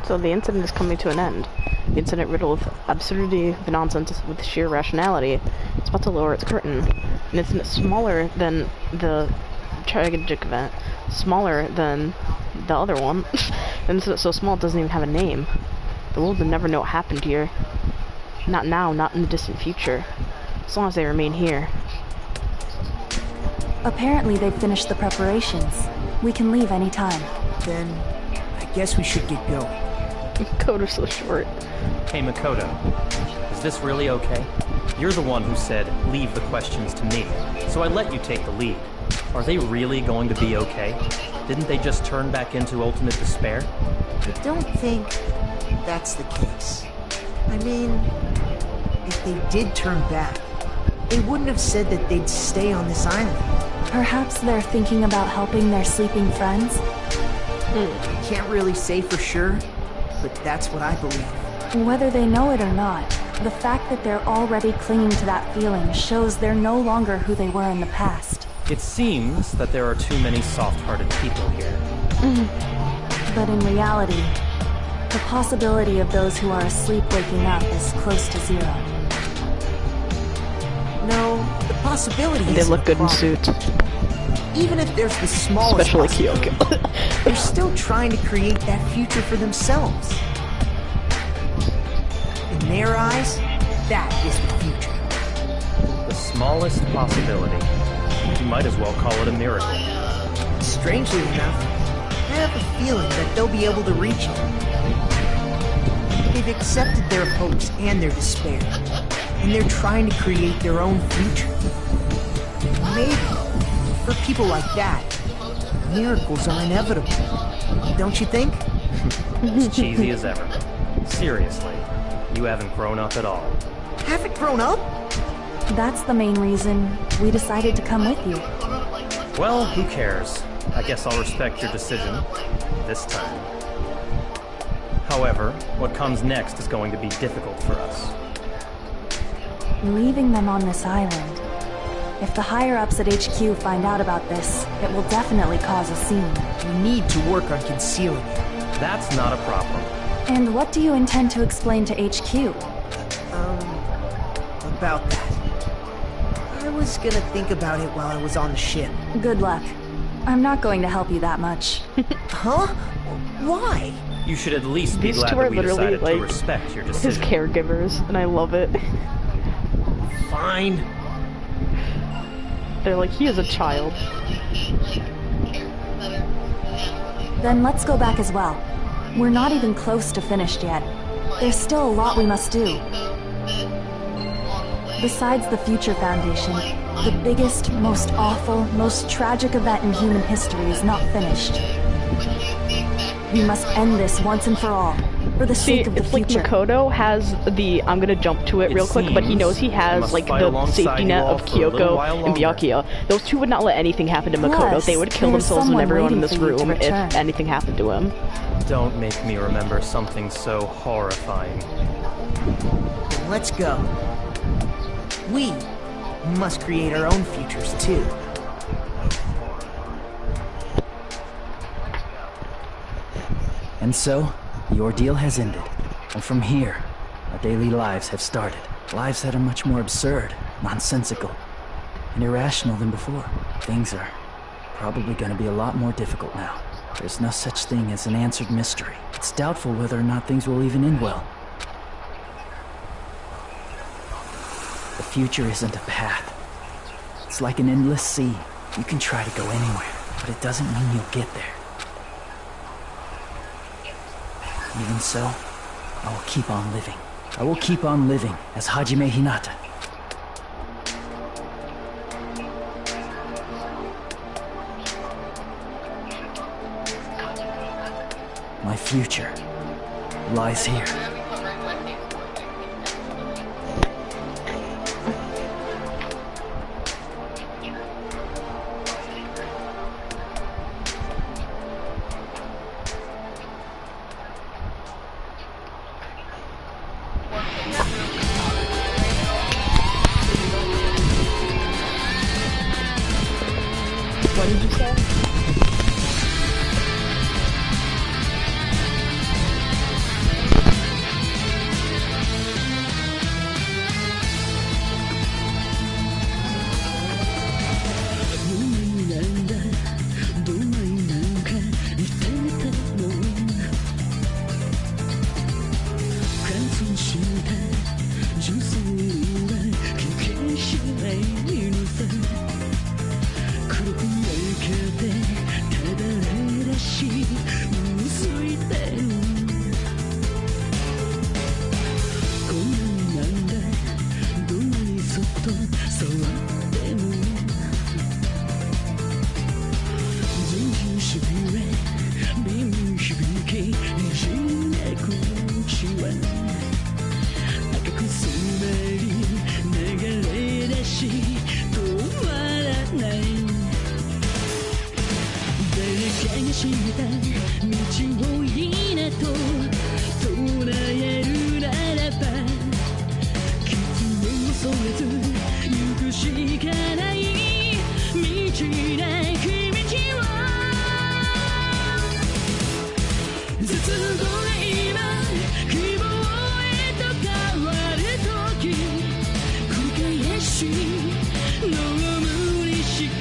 So the incident is coming to an end. The incident riddled with absurdity, the nonsense with sheer rationality. It's about to lower its curtain. An incident smaller than the tragic event, smaller than the other one. And it's so small it doesn't even have a name. The world would never know what happened here. Not now, not in the distant future. As long as they remain here. Apparently they've finished the preparations. We can leave any time. Then, I guess we should get going. Makoto's so short. Hey, Makoto. Is this really okay? You're the one who said, leave the questions to me. So I let you take the lead. Are they really going to be okay? Didn't they just turn back into ultimate despair? I don't think that's the case. I mean, if they did turn back, they wouldn't have said that they'd stay on this island. Perhaps they're thinking about helping their sleeping friends? Can't really say for sure, but that's what I believe. Whether they know it or not, the fact that they're already clinging to that feeling shows they're no longer who they were in the past. It seems that there are too many soft-hearted people here. But in reality, the possibility of those who are asleep waking up is close to zero. No, the possibility is. They look good in suits. Even if there's the smallest Especially possibility, Kyoko. they're still trying to create that future for themselves. In their eyes, that is the future. The smallest possibility. You might as well call it a miracle. Strangely enough, I have a feeling that they'll be able to reach it. They've accepted their hopes and their despair, and they're trying to create their own future. Maybe, for people like that, miracles are inevitable. Don't you think? As cheesy as ever. Seriously, you haven't grown up at all. Haven't grown up? That's the main reason we decided to come with you. Well, who cares? I guess I'll respect your decision. This time. However, what comes next is going to be difficult for us. Leaving them on this island. If the higher-ups at HQ find out about this, it will definitely cause a scene. We need to work on concealing it. That's not a problem. And what do you intend to explain to HQ? About that. I was gonna think about it while I was on the ship. Good luck. I'm not going to help you that much. Huh? Why? You should at least be These glad two are that we literally decided like to respect your his decision. caregivers, and I love it. Fine. They're like, he is a child. Then let's go back as well. We're not even close to finished yet. There's still a lot we must do. Besides the Future Foundation, the biggest, most awful, most tragic event in human history is not finished. We must end this once and for all, for the sake of the future. Like Makoto has the, I'm gonna jump to it real quick, but he knows he has like the safety net of Kyoko and Byakuya. Those two would not let anything happen to Makoto. Plus, They would kill there's themselves and someone everyone in waiting this for you to room if return. anything happened to him. Don't make me remember something so horrifying. Let's go. We must create our own futures, too. And so, the ordeal has ended. And from here, our daily lives have started. Lives that are much more absurd, nonsensical, and irrational than before. Things are probably going to be a lot more difficult now. There's no such thing as an answered mystery. It's doubtful whether or not things will even end well. The future isn't a path. It's like an endless sea. You can try to go anywhere, but it doesn't mean you'll get there. Even so, I will keep on living. I will keep on living as Hajime Hinata. My future lies here. What did you say? 探した道をいいなと唱えるならば傷を恐れず行くしかない道なき道を絶望が今希望へと変わる時繰り返し飲むにしか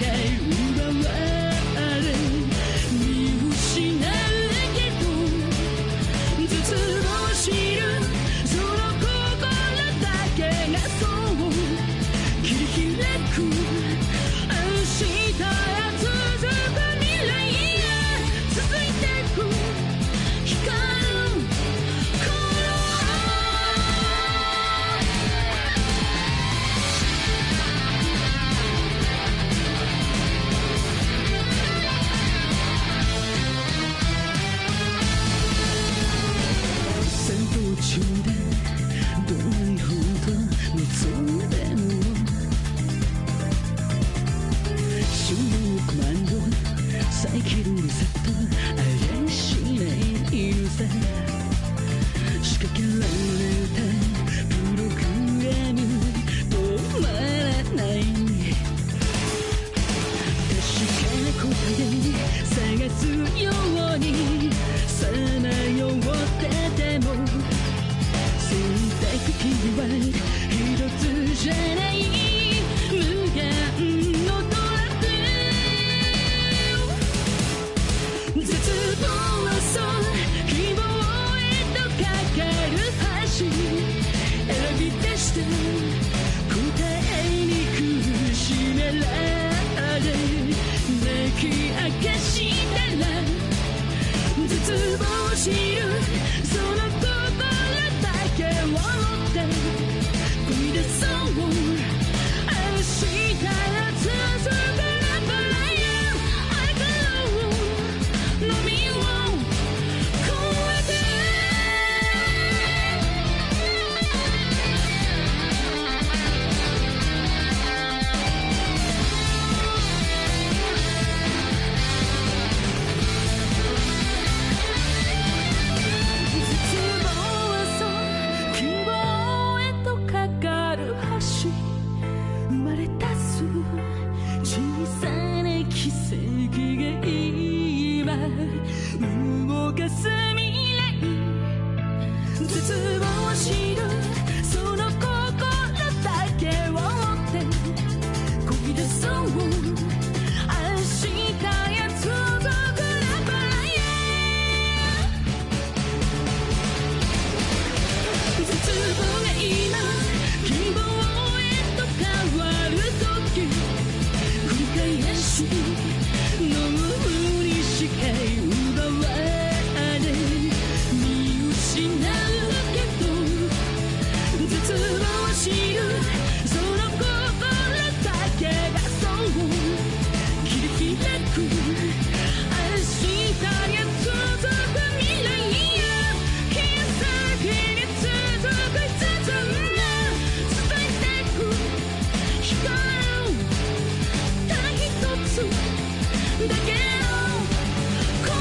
奪われ見失うけど絶望しるその心だけがそう切り開く明日へ続く未来が続いてく光る戦闘中でどれほど望んでも手動コマンド再起動リセットあれしないのさ仕掛けられたプログラム止まらない確かな答え探すようにさまよってても選択肢は一つじゃない無限のドラフ絶望はそう希望へとかかる橋選び出した答えに苦しめられ泣き明かしたら絶望しるその心だけを持って繰り出そう明日へ続くラブラインI go のみを越えて生まれ出す小さな奇跡が今動かす未来絶望しるその心だけを持って漕ぎ出そう明日へ続くラブライン絶望が今希望変わる時繰り返し飲むにしか奪われ見失うけど絶望しるその心だけがそう切り開く明日へ続く未来や奇跡に続く5つが続いてく光るただ一つだけのこ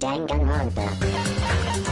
Danganronpa.